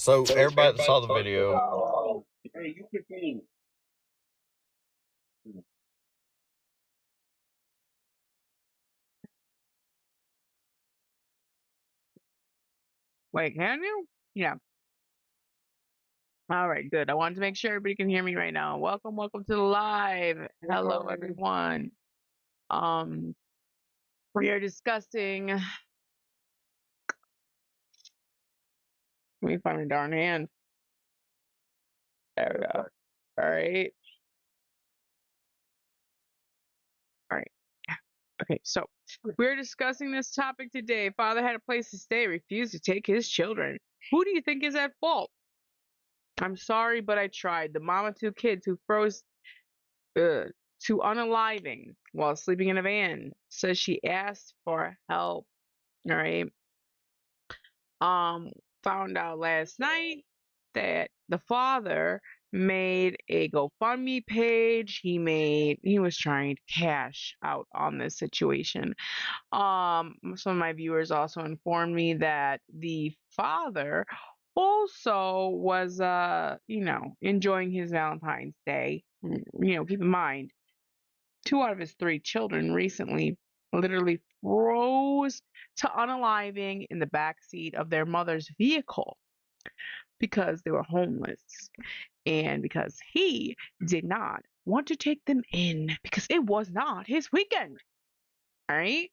So everybody that saw the video, Hey, you can. Wait, can you? Yeah. All right, good. I wanted to make sure everybody can hear me right now. Welcome to the live. Hello, everyone. We are discussing. Let me find my darn hand. There we go. All right. All right. Okay, so we're discussing this topic today. Father had a place to stay, refused to take his children. Who do you think is at fault? I'm sorry, but I tried. The mom of two kids who froze to unaliving while sleeping in a van says she asked for help. All right. Um, Found out last night that the father made a GoFundMe page. He was trying to cash out on this situation. Some of my viewers also informed me that the father also was enjoying his Valentine's Day. Keep in mind, 2 out of his 3 children recently literally froze to unaliving in the back seat of their mother's vehicle because they were homeless and because he did not want to take them in because it was not his weekend. All right.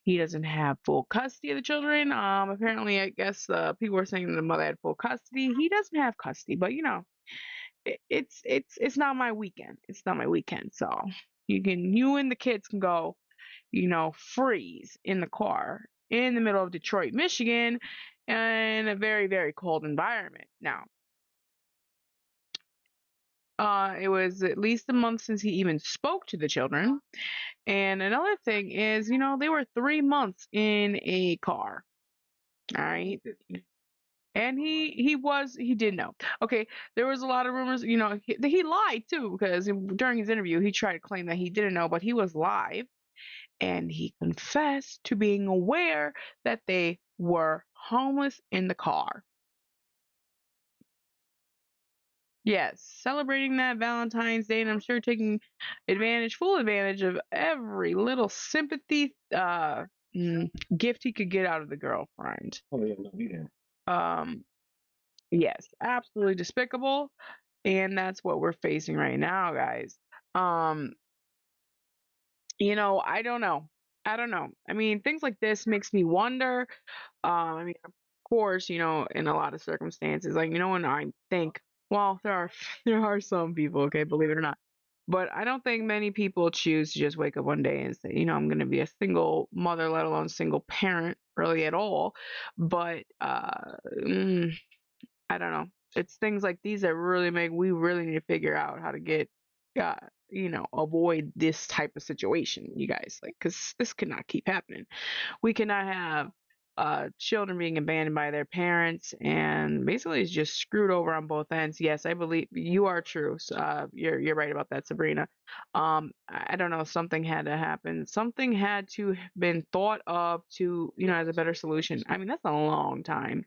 He doesn't have full custody of the children. Apparently, I guess people were saying the mother had full custody. He doesn't have custody, but it's not my weekend. It's not my weekend. So you and the kids can go, freeze in the car in the middle of Detroit, Michigan, in a very, very cold environment. Now, it was at least a month since he even spoke to the children. And another thing is, they were 3 months in a car. All right. And he did know. Okay, there was a lot of rumors, he lied too, because during his interview, he tried to claim that he didn't know, but he was live and he confessed to being aware that they were homeless in the car. Yes, celebrating that Valentine's Day, and I'm sure taking full advantage of every little sympathy gift he could get out of the girlfriend. Oh, yeah, no, we didn't. Yes, absolutely despicable, and that's what we're facing right now, guys. I don't know. I don't know. I mean, things like this makes me wonder. Of course, in a lot of circumstances, like when I think, well, there are some people, okay, believe it or not, but I don't think many people choose to just wake up one day and say, I'm going to be a single mother, let alone single parent, really at all. But I don't know. It's things like these that we really need to figure out how to get, uh, avoid this type of situation, you guys, like, because this cannot keep happening. We cannot have children being abandoned by their parents, and basically it's just screwed over on both ends. Yes, I believe you are true. You're right about that, Sabrina. I don't know. Something had to happen. Something had to have been thought of to, as a better solution. I mean, that's a long time,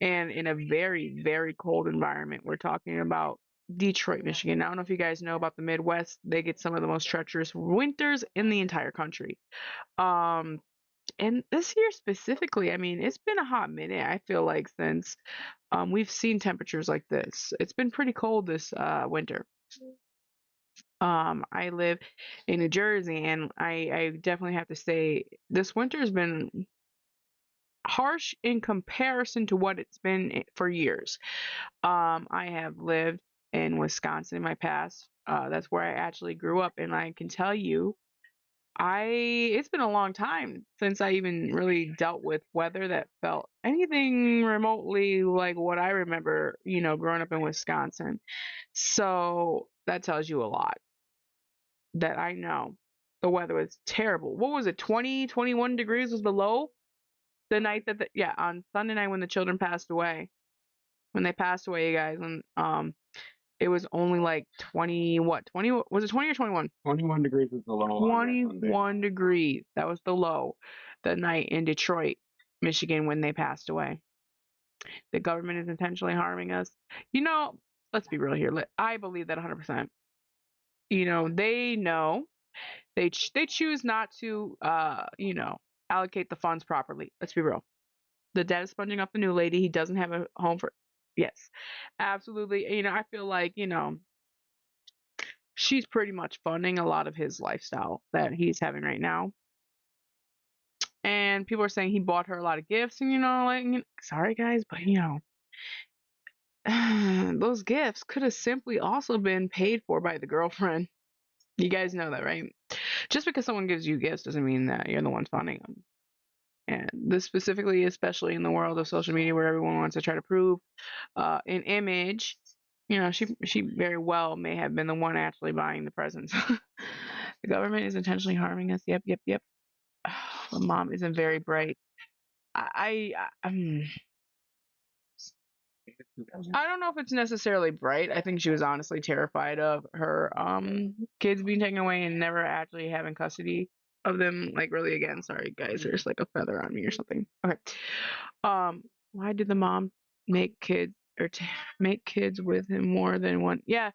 and in a very, very cold environment. We're talking about Detroit, Michigan. I don't know if you guys know about the Midwest. They get some of the most treacherous winters in the entire country. Um, and this year specifically, I mean, it's been a hot minute, I feel like, since we've seen temperatures like this. It's been pretty cold this winter. I live in New Jersey, and I definitely have to say this winter has been harsh in comparison to what it's been for years. I have lived in Wisconsin in my past. That's where I actually grew up, and I can tell you, it's been a long time since I even really dealt with weather that felt anything remotely like what I remember, growing up in Wisconsin. So that tells you a lot that I know. The weather was terrible. What was it? 20, 21 degrees was below the night on Sunday night when the children passed away. When they passed away, you guys, when it was only like 20, what, 20, was it 20 or 21? 21 degrees is the low. 21 degrees. That was the low the night in Detroit, Michigan, when they passed away. The government is intentionally harming us. Let's be real here. I believe that 100%. They know they choose not to allocate the funds properly. Let's be real. The dad is sponging up the new lady. He doesn't have a home for. Yes, absolutely. I feel like she's pretty much funding a lot of his lifestyle that he's having right now. And people are saying he bought her a lot of gifts, and sorry guys, but those gifts could have simply also been paid for by the girlfriend. You guys know that, right? Just because someone gives you gifts doesn't mean that you're the one funding them. And this specifically, especially in the world of social media where everyone wants to try to prove an image, she very well may have been the one actually buying the presents. The government is intentionally harming us. Yep, yep, yep. The mom isn't very bright. I don't know if it's necessarily bright. I think she was honestly terrified of her kids being taken away and never actually having custody of them. Like really again, sorry guys, there's like a feather on me or something. Okay. Why did the mom make kids make kids with him more than one? Yeah,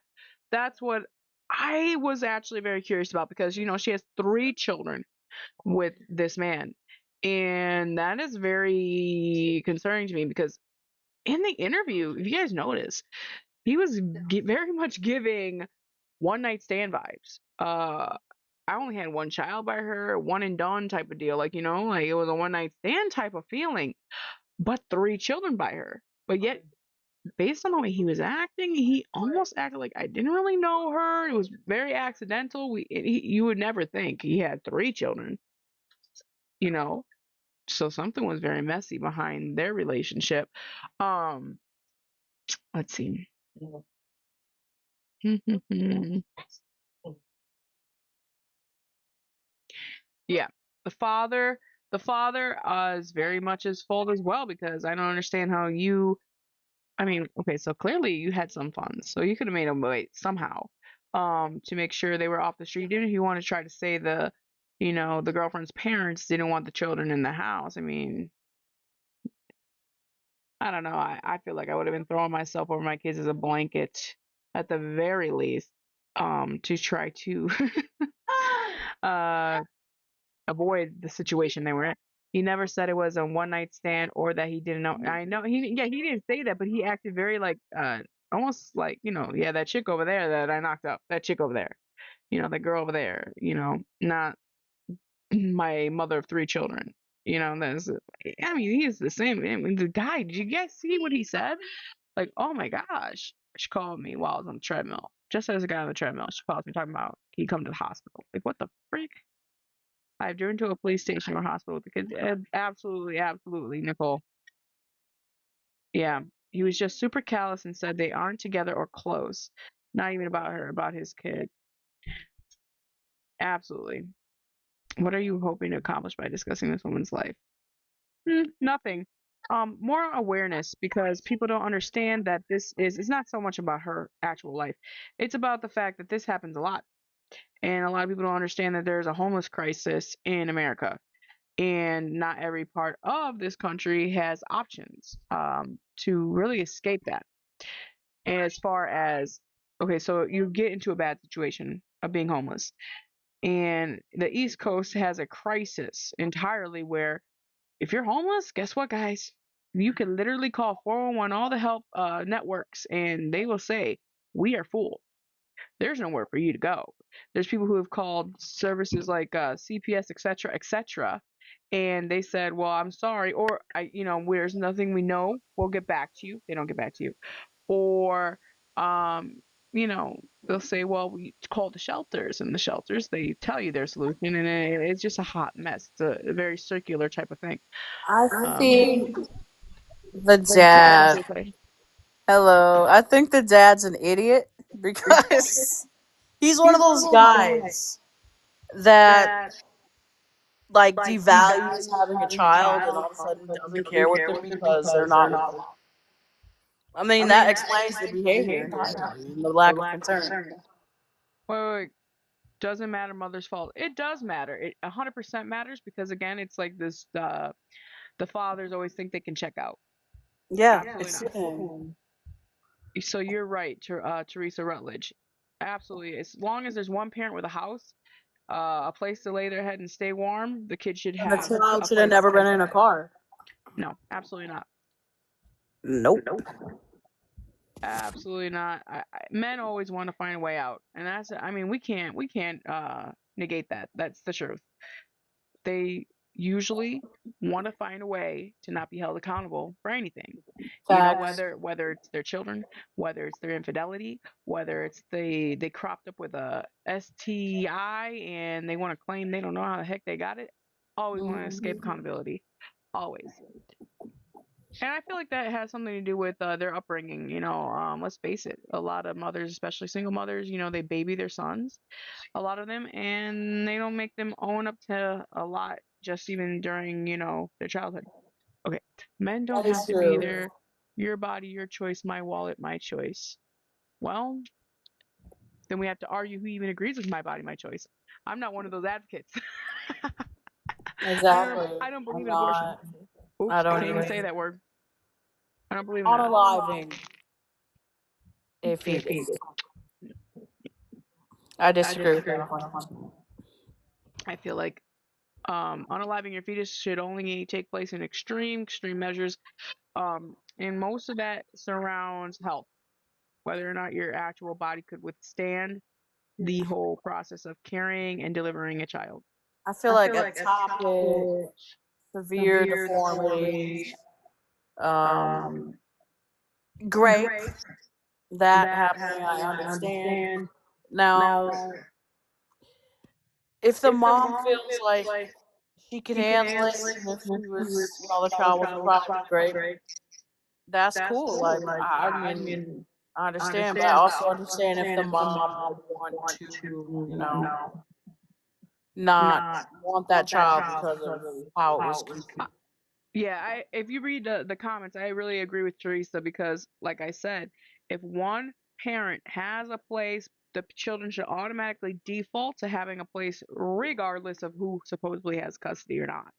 that's what I was actually very curious about because she has 3 children with this man. And that is very concerning to me because in the interview, if you guys notice, he was very much giving one night stand vibes. I only had one child by her, one and done type of deal. Like, like it was a one night stand type of feeling, but 3 children by her. But yet, based on the way he was acting, he almost acted like I didn't really know her. It was very accidental. You would never think he had 3 children, you know? So something was very messy behind their relationship. Um, let's see. Yeah, the father is very much his fault as well because I don't understand how you. I mean, okay, so clearly you had some funds, so you could have made them wait somehow, to make sure they were off the street. Even if you want to try to say the girlfriend's parents didn't want the children in the house. I mean, I don't know. I feel like I would have been throwing myself over my kids as a blanket at the very least, to try to uh avoid the situation they were in. He never said it was a one night stand or that he didn't know. I know he didn't say that, but he acted very like almost like yeah, that chick over there that I knocked up, that chick over there, that girl over there, not my mother of 3 children. That's I mean he's the same. I mean, the guy. Did you guys see what he said? Like, oh my gosh, she called me while I was on the treadmill. Just as a guy on the treadmill, she calls me talking about he come to the hospital. Like, what the freak? I've driven to a police station or hospital with the kids. Absolutely, absolutely, Nicole. Yeah, he was just super callous and said they aren't together or close. Not even about her, about his kid. Absolutely. What are you hoping to accomplish by discussing this woman's life? Nothing. More awareness because people don't understand that it's not so much about her actual life. It's about the fact that this happens a lot. And a lot of people don't understand that there's a homeless crisis in America. And not every part of this country has options to really escape that. As far as, okay, so you get into a bad situation of being homeless, and the East Coast has a crisis entirely where if you're homeless, guess what, guys? You can literally call 411, all the help networks, and they will say, we are full. There's nowhere for you to go. There's people who have called services like CPS, etc., and they said, "Well, I'm sorry," or there's nothing we know. We'll get back to you. They don't get back to you, or um, they'll say, "Well, we called the shelters," and the shelters they tell you their solution, and it's just a hot mess. It's a very circular type of thing. I Um, think the yeah, dad. Hello. I think the dad's an idiot because he's one of those guys that like devalues having a child and all of a sudden doesn't care with them because they're not with them. I mean, that explains the behavior entirely and the lack of concern. wait. Doesn't matter mother's fault. It does matter. It 100% matters because again, it's like this. The fathers always think they can check out. Yeah, Absolutely it's not. sickening. So you're right, Teresa Rutledge. Absolutely. As long as there's one parent with a house, a place to lay their head and stay warm, the kid should And the have child a should have place. never been in a car. No, absolutely not. Nope. Absolutely not. Men always want to find a way out, and that's. I mean, we can't negate that. That's the truth. They usually want to find a way to not be held accountable for anything. You know, Facts. whether it's their children, whether it's their infidelity, whether it's they cropped up with a STI and they want to claim they don't know how the heck they got it. Always want to escape accountability. Always. And I feel like that has something to do with their upbringing. You know, let's face it, a lot of mothers, especially single mothers, you know, they baby their sons, a lot of them, and they don't make them own up to a lot just even during, you know, their childhood. Okay, men don't That is have to be true. there. Your body, your choice, my wallet, my choice. Well, then we have to argue who even agrees with my body, my choice. I'm not one of those advocates. Exactly. I don't believe I'm in abortion. not. I Oops, don't can't even say even. that word. I don't believe in that. Unaliving a fetus. I disagree with that 100%. I feel like unaliving your fetus should only take place in extreme measures. And most of that surrounds health, whether or not your actual body could withstand the whole process of carrying and delivering a child. I feel like ectopic, severe deformities, um, great. That happening, I understand. Now, if the mom feels like she can handle it, even if she was, you know, the child was a product of grape, that's cool. Like, I mean, I understand, but I also understand if the mom would want to, you know, not want that child because of how it was conceived. Yeah, if you read the comments, I really agree with Teresa because, like I said, if one parent has a place, the children should automatically default to having a place, regardless of who supposedly has custody or not.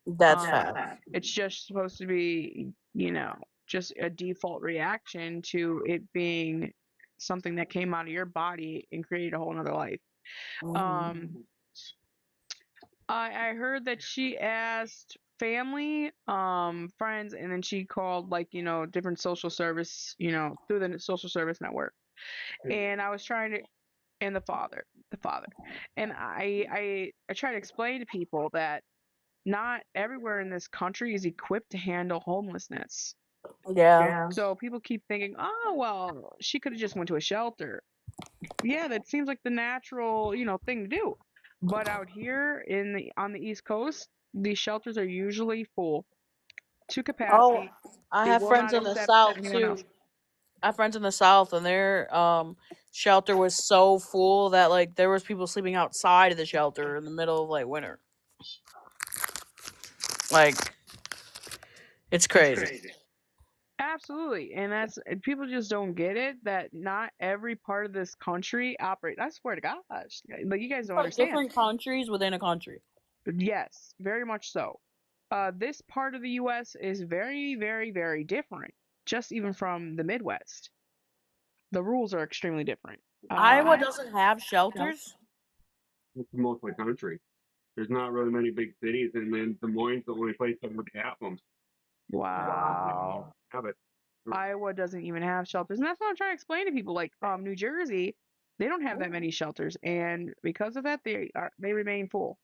That's fact. It's just supposed to be, you know, just a default reaction to it being something that came out of your body and created a whole nother life. I heard that she asked family, friends, and then she called like, you know, different social service, you know, through the social service network. And I was trying to, and the father, and I try to explain to people that not everywhere in this country is equipped to handle homelessness. Yeah. So people keep thinking, oh well, she could have just went to a shelter. Yeah, that seems like the natural, you know, thing to do. But out here on the East Coast, these shelters are usually full to Oh, capacity. I They have will friends not in the accept South anyone too. else. I have friends in the South, and their shelter was so full that like there was people sleeping outside of the shelter in the middle of like winter. Like, it's crazy. Absolutely, and people just don't get it that not every part of this country operate. I swear to gosh, like you guys don't Like understand. different countries within a country. Yes, very much so. This part of the U.S. is very, very, very different, just even from the Midwest. The rules are extremely different. Iowa doesn't have shelters. It's most of the country. There's not really many big cities, and then Des Moines is the only place that would have them. Wow. Have it. Iowa doesn't even have shelters, and that's what I'm trying to explain to people. Like New Jersey, they don't have that many shelters, and because of that, they remain full.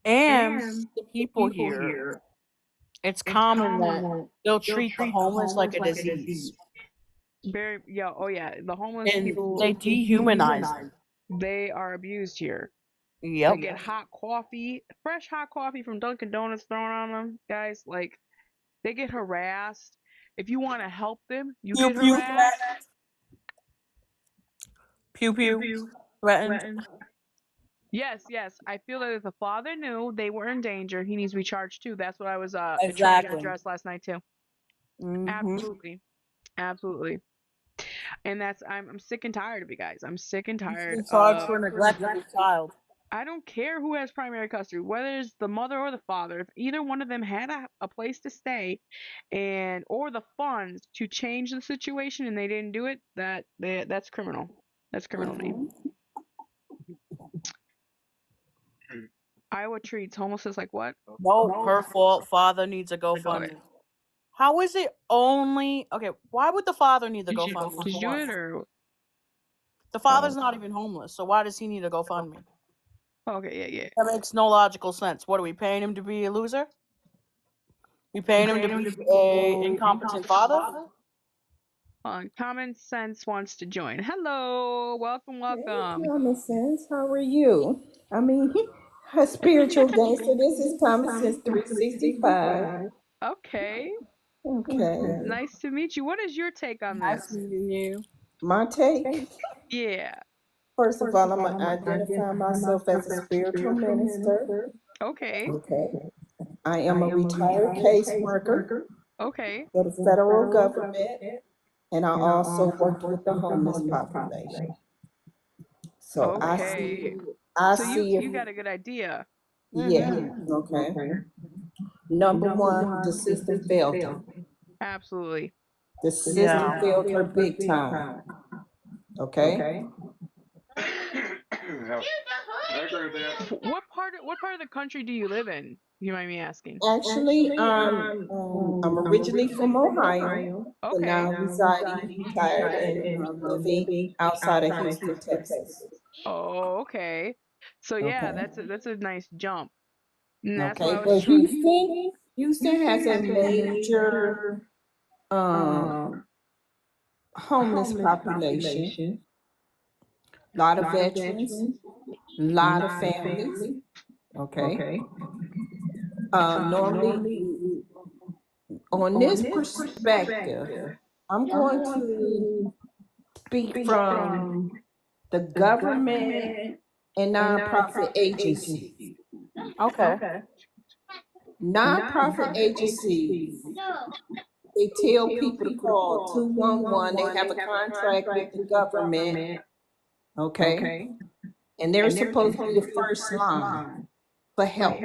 And the people here, it's common that they'll treat the homeless like a disease. Very yeah, oh yeah, the homeless And people, they dehumanize them. they are abused here. Yep. They get hot coffee, fresh hot coffee from Dunkin' Donuts thrown on them, guys. Like they get harassed. If you want to help them, you Pew get pew harassed. Pew pew threatened. Yes, yes. I feel that if the father knew they were in danger, he needs to be charged too. That's what I was trying to Exactly. address last night too. Mm-hmm. Absolutely, absolutely. And that's I'm sick and tired of it, guys. I'm sick and tired It's charged of for neglect of your child. I don't care who has primary custody, whether it's the mother or the father. If either one of them had a place to stay, and or the funds to change the situation, and they didn't do it, that's criminal. That's criminal name. Iowa treats homelessness like what? No, her fault. Father needs a GoFundMe. Okay. How is it only okay? Why would the father need the Did you GoFundMe? do for it what? or? The father's not even homeless, so why does he need a GoFundMe? Okay, yeah. That makes no logical sense. What are we paying him to be a loser? We paying him to be a incompetent father? Common Sense wants to join. Hello, welcome. Common Sense, how are you? I mean, her spiritual gangster. This is Common Sense 365. Okay, Okay. nice to meet you. What is your take on Nice this? meeting you. My take. Yeah. First of all, I'm going to identify myself as a spiritual minister. Okay. Okay. I am a retired caseworker Okay. for the federal government, and I also worked with the homeless population. So Okay. I So see you got a good idea. yeah, okay. Number one, the system failed her. Absolutely. The system failed her big time. Okay? What part of the country do you live in? You mind me asking? Actually, I'm originally from Ohio, but Okay. now residing, retired, and living outside of Houston, Texas. Oh, okay. So yeah, Okay. that's a nice jump. And that's what Okay, I was but trying. Houston has a major homeless population, a lot of veterans, a lot of families. Okay. Normally, on this perspective, I'm going to speak from the government and nonprofit agencies. Okay. Nonprofit agencies, they tell people to call 211. They have a contract with the government, okay? And they're supposed to be the first line for help.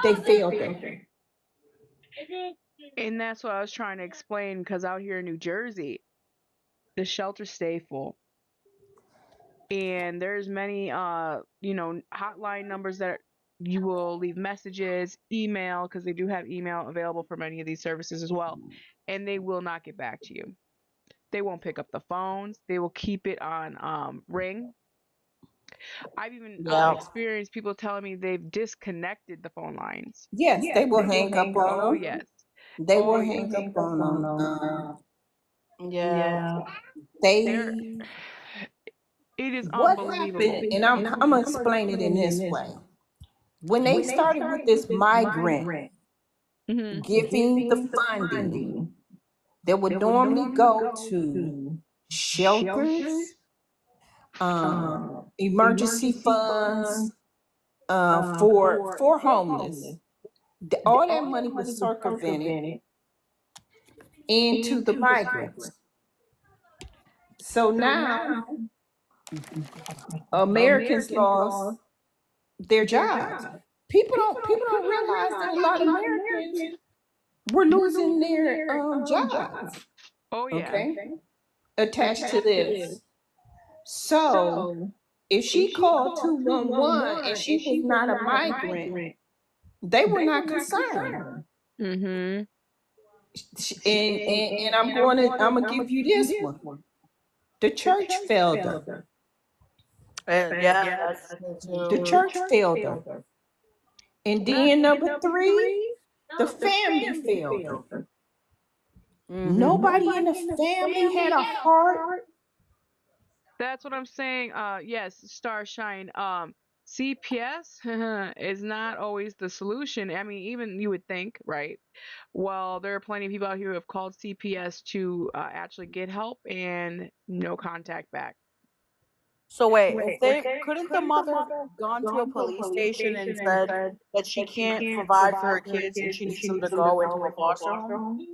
They failed them. And that's what I was trying to explain because out here in New Jersey, the shelters stay full. And there's many hotline numbers that you will leave messages, email, because they do have email available for many of these services as well, and they will not get back to you. They won't pick up the phones. They will keep it on ring. I've even experienced people telling me they've disconnected the phone lines. Yes, they will hang up on Oh them. yes. They will hang up on them. Yeah. They It is what unbelievable. happened, and I'm gonna explain it in this way. When they started with this migrant giving the funding, they would normally go to shelters, emergency funds for homeless. All that money was circumvented into the migrants. So now Americans lost their jobs. People don't realize that a lot of Americans were losing their jobs. Oh yeah. Okay, attached to this. So if she called 211 and she was not a migrant, they were not concerned. Mm-hmm. And I'm gonna give you this one. The church failed her. Yeah, that's The church failed her. And then number three, the family failed her. Nobody in the family had a heart. That's what I'm saying. Yes, Starshine. CPS is not always the solution. I mean, even you would think, right? Well, there are plenty of people out here who have called CPS to actually get help and no contact back. So wait, if they couldn't the mother have gone to a police station and said that she can't provide for her kids and she needs them to go into a foster home?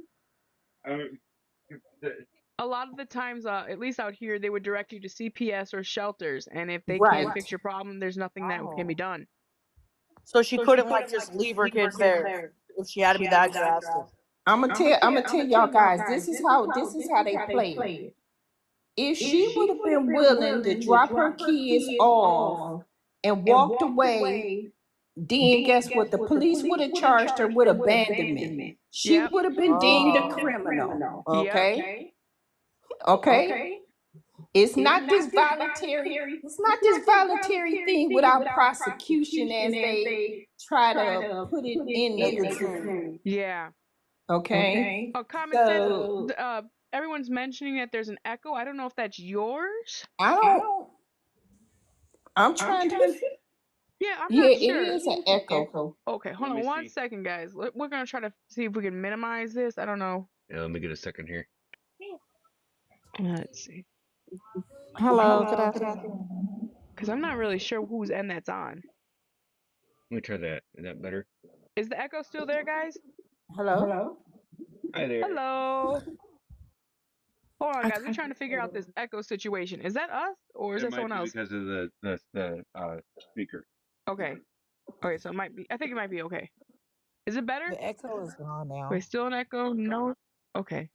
a lot of the times, at least out here, they would direct you to CPS or shelters, and if they can't Right. fix your problem, there's nothing that can be done. So she couldn't like just leave her kids there if she had to be that drastic. I'm gonna tell y'all guys, this is how they play it. If she would have been willing to drop her kids off and walked away, then guess what? The police would have charged her with abandonment. She Yep. would have been deemed a criminal. Yep. Okay? Okay? It's not this voluntary thing without prosecution as they try to put it in In the the thing. Yeah. okay. Oh, comment said So everyone's mentioning that there's an echo. I don't know if that's yours. I don't I'm trying to Yeah, I'm yeah, not it sure. is an echo. Okay, hold Let on me one see. second, guys. We're gonna try to see if we can minimize this. I don't know. Yeah, let me get a second here. Let's see, Hello, good afternoon. because I'm not really sure whose end that's on. Let me try that. Is that better? Is the echo still there, guys? Hello? Hi there. Hello. Hold on, I guys. We're trying to figure out this echo situation. Is that us or is It that might someone be else? because of the speaker. Okay. Okay, so it might be. I think it might be okay. Is it better? The echo is gone now. Wait, still an echo? No. Okay.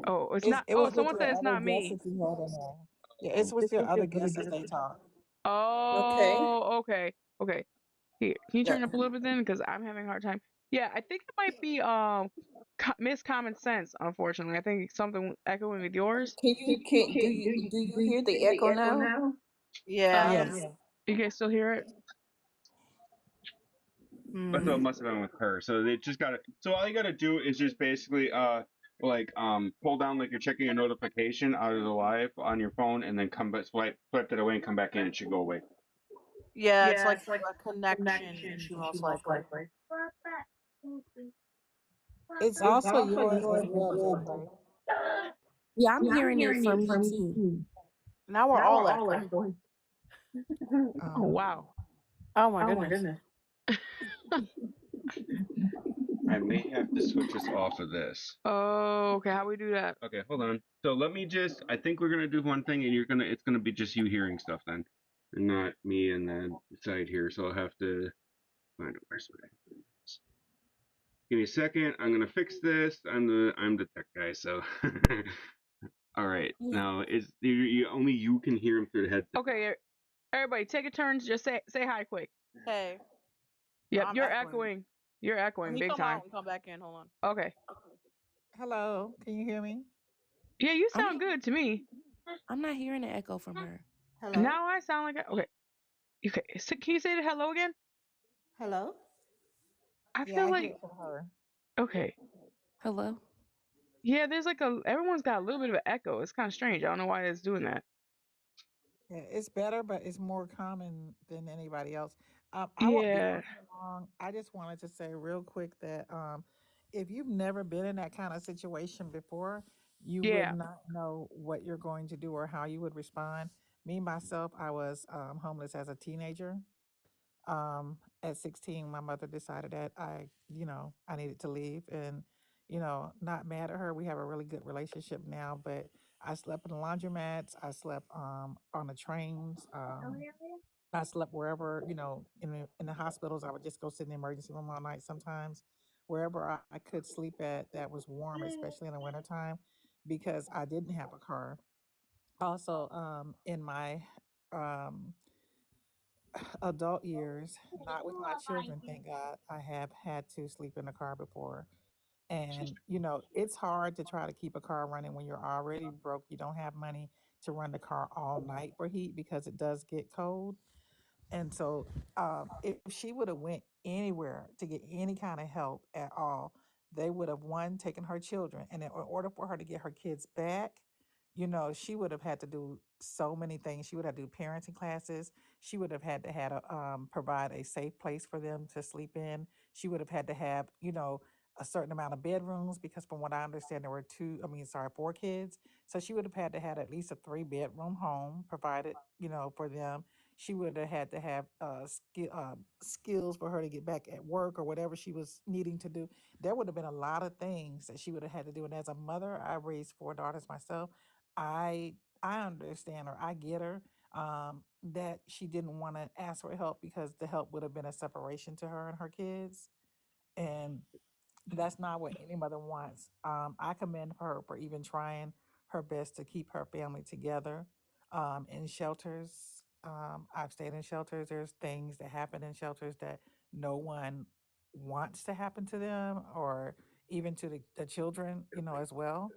Oh, it's not. It Oh, was with someone your said it's other not guests me. that you had in there. Yeah, it's with your other guests as they talk. Okay. Oh, okay. Okay. Here, can you Yeah. turn it up a little bit then? Because I'm having a hard time. Yeah, I think it might be miss common sense. Unfortunately, I think something echoing with yours. Do you hear the echo now? Yeah. Yes. You guys still hear it? That's what it Hmm. must have been with her. So they just got to. So all you got to do is just basically pull down like you're checking a notification out of the live on your phone, and then come back, swipe that away, and come back in. It should go away. Yeah, it's like a connection issue most likely. It's also yours as well, J Pray. Yeah, I'm hearing it from you too. Now we're all echoing. Oh wow. Oh my goodness. I may have to switch us off of this. Oh, okay. How we do that? Okay, hold on. So let me just. I think we're gonna do one thing, and it's gonna be just you hearing stuff then, and not me and the side here. So I'll have to find a where's my. Give me a second. I'm gonna fix this. I'm the tech guy. So. All right. Now is only you can hear him through the headset. Okay, everybody, take a turn. Just say hi quick. Hey. Yep, I'm you're echoing. echoing. You're echoing When he big come time. out, we come back in. Hold on. Okay. Hello, can you hear me? Yeah, you sound good to me. I'm not hearing an echo from her. Hello? Now I sound like okay. Okay, can you say the hello again? Hello? I Yeah, feel I like hear it from her. okay. Hello? Yeah, there's like everyone's got a little bit of an echo. It's kind of strange. I don't know why it's doing that. Yeah, it's better, but it's more common than anybody else. I won't be Yeah. on for long. I just wanted to say real quick that if you've never been in that kind of situation before, you would Yeah. not know what you're going to do or how you would respond. Me myself, I was homeless as a teenager. At 16, my mother decided that I needed to leave, and not mad at her. We have a really good relationship now, but I slept in the laundromats. I slept on the trains. I slept wherever, in the hospitals. I would just go sit in the emergency room all night sometimes, wherever I could sleep at that was warm, especially in the wintertime, because I didn't have a car. Also, in my um, adult years, not with my children, thank God, I have had to sleep in a car before. And, it's hard to try to keep a car running when you're already broke. You don't have money to run the car all night for heat because it does get cold. And so, if she would have went anywhere to get any kind of help at all, they would have one taken her children, and in order for her to get her kids back, she would have had to do so many things. She would have to do parenting classes. She would have had to provide a safe place for them to sleep in. She would have had to have a certain amount of bedrooms because, from what I understand, there were four kids. So she would have had to have at least a 3-bedroom home provided for them. she would have had to have skills for her to get back at work or whatever she was needing to do. There would have been a lot of things that she would have had to do. And as a mother, I raised 4 daughters myself. I I understand her. I get her. That she didn't want to ask for help because the help would have been a separation to her and her kids. And that's not what any mother wants. I commend her for even trying her best to keep her family together. In shelters, I've stayed in shelters. There's things that happen in shelters that no one wants to happen to them or even to the children, as well.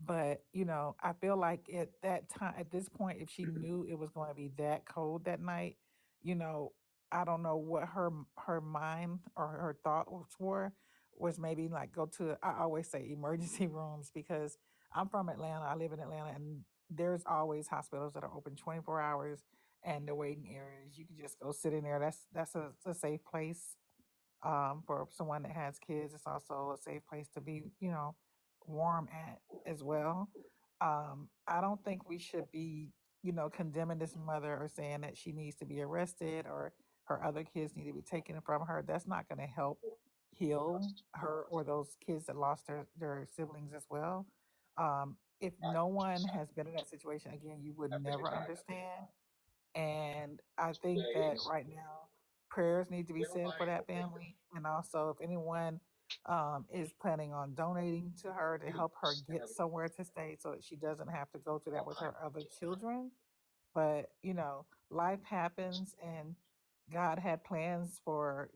But, I feel like at that time, at this point, if she knew it was going to be that cold that night, you know, I don't know what her mind or her thoughts were, was maybe like go to, I always say emergency rooms because I'm from Atlanta. I live in Atlanta and there's always hospitals that are open 24 hours and the waiting areas. You can just go sit in there. That's a safe place for someone that has kids. It's also a safe place to be, warm at as well. I don't think we should be, condemning this mother or saying that she needs to be arrested or her other kids need to be taken from her. That's not going to help heal her or those kids that lost their siblings as well. If no one has been in that situation, again, you would never understand. And I think that right now, prayers need to be said for that family. And also, if anyone is planning on donating to her to help her get somewhere to stay so that she doesn't have to go through that with her other children. But, life happens and God had plans for,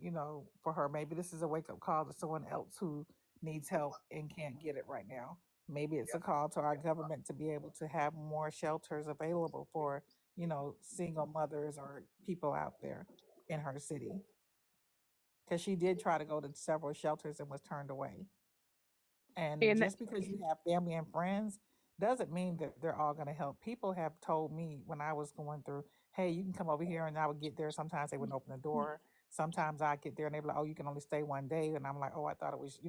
for her. Maybe this is a wake up call to someone else who needs help and can't get it right now. Maybe it's a call to our government to be able to have more shelters available for, single mothers or people out there in her city. Because she did try to go to several shelters and was turned away. And And just because you have family and friends doesn't mean that they're all going to help. People have told me when I was going through, hey, you can come over here, and I would get there. Sometimes they wouldn't open the door. Sometimes I get there and they'd be like, oh, you can only stay one day. And I'm like, oh, I thought it was,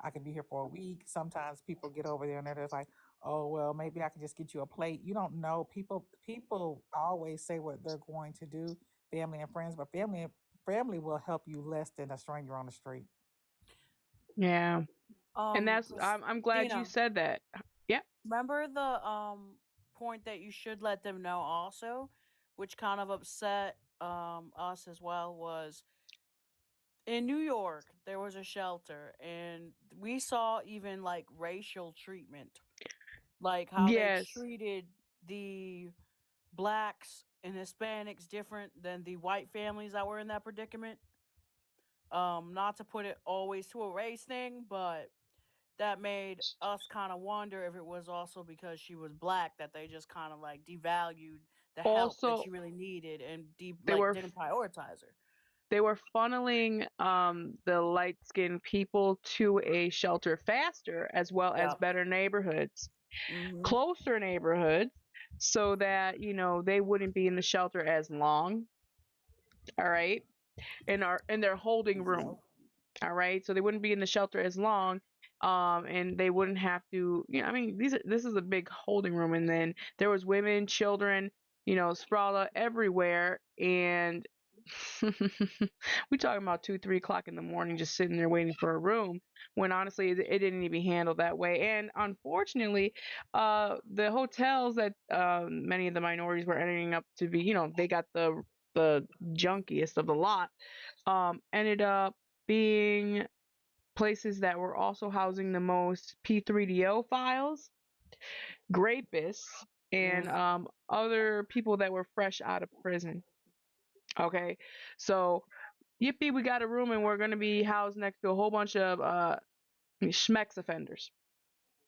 I could be here for a week. Sometimes people get over there and they're just like, oh, well, maybe I can just get you a plate. You don't know. People always say what they're going to do, family and friends, but family will help you less than a stranger on the street. yeah, and that's I'm glad you Christina, said that. Yeah. remember the point that you should let them know also, which kind of upset us as well, was in New York there was a shelter and we saw even like racial treatment, like how they Yes. treated the blacks and Hispanics different than the white families that were in that predicament. Not to put it always to a race thing, but that made us kind of wonder if it was also because she was black that they just kind of like devalued the help that Also, she really needed and they like were didn't prioritize her. they were funneling the light skinned people to a shelter faster, as well as Yeah. better neighborhoods, Mhm. closer neighborhoods, so that they wouldn't be in the shelter as long. All right, in their holding room. All right, so they wouldn't be in the shelter as long. And they wouldn't have to, I mean, this is a big holding room, and then there was women, children, sprawled out everywhere, and we talking about 2, 3 o'clock in the morning, just sitting there waiting for a room, when honestly it didn't even handle that way. And unfortunately, the hotels that many of the minorities were ending up to be, they got the junkiest of the lot, ended up being places that were also housing the most P3DO files, rapists, and Mm. other people that were fresh out of prison. Okay, so yippee, we got a room and we're going to be housed next to a whole bunch of schmex offenders,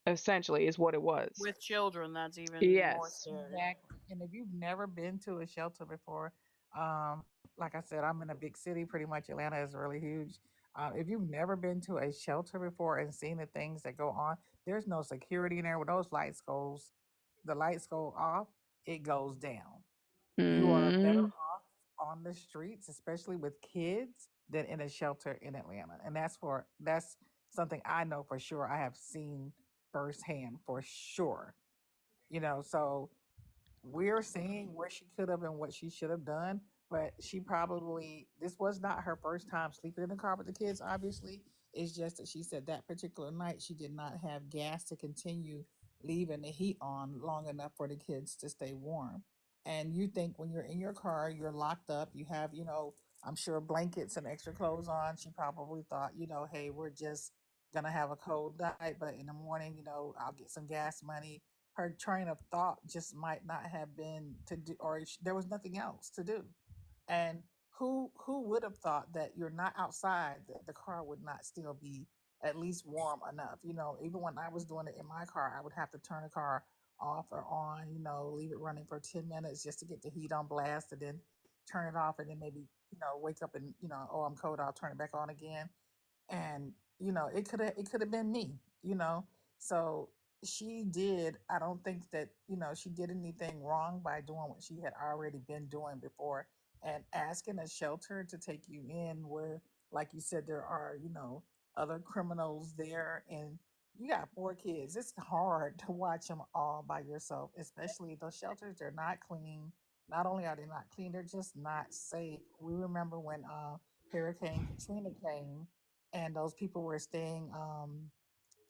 essentially, is what it was. With children, that's even more Yes. scary. Exactly. And if you've never been to a shelter before, um, like I said, I'm in a big city. Pretty much Atlanta is really huge. If you've never been to a shelter before and seen the things that go on, there's no security in there. When the lights go off, it goes down. You are better Mm, off on the streets, especially with kids, than in a shelter in Atlanta. And that's something I know for sure. I have seen firsthand for sure. So we're seeing where she could have and what she should have done, but she probably, this was not her first time sleeping in the car with the kids, obviously. It's just that she said that particular night she did not have gas to continue leaving the heat on long enough for the kids to stay warm. And you think when you're in your car, you're locked up, you have, I'm sure blankets and extra clothes on. She probably thought, hey, we're just gonna have a cold night, but in the morning, I'll get some gas money. Her train of thought just might not have been to do, or there was nothing else to do. And who would have thought that you're not outside, that the car would not still be at least warm enough? Even when I was doing it in my car, I would have to turn the car off or on, leave it running for 10 minutes just to get the heat on blast, and then turn it off, and then maybe, wake up and, oh, I'm cold, I'll turn it back on again. And it could have been me, so she did. I don't think that she did anything wrong by doing what she had already been doing before, and asking a shelter to take you in where, like you said, there are other criminals there, and you got 4 kids. It's hard to watch them all by yourself, especially those shelters. They're not clean. Not only are they not clean, they're just not safe. We remember when Hurricane Katrina came, and those people were staying.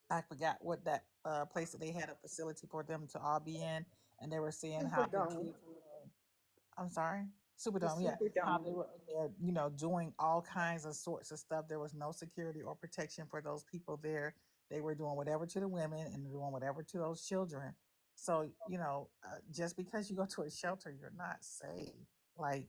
I forgot what that place that they had a facility for them to all be in, and they were seeing how the Superdome. kids were. I'm sorry, The Superdome. Yeah, how they Superdome. were in there, doing all kinds of sorts of stuff. There was no security or protection for those people there. They were doing whatever to the women and doing whatever to those children. So just because you go to a shelter, you're not safe. Like,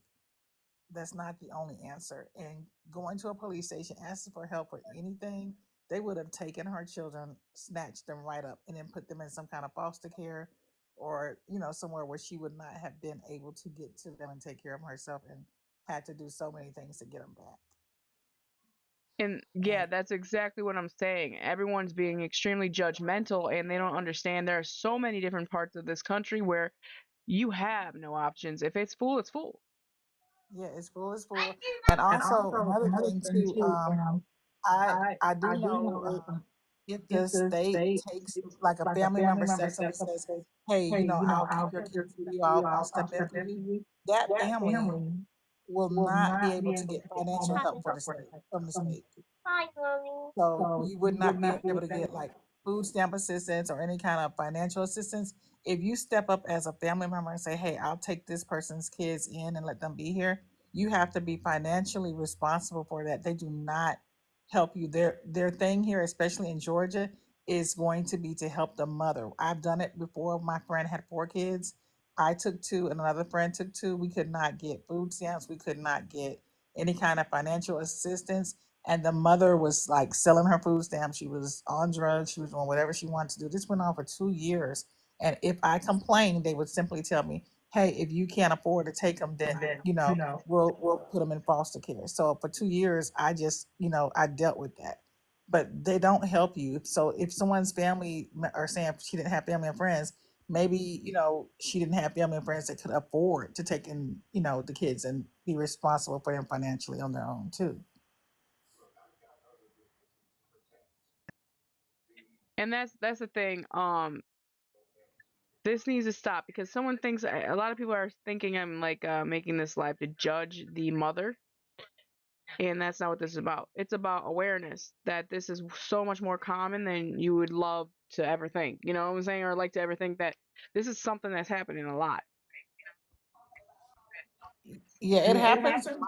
that's not the only answer. And going to a police station asking for help for anything, they would have taken her children, snatched them right up, and then put them in some kind of foster care, or somewhere where she would not have been able to get to them and take care of herself, and had to do so many things to get them back. And And yeah, that's exactly what I'm saying. Everyone's being extremely judgmental and they don't understand there are so many different parts of this country where you have no options. If it's full, it's full. yeah, it's full, and also another thing too. I do know, if the state takes, like, a family member steps up and says, "Hey, I'll keep your kids for you. I'll step in for you," that family will not be able to get financial help for the state from the state. Hi, mommy. So you would not be able to get, like, food stamp assistance or any kind of financial assistance. If you step up as a family member and say, "Hey, I'll take this person's kids in and let them be here," you have to be financially responsible for that. They do not help you. Their thing here, especially in Georgia, is going to be to help the mother. I've done it before. My friend had 4 kids. I took 2 and another friend took 2. We could not get food stamps. We could not get any kind of financial assistance, and the mother was like selling her food stamps. She was on drugs. She was doing whatever she wanted to do. This went on for 2 years. And if I complained, they would simply tell me, "Hey, if you can't afford to take them, then we'll put them in foster care." So for 2 years, I just I dealt with that. But they don't help you. So if someone's family are saying she didn't have family and friends, maybe she didn't have family and friends that could afford to take in the kids and be responsible for them financially on their own too. And that's the thing. This needs to stop because someone thinks a lot of people are thinking I'm like making this live to judge the mother, and that's not what this is about. It's about awareness that this is so much more common than you would love to ever think. You know what I'm saying? Or like to ever think that this is something that's happening a lot. Yeah, it happens a lot.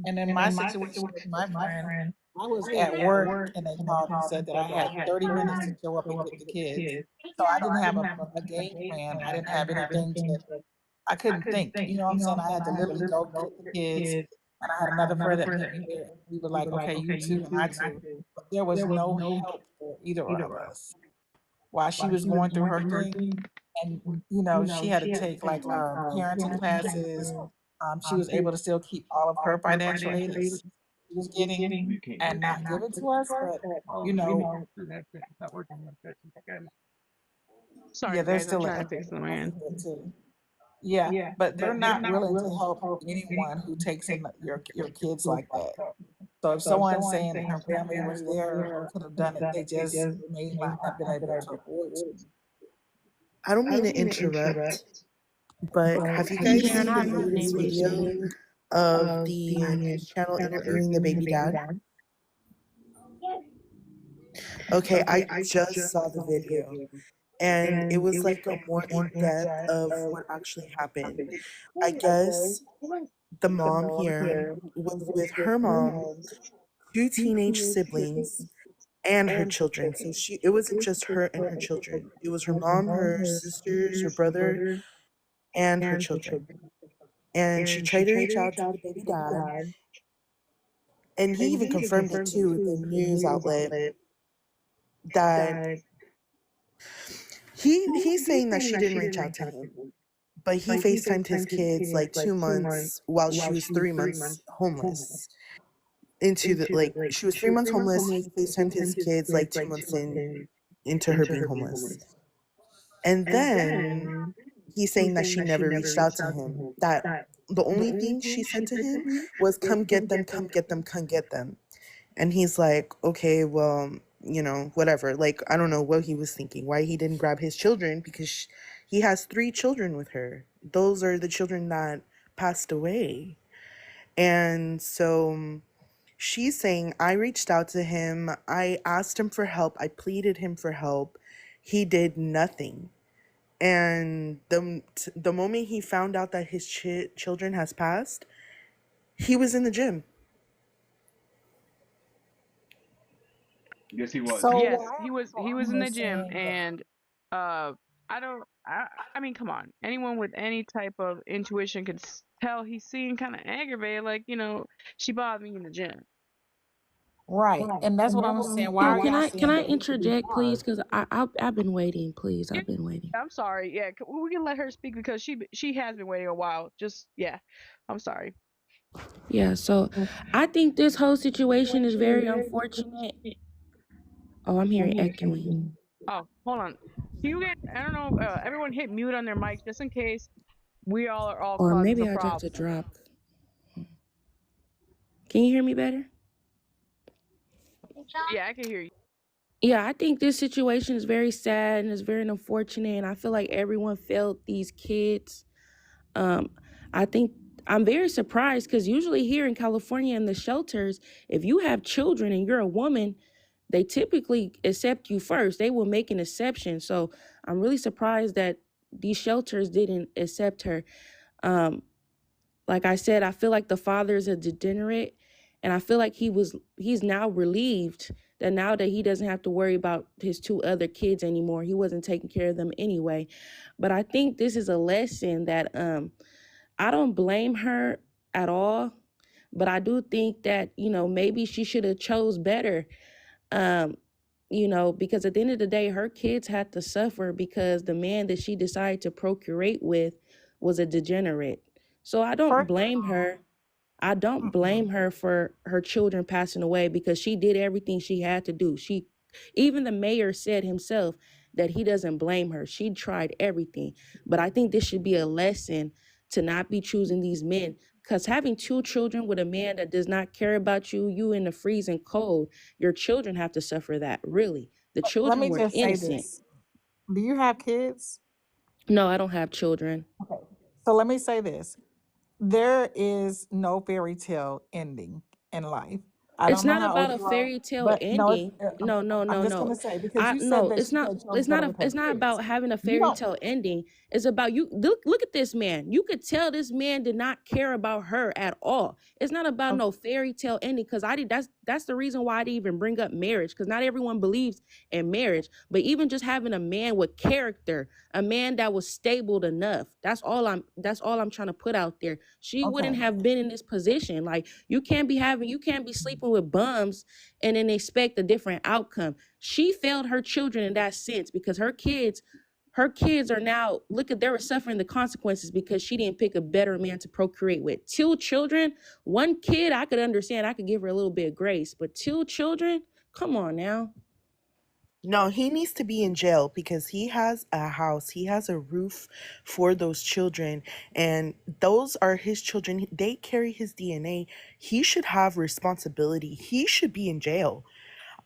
And in my situation with my friend, I was at work and they called and said that I had 30 minutes to show up and get the kids. So I didn't have a game plan. I didn't have anything to, I couldn't think. You know what I'm saying? I had to literally go get the kids. And I had another friend that met me there. And we were like, "Okay, you too and I too." But there was no help for either of us while she was going through her thing. And she had to take, like, parenting classes. She was able to still keep all of her financial aid assistance she was getting and not give it to us, but you know Sorry, yeah, you there's guys. I'm still an trying to fix equity the piece man. there too. Yeah, but they're not willing to help anyone who takes in your kids like that. So if someone's saying that her family was there or could have done it, they just may not have been able to afford to. I don't mean to interrupt, But have you guys Karen, seen the I have been latest able video to. of the news channel interviewing the baby dad? Okay, I just saw the video, and it was like a more in depth of what actually happened. I guess the mom here was with her mom, two teenage siblings, and her children. So it wasn't just her and her children. It was her mom, her sisters, her brother, and her children. And she tried to reach out to the baby dad, and he even confirmed it too with the news outlet that he's saying that she didn't reach out to him, but he FaceTimed his kids like 2 months while she was 3 months homeless. She was 3 months homeless. He FaceTimed his kids like 2 months into her being homeless. And then he's saying that she never reached out to him. That the only thing she said to him was, "Come get them, come get them, come get them." And he's like, okay, well, whatever. Like, I don't know what he was thinking, why he didn't grab his children, because he has 3 children with her. Those are the children that passed away. And so she's saying, I reached out to him. I asked him for help. I pleaded him for help. He did nothing. And the moment he found out that his children has passed, he was in the gym. Yes, he was. So Yes, what he was. He I'm was in the gym, saying that and I don't. I mean, come on. Anyone with any type of intuition could tell he's seeing kind of aggravated. Like, she bothered me in the gym. right, and that's what I'm saying. Why So are y'all can saying I that he should be interject, please? charged? Because I've been waiting. Please, Yeah, I've been waiting. I'm sorry. Yeah, we can let her speak because she has been waiting a while. Just yeah, I'm sorry. Yeah. So I think this whole situation is very unfortunate. Oh, I'm hearing echoing. Oh, hold on. Can you get? I don't know. Everyone hit mute on their mics just in case we all are all Or causing maybe some I just have to problems. drop. Can you hear me better? Yeah, I can hear you. Yeah, I think this situation is very sad and it's very unfortunate. And I feel like everyone felt these kids. I think I'm very surprised because usually here in California in the shelters, if you have children and you're a woman, they typically accept you first. They will make an exception. So I'm really surprised that these shelters didn't accept her. Like I said, I feel like the father is a degenerate, and I feel like he's now relieved that now that he doesn't have to worry about his 2 other kids anymore. He wasn't taking care of them anyway. But I think this is a lesson that I don't blame her at all, but I do think that, maybe she should have chose better. Because at the end of the day, her kids had to suffer because the man that she decided to procreate with was a degenerate. So I don't First of blame all, her. I don't blame her for her children passing away because she did everything she had to do. Even the mayor said himself that he doesn't blame her. She tried everything. But I think this should be a lesson to not be choosing these men, because having 2 children with a man that does not care about you in the freezing cold, your children have to suffer that, really. The let children me were just say innocent. this. Do you have kids? No, I don't have children. Okay. So let me say this. There is no fairy tale ending in life. I It's don't know not how about old a you are, fairy tale but no, ending. No, no, I'm no, just no. gonna say because you said that It's she could not. have chosen better with her It's not kids. about having a You fairy don't. tale ending. It's about you. Look at this man. You could tell this man did not care about her at all. It's not about Okay. no fairy tale ending. Because that's the reason why I didn't even bring up marriage. Because not everyone believes in marriage. But even just having a man with character, a man that was stable enough. That's all I'm trying to put out there. She wouldn't Okay. have been in this position. Like you can't be sleeping with bums and then expect a different outcome. She failed her children in that sense because her kids are now, they were suffering the consequences because she didn't pick a better man to procreate with. 2 children, 1 kid, I could understand. I could give her a little bit of grace, but 2 children, come on now. No, he needs to be in jail because he has a house, he has a roof for those children, and those are his children. They carry his DNA. He should have responsibility. He should be in jail.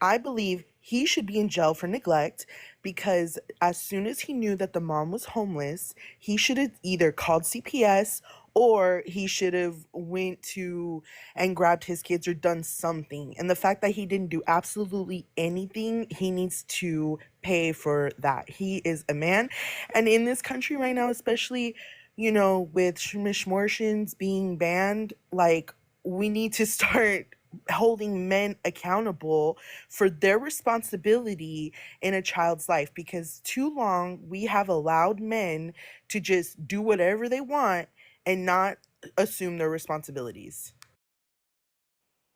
I believe he should be in jail for neglect because as soon as he knew that the mom was homeless, he should have either called CPS or he should have went to and grabbed his kids or done something. And the fact that he didn't do absolutely anything, he needs to pay for that. He is a man. And in this country right now, especially, with schmishmortions being banned, like, we need to start holding men accountable for their responsibility in a child's life, because too long we have allowed men to just do whatever they want and not assume their responsibilities.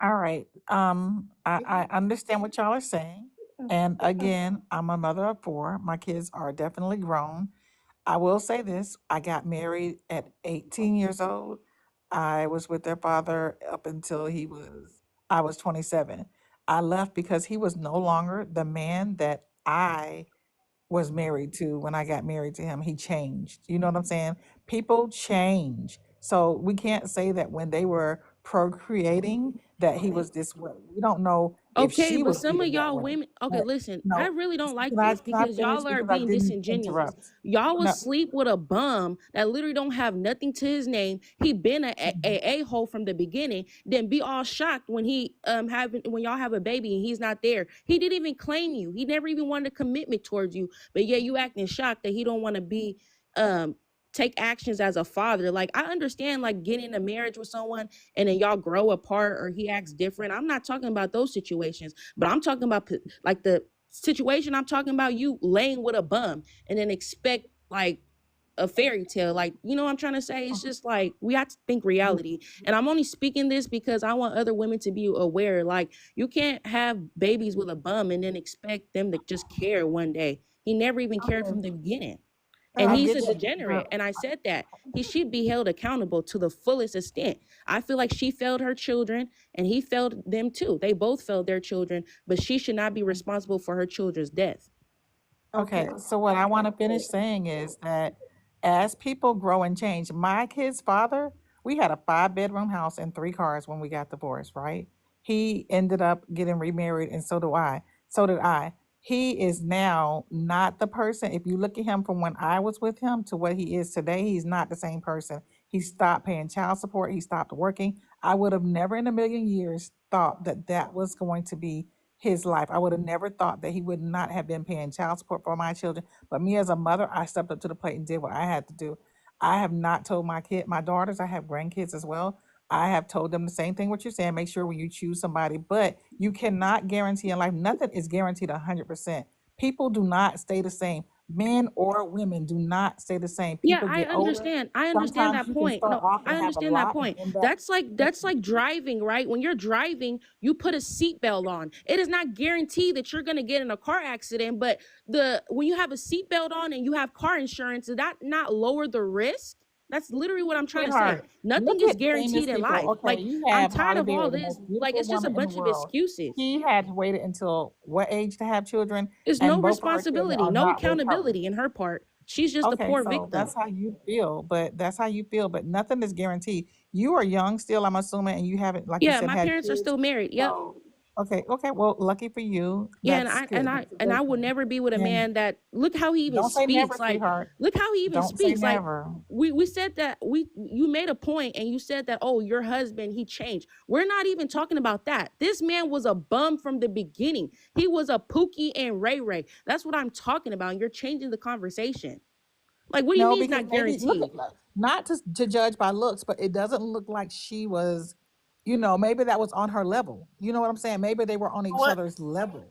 All right. I understand what y'all are saying. And again, I'm a mother of four. My kids are definitely grown. I will say this, I got married at 18 years old. I was with their father up until I was 27. I left because he was no longer the man that I was married to when I got married to him. He changed. You know what I'm saying? People change. So we can't say that when they were procreating that he was this way. We don't know if Okay, she but was some of even that y'all way. women, okay, But listen, I no, really don't like can I this can I because finish y'all are because I being didn't disingenuous. interrupt? Y'all will No. sleep with a bum that literally don't have nothing to his name. He been a hole from the beginning. Then be all shocked when when y'all have a baby and he's not there. He didn't even claim you. He never even wanted a commitment towards you. But yeah, you acting shocked that he don't want to be take actions as a father. Like, I understand like getting in a marriage with someone and then y'all grow apart or he acts different. I'm not talking about those situations, but I'm talking about like the situation I'm talking about, you laying with a bum and then expect like a fairy tale. Like, you know what I'm trying to say? It's just like we have to think reality. And I'm only speaking this because I want other women to be aware. Like, you can't have babies with a bum and then expect them to just care one day. He never even cared from the beginning. And I he's get a you. degenerate. And I said that he should be held accountable to the fullest extent. I feel like she failed her children and he failed them too. They both failed their children, but she should not be responsible for her children's death. Okay, so what I want to finish saying is that as people grow and change, my kid's father, we had a 5-bedroom house and 3 cars when we got divorced, right? He ended up getting remarried, and so do I. So did I. He is now not the person. If you look at him from when I was with him to what he is today, he's not the same person. He stopped paying child support. He stopped working. I would have never in a million years thought that that was going to be his life. I would have never thought that he would not have been paying child support for my children. But me as a mother, I stepped up to the plate and did what I had to do. I have not told my daughters, I have grandkids as well. I have told them the same thing what you're saying. Make sure when you choose somebody, but you cannot guarantee in life, nothing is guaranteed 100%. People do not stay the same. Men or women do not stay the same. Yeah, People I get older. understand. I understand Sometimes that you can point. start No, off I and have a understand that lot and point. end up. That's like driving, right? When you're driving, you put a seatbelt on. It is not guaranteed that you're gonna get in a car accident, but when you have a seatbelt on and you have car insurance, does that not lower the risk? That's literally what I'm trying to say. Sweetheart, Nothing look is at famous guaranteed in people. life. Okay, Like, you I'm have tired Holly of all Berry, the this. most Like, beautiful it's just a woman in the bunch of world. excuses. He had waited until what age to have children, There's no and both of her children responsibility, are no not with her. accountability in her part. She's just a Okay, poor so victim. that's how you feel, but nothing is guaranteed. You are young still, I'm assuming, and you haven't, like you Yeah, said, my had parents are kids. still married. Yep. So, okay, well, lucky for you. Yeah, and That's I and good. I That's a and I great would thing. never be with a And man that, look how he even don't say never, speaks. Like, sweetheart. look how he even Don't say speaks. Like, never. we said that you made a point and you said that, oh, your husband, he changed. We're not even talking about that. This man was a bum from the beginning. He was a Pookie and Ray Ray. That's what I'm talking about. And you're changing the conversation. Like, what do you No, mean it's because not maybe look guaranteed? at not to judge by looks, but it doesn't look like she was, maybe that was on her level. You know what I'm saying? Maybe they were on each What? other's level.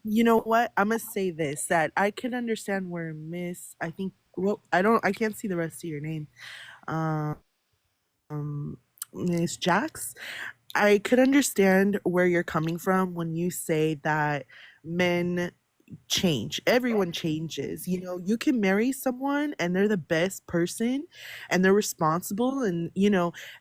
You know what? I'm gonna say this, that I can understand where I think, well, I can't see the rest of your name. Um, Miss Jax. I could understand where you're coming from when you say that men change. Everyone changes. You can marry someone and they're the best person and they're responsible and,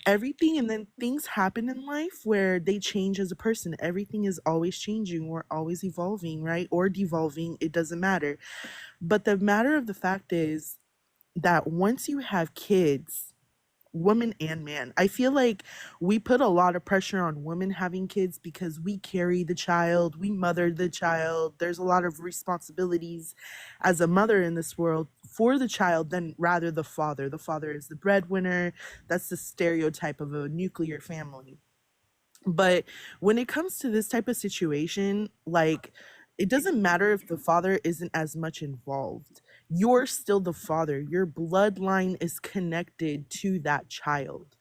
everything. And then things happen in life where they change as a person. Everything is always changing. We're always evolving, right? Or devolving. It doesn't matter. But the matter of the fact is that once you have kids, woman and man. I feel like we put a lot of pressure on women having kids because we carry the child, we mother the child. There's a lot of responsibilities as a mother in this world for the child than rather the father. The father is the breadwinner. That's the stereotype of a nuclear family. But when it comes to this type of situation, like, it doesn't matter if the father isn't as much involved. You're still the father. Your bloodline is connected to that child.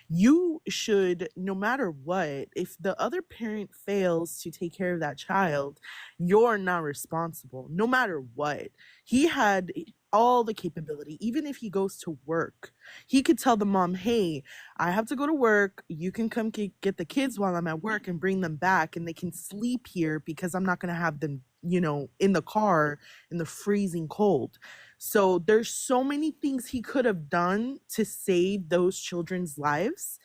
You should, no matter what, if the other parent fails to take care of that child, you're not responsible, no matter what. He had all the capability, even if he goes to work. He could tell the mom, hey, I have to go to work. You can come get the kids while I'm at work and bring them back, and they can sleep here because I'm not going to have them, in the car in the freezing cold. So there's so many things he could have done to save those children's lives,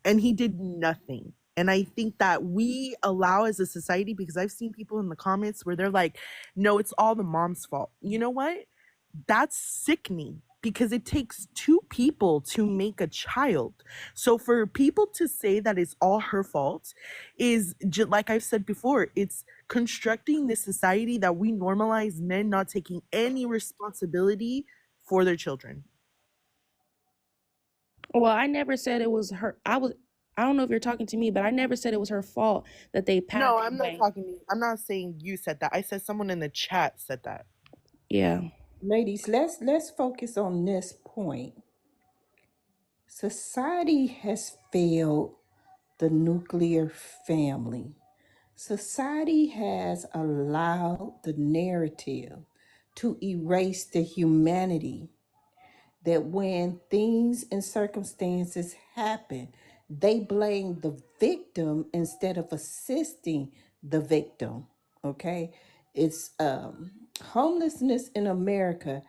and he did nothing. And I think that we allow as a society, because I've seen people in the comments where they're like, no, it's all the mom's fault. You know what? That's sickening because it takes two people to make a child. So for people to say that it's all her fault is, like I've said before, it's constructing this society that we normalize men not taking any responsibility for their children. Well, I never said it was her. I don't know if you're talking to me, but I never said it was her fault that they passed No, I'm not away. talking to you. I'm not saying you said that. I said someone in the chat said that. Yeah. Ladies, let's focus on this point. Society has failed the nuclear family. Society has allowed the narrative to erase the humanity that when things and circumstances happen, they blame the victim instead of assisting the victim. Okay, it's homelessness in America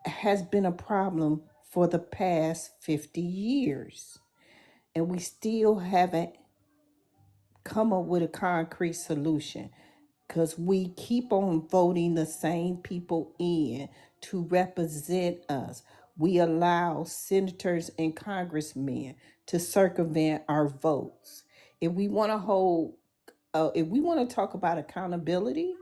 has been a problem for the past 50 years, and we still haven't come up with a concrete solution because we keep on voting the same people in to represent us. We allow senators and congressmen to circumvent our votes. If we want to if we want to talk about accountability,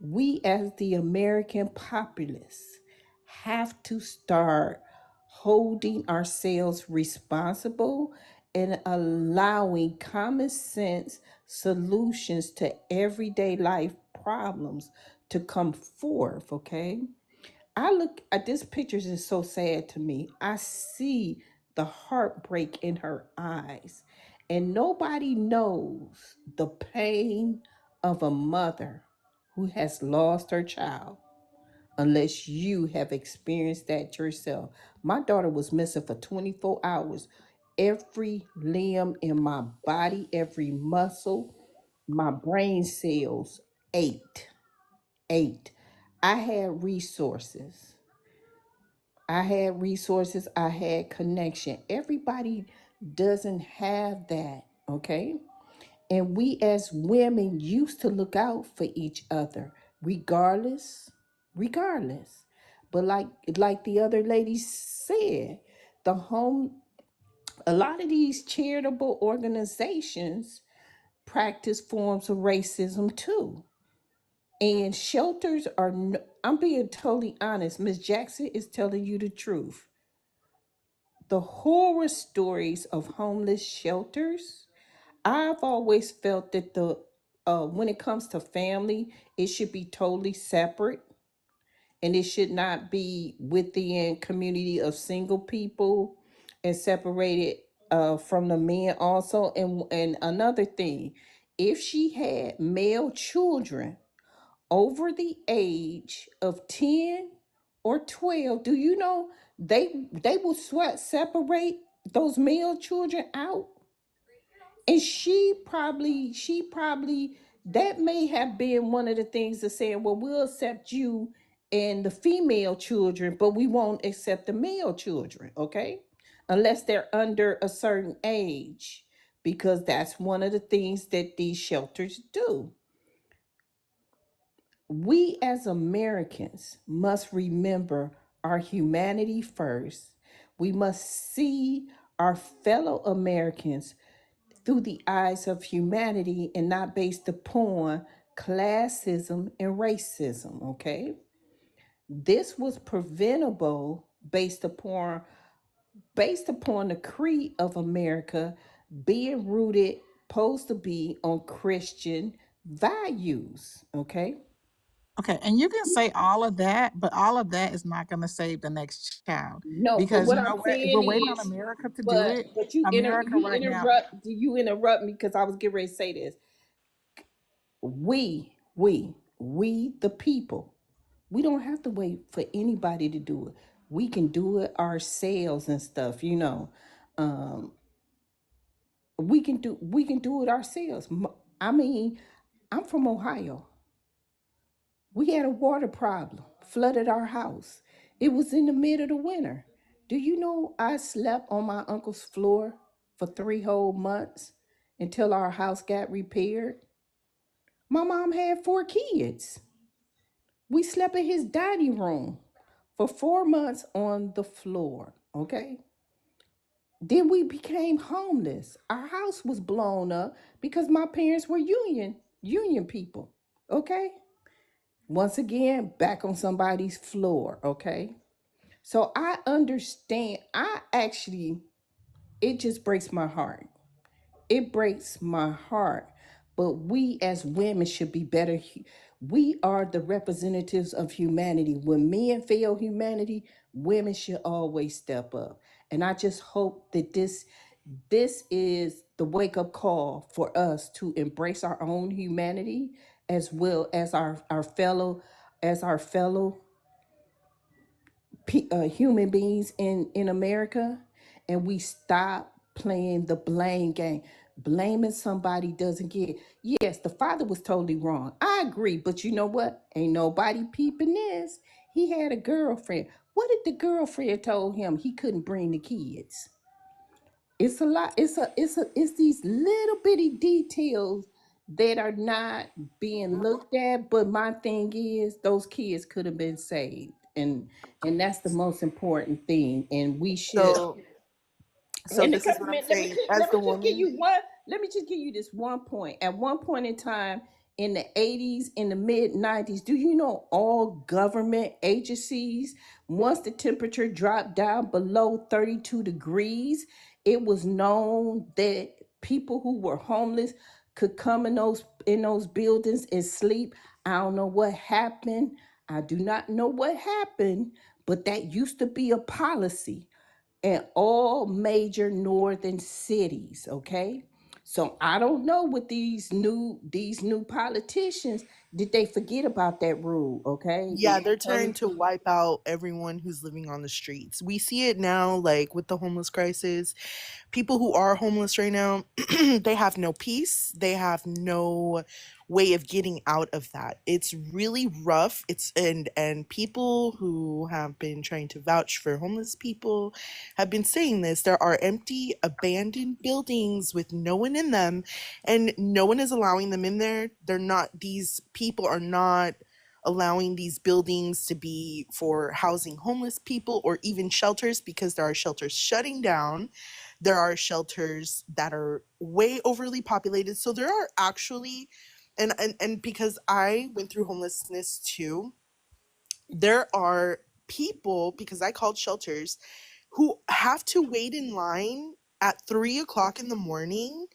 we as the American populace have to start holding ourselves responsible and allowing common sense solutions to everyday life problems to come forth. Okay, I look at this picture, is so sad to me. I see the heartbreak in her eyes, and nobody knows the pain of a mother who has lost her child unless you have experienced that yourself. My daughter was missing for 24 hours. Every limb in my body, every muscle, my brain cells ached. Ached. I had resources. I had connection. Everybody doesn't have that, okay? And we as women used to look out for each other, regardless. But like the other lady said, the home a lot of these charitable organizations practice forms of racism too. And shelters are, I'm being totally honest. Miss Jackson is telling you the truth. The horror stories of homeless shelters, I've always felt that the when it comes to family, it should be totally separate, and it should not be within community of single people and separated from the men also. And another thing, if she had male children over the age of 10 or 12, do you know they will separate those male children out? And she probably that may have been one of the things of saying, well, we'll accept you and the female children, but we won't accept the male children, okay? Unless they're under a certain age, because that's one of the things that these shelters do. We as Americans must remember our humanity first. We must see our fellow Americans through the eyes of humanity and not based upon classism and racism, okay? This was preventable based upon the creed of America being rooted supposed to be on Christian values, okay? Okay, and you can say all of that, but all of that is not going to save the next child No, but because what you I'm know what? If saying we're waiting on is, America to do but it, but America right now. you interrupt me because I was getting ready to say this. We the people, we don't have to wait for anybody to do it. We can do it ourselves and stuff, you know. Um, we can do it ourselves. I mean, I'm from Ohio. We had a water problem, flooded our house. It was in the middle of the winter. Do you know I slept on my uncle's floor for 3 whole months until our house got repaired? My mom had 4 kids. We slept in his dining room for 4 months on the floor, okay? Then we became homeless. Our house was blown up because my parents were union people, okay? Once again, back on somebody's floor, okay? So I understand. It just breaks my heart. It breaks my heart. But we as women should be better. We are the representatives of humanity. When men fail humanity, women should always step up. And I just hope that this is the wake up call for us to embrace our own humanity as well as our fellow human beings in America, and we stop playing the blame game. Blaming somebody doesn't get it. Yes, the father was totally wrong. I agree, but you know what? Ain't nobody peeping this. He had a girlfriend. What did the girlfriend told him? He couldn't bring the kids. It's a lot. It's these little bitty details that are not being looked at. But my thing is, those kids could have been saved, and that's the most important thing. And we should. So And this is what I'm let me saying. just, As let me the just give woman, you one. Let me just give you this one point. At one point in time in the 80s, in the mid 90s, do you know all government agencies, once the temperature dropped down below 32 degrees, it was known that people who were homeless could come in those buildings and sleep. I don't know what happened. I do not know what happened, but that used to be a policy in all major northern cities, okay? So I don't know with these new politicians, did they forget about that rule, okay? yeah, they're trying to wipe out everyone who's living on the streets. We see it now, like with the homeless crisis. People who are homeless right now, they have no peace. They have no way of getting out of that. It's really rough. And people who have been trying to vouch for homeless people have been saying this. There are empty, abandoned buildings with no one in them, and no one is allowing them in there. These people are not allowing these buildings to be for housing homeless people or even shelters, because there are shelters shutting down. There are shelters that are way overly populated. So there are actually, and because I went through homelessness too, there are people, because I called shelters, who have to wait in line at 3 o'clock in the morning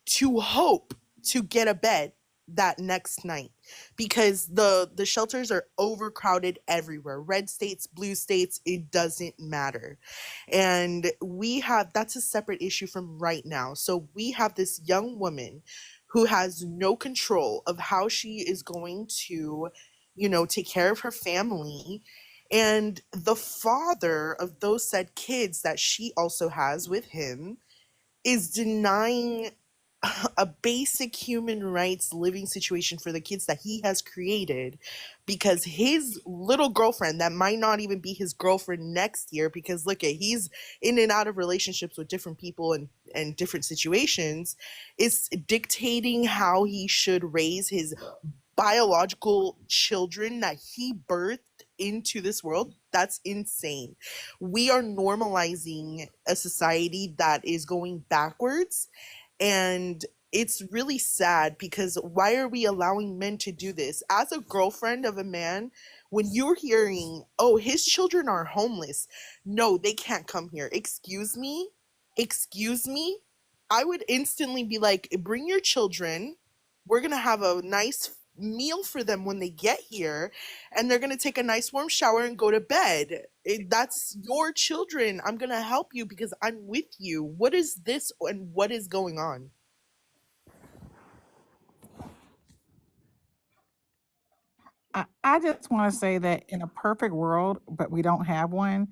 to hope to get a bed that next night, because the shelters are overcrowded everywhere. Red states, blue states, it doesn't matter. And that's a separate issue from right now. So we have this young woman who has no control of how she is going to, take care of her family. And the father of those said kids that she also has with him is denying a basic human rights living situation for the kids that he has created, because his little girlfriend, that might not even be his girlfriend next year, because look at, he's in and out of relationships with different people and different situations, is dictating how he should raise his biological children that he birthed into this world, that's insane. We are normalizing a society that is going backwards, and it's really sad because why are we allowing men to do this? As a girlfriend of a man, when you're hearing, oh, his children are homeless, no, they can't come here. Excuse me? Excuse me? I would instantly be like, bring your children. We're going to have a nice meal for them when they get here, and they're going to take a nice warm shower and go to bed. That's your children. I'm going to help you because I'm with you. What is this and what is going on? I just want to say that in a perfect world, but we don't have one,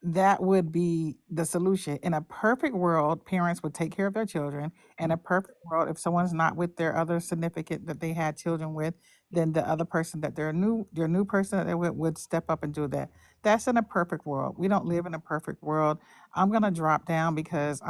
that would be the solution. In a perfect world, parents would take care of their children. In a perfect world, if someone's not with their other significant that they had children with, then the other person that their new person that they would step up and do that. That's in a perfect world. We don't live in a perfect world. I'm gonna drop down because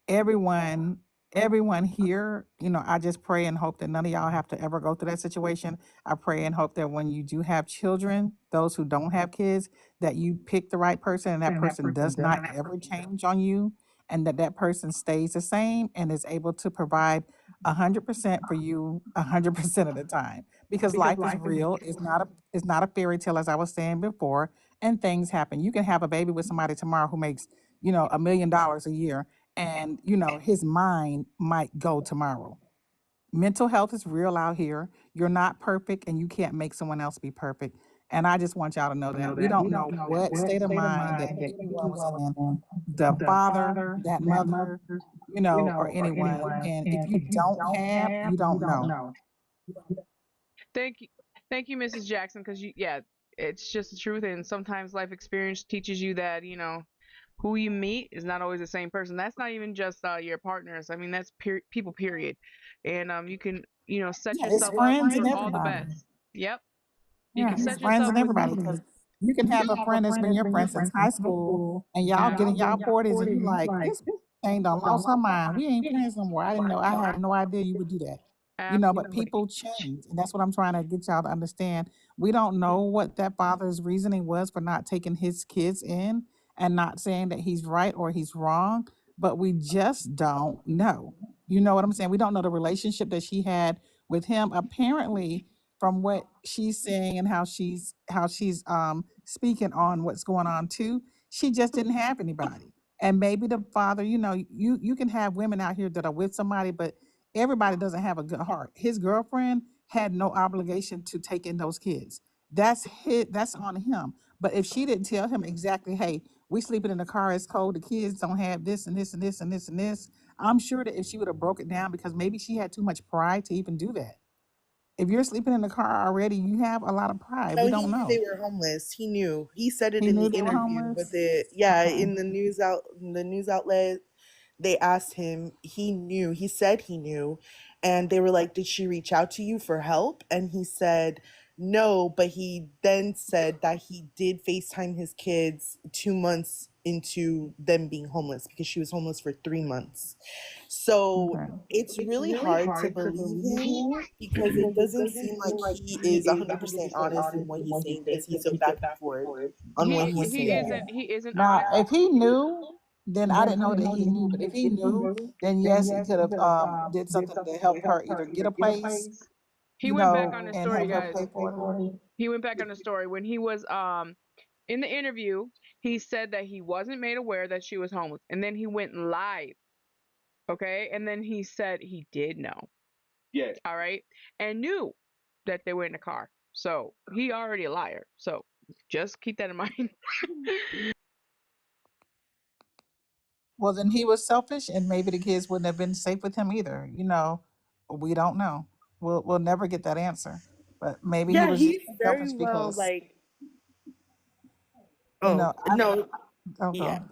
everyone here, I just pray and hope that none of y'all have to ever go through that situation. I pray and hope that when you do have children, those who don't have kids, that you pick the right person and that person does not ever change on you, and that that person stays the same and is able to provide 100% for you 100% of the time. Because life is real. It's not a fairy tale, as I was saying before, and things happen. You can have a baby with somebody tomorrow who makes, $1 million a year, and his mind might go tomorrow. Mental health is real out here. You're not perfect and you can't make someone else be perfect. And I just want y'all to know that we don't know what state of mind that anyone was in, the father, that mother, or anyone. And if you don't have, you don't know. Thank you, thank you, Mrs. Jackson, because yeah, it's just the truth, and sometimes life experience teaches you that who you meet is not always the same person. That's not even just your partners. I mean, that's people, period. And you can set Yeah, it's yourself up friends and for all the everybody. best. Yep, you Yeah, can it's set friends yourself and with everybody because you can have a friend that's been your friend since high school and y'all get in y'all 40s and you like, this thing done lost her mind. We ain't friends no more. I didn't know. I had no idea you would do that. But absolutely. people change. And that's what I'm trying to get y'all to understand. We don't know what that father's reasoning was for not taking his kids in and not saying that he's right or he's wrong, but we just don't know. You know what I'm saying? We don't know the relationship that she had with him. Apparently, from what she's saying and how she's speaking on what's going on too, she just didn't have anybody. And maybe the father, you can have women out here that are with somebody, but everybody doesn't have a good heart. His girlfriend had no obligation to take in those kids. That's on him. But if she didn't tell him exactly, hey, we sleeping in the car, it's cold, the kids don't have this and this and this and this and this, I'm sure that if she would have broke it down, because maybe she had too much pride to even do that. If you're sleeping in the car already, you have a lot of pride. No, We he don't knew they know. were homeless. He knew. He said it He in knew the they were interview, but homeless. Okay. in the news outlet, they asked him. He knew. He said he knew, and they were like, "Did she reach out to you for help?" And he said no, but he then said that he did FaceTime his kids 2 months into them being homeless because she was homeless for 3 months. So Okay. it's really hard to believe him because it doesn't seem like he is 100% honest in what he's saying because he's so back and forth on what He he's he saying. isn't he isn't Now, honest. if he knew, then I didn't know that he knew. But if he knew, then yes, he could have did something to help her either get a place, He went back on the and story, help her guys. pay for it. He went back on the story when he was in the interview. He said that he wasn't made aware that she was homeless, and then he went live. Okay, and then he said he did know. Yeah. All right, and knew that they were in the car. So he already a liar. So just keep that in mind. Well, then he was selfish, and maybe the kids wouldn't have been safe with him either. We don't know. We'll never get that answer. But maybe he Yeah, was just he's very selfish well because like, oh, I don't. no, Oh, yeah. go.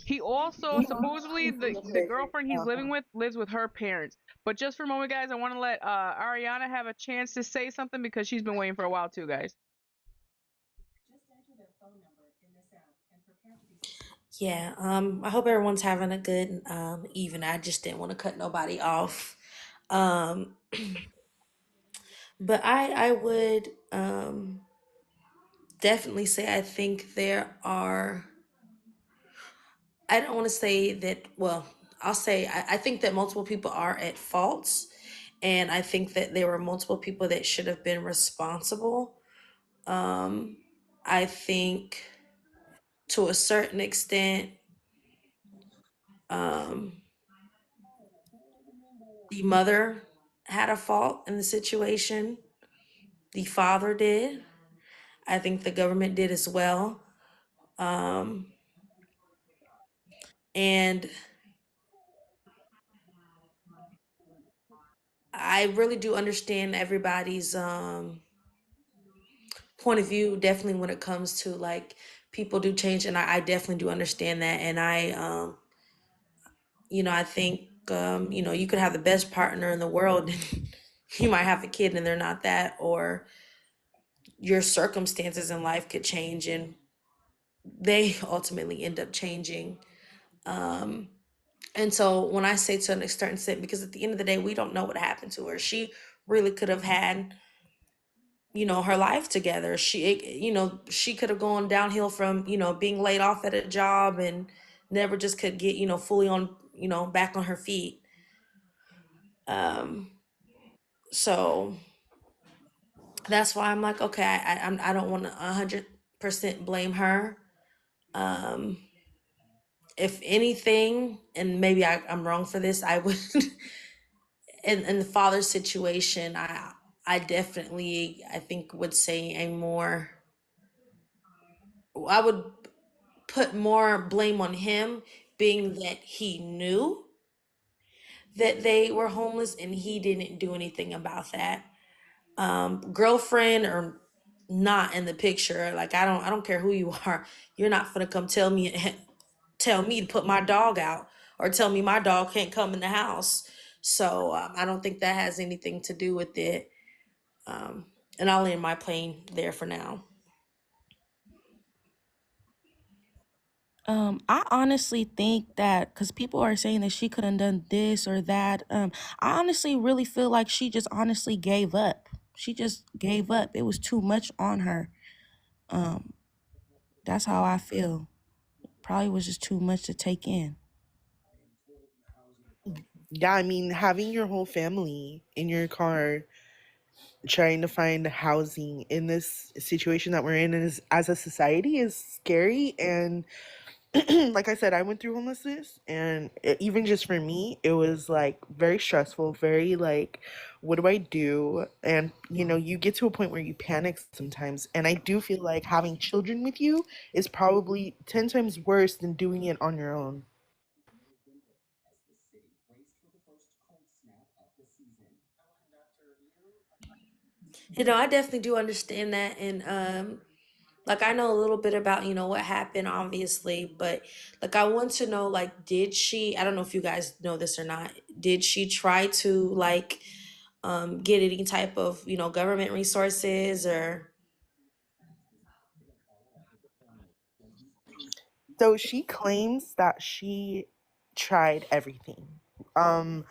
He also supposedly the girlfriend he's living with lives with her parents. But just for a moment, guys, I want to let Ariana have a chance to say something because she's been waiting for a while too, guys. Yeah, I hope everyone's having a good evening. I just didn't want to cut nobody off. Um, But I would definitely say I think there are. I don't want to say that. Well, I'll say I think that multiple people are at fault, and I think that there were multiple people that should have been responsible. Um, I think to a certain extent, um, the mother had a fault in the situation. The father did. I think the government did as well. Um, and I really do understand everybody's point of view, definitely when it comes to like people do change, and I definitely do understand that. And I think you could have the best partner in the world, and you might have a kid and they're not that, or your circumstances in life could change and they ultimately end up changing. Um, and so when I say to an certain extent, because at the end of the day, we don't know what happened to her. She really could have had, her life together. She could have gone downhill from, being laid off at a job and never just could get, fully on, back on her feet. Um, so that's why I'm like, okay, I don't want to 100% blame her. Um, if anything, and maybe I'm wrong for this, I would, in the father's situation, I definitely, I think would say I would put more blame on him, being that he knew that they were homeless and he didn't do anything about that. Girlfriend or not in the picture, like I don't care who you are, you're not gonna come tell me to put my dog out or tell me my dog can't come in the house. So I don't think that has anything to do with it. Um, and I'll land my plane there for now. I honestly think that because people are saying that she could have done this or that. I honestly really feel like she just honestly gave up. She just gave up. It was too much on her. Um, that's how I feel. Probably was just too much to take in. Yeah, I mean, having your whole family in your car trying to find housing in this situation that we're in as a society is scary. And like I said, I went through homelessness, and even just for me, it was like very stressful, very like, what do I do? And you get to a point where you panic sometimes. And I do feel like having children with you is probably 10 times worse than doing it on your own. I definitely do understand that, and like I know a little bit about what happened, obviously, but like I want to know, like, did she? I don't know if you guys know this or not. Did she try to like get any type of government resources or? So she claims that she tried everything. Um,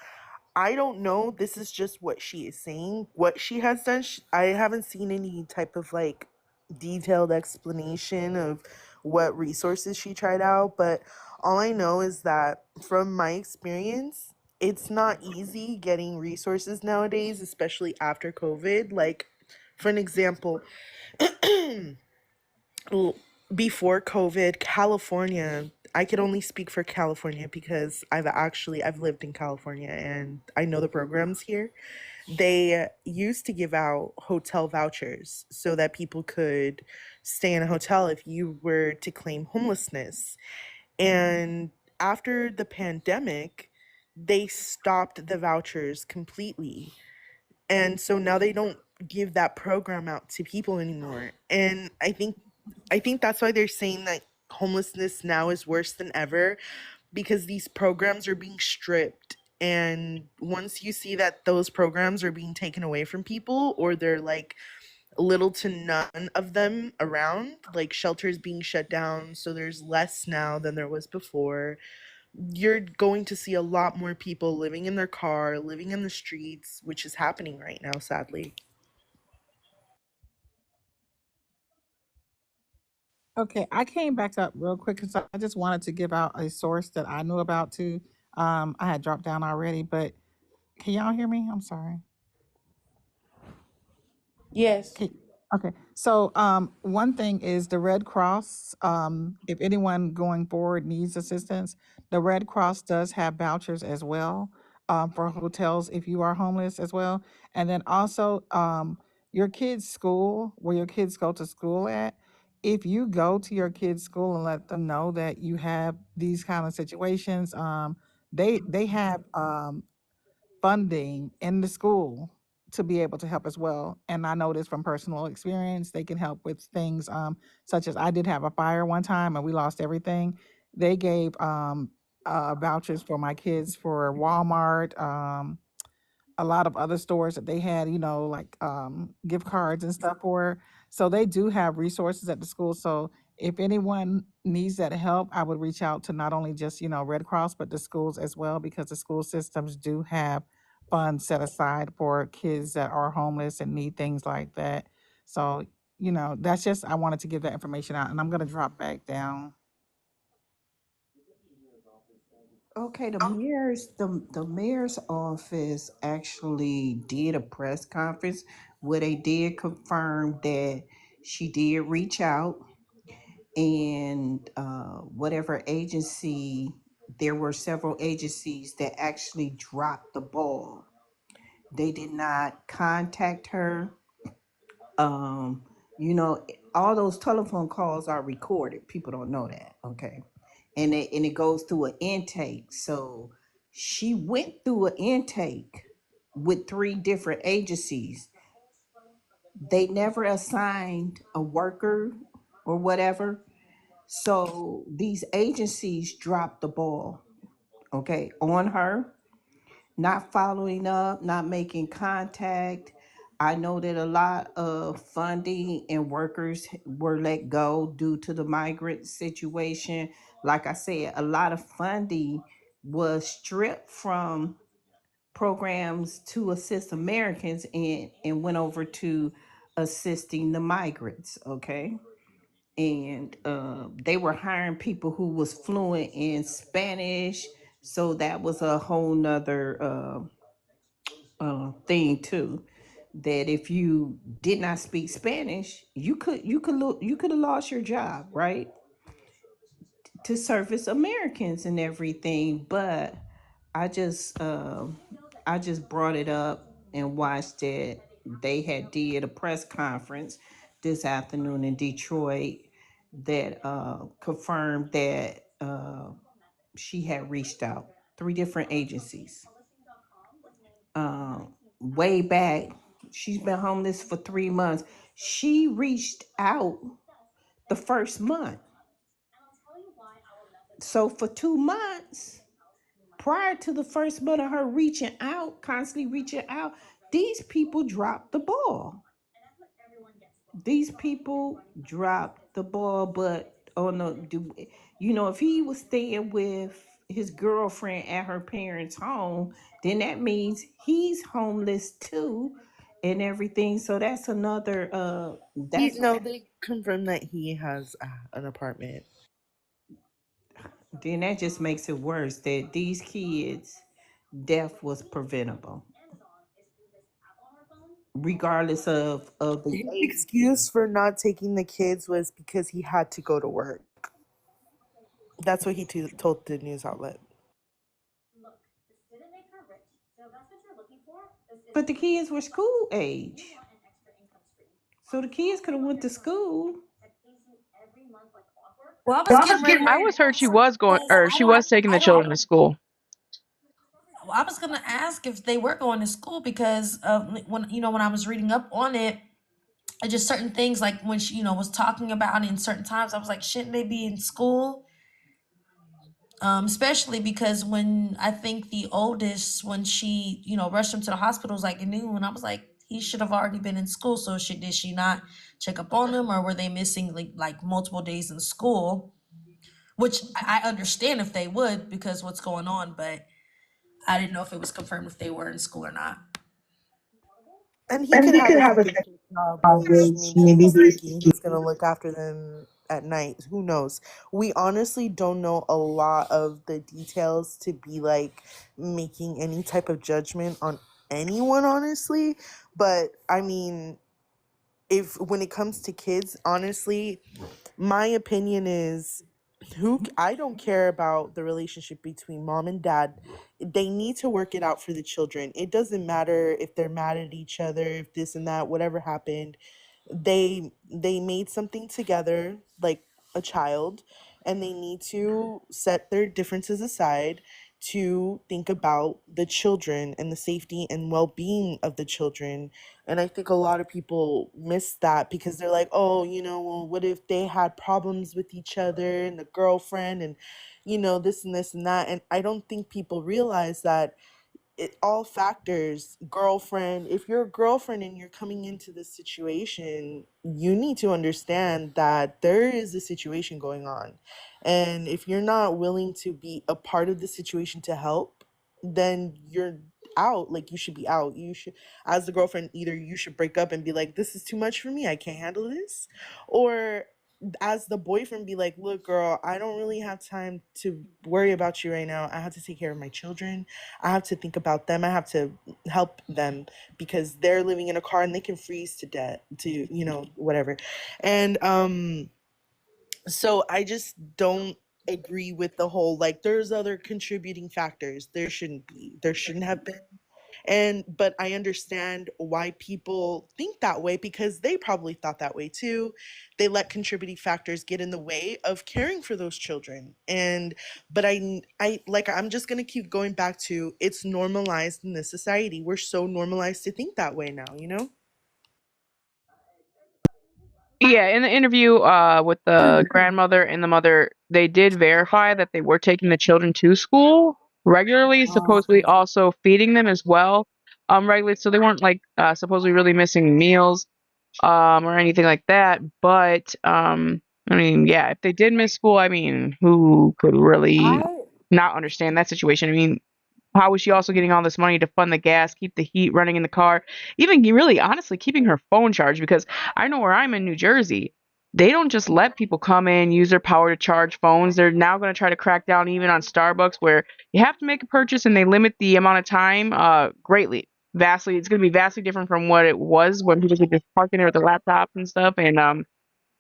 I don't know. This is just what she is saying. What she has done, I haven't seen any type of like detailed explanation of what resources she tried out. But all I know is that from my experience, it's not easy getting resources nowadays, especially after COVID. Like, for an example, l- before COVID, California, I could only speak for California because I've lived in California and I know the programs here. They used to give out hotel vouchers so that people could stay in a hotel if you were to claim homelessness. And after the pandemic, they stopped the vouchers completely. And so now they don't give that program out to people anymore. And I think that's why they're saying that homelessness now is worse than ever, because these programs are being stripped. And once you see that those programs are being taken away from people, or they're like little to none of them around, like shelters being shut down, so there's less now than there was before, you're going to see a lot more people living in their car, living in the streets, which is happening right now, sadly. Okay, I came back up real quick because I just wanted to give out a source that I knew about too. I had dropped down already, but can y'all hear me? I'm sorry. Yes. Okay. Okay. So, one thing is the Red Cross. If anyone going forward needs assistance, the Red Cross does have vouchers as well, for hotels if you are homeless as well. And then also, your kids' school, where your kids go to school at, if you go to your kids' school and let them know that you have these kind of situations, they have funding in the school to be able to help as well. And I know this from personal experience. They can help with things such as I did have a fire one time and we lost everything. They gave vouchers for my kids for Walmart, a lot of other stores that they had, like gift cards and stuff for. So they do have resources at the school. So if anyone needs that help, I would reach out to not only just, Red Cross, but the schools as well, because the school systems do have funds set aside for kids that are homeless and need things like that. So, that's just, I wanted to give that information out and I'm going to drop back down. Okay, the mayor's office actually did a press conference where they did confirm that she did reach out, and whatever agency, there were several agencies that actually dropped the ball. They did not contact her. Um, you know, all those telephone calls are recorded. People don't know that, okay? And it goes through an intake. So she went through an intake with 3 different agencies. They never assigned a worker or whatever. So these agencies dropped the ball, okay, on her, not following up, not making contact. I know that a lot of funding and workers were let go due to the migrant situation. Like I said, a lot of funding was stripped from programs to assist Americans and went over to assisting the migrants, okay? And they were hiring people who was fluent in Spanish. So that was a whole nother thing too, that if you did not speak Spanish, you could have lost your job, right? To service Americans and everything. But I just I just brought it up and watched it. They had did a press conference this afternoon in Detroit that confirmed that she had reached out 3 different agencies. Way back, she's been homeless for 3 months. She reached out the first month. So for 2 months, prior to the first month of her reaching out, constantly reaching out, these people dropped the ball. These people dropped the ball, but if he was staying with his girlfriend at her parents' home, then that means he's homeless too, and everything. So that's another. No, they confirmed that he has an apartment. Then that just makes it worse that these kids' death was preventable, regardless of the His age. excuse for not taking the kids was because he had to go to work. That's what he told the news outlet. But the kids were school age, so the kids could have went to school. Well, I was getting ready I was heard she was going, because or she was taking the children to school. I was gonna ask if they were going to school because when I was reading up on it, just certain things like when she was talking about it in certain times, I was like, shouldn't they be in school? Especially because when I think the oldest, when she rushed him to the hospital, was like at noon, and I was like, he should have already been in school. So did she not check up on him, or were they missing like multiple days in school? Which I understand if they would because what's going on, but I didn't know if it was confirmed if they were in school or not. And he could have a second job, which maybe he's thinking he's gonna look after them at night. Who knows? We honestly don't know a lot of the details to be like making any type of judgment on anyone, honestly. But I mean, if when it comes to kids, honestly, my opinion is I don't care about the relationship between mom and dad. They need to work it out for the children. It doesn't matter if they're mad at each other, if this and that, whatever happened. They made something together like a child, and they need to set their differences aside to think about the children and the safety and well-being of the children. And I think a lot of people miss that because they're like, oh, well, what if they had problems with each other and the girlfriend and, this and this and that. And I don't think people realize that it all factors. Girlfriend, if you're a girlfriend and you're coming into this situation, you need to understand that there is a situation going on. And if you're not willing to be a part of the situation to help, then you're out. Like, you should be out. You should, as the girlfriend, either you should break up and be like, this is too much for me, I can't handle this, or as the boyfriend, be like, look, girl, I don't really have time to worry about you right now. I have to take care of my children. I have to think about them. I have to help them because they're living in a car and they can freeze to death, to, whatever. And so I just don't agree with the whole, like, there's other contributing factors. There shouldn't be. There shouldn't have been. But I understand why people think that way because they probably thought that way too. They let contributing factors get in the way of caring for those children. But I'm just gonna keep going back to, it's normalized in this society. We're so normalized to think that way now. Yeah, in the interview with the grandmother and the mother, they did verify that they were taking the children to school regularly, supposedly also feeding them as well, regularly. So they weren't like supposedly really missing meals or anything like that. But I mean, yeah, if they did miss school, I mean, who could really not understand that situation? I mean, how was she also getting all this money to fund the gas, keep the heat running in the car, even really honestly keeping her phone charged? Because I know where I'm in New Jersey, they don't just let people come in, use their power to charge phones. They're now going to try to crack down even on Starbucks, where you have to make a purchase and they limit the amount of time greatly. Vastly, it's going to be vastly different from what it was when people could just park in there with their laptops and stuff. And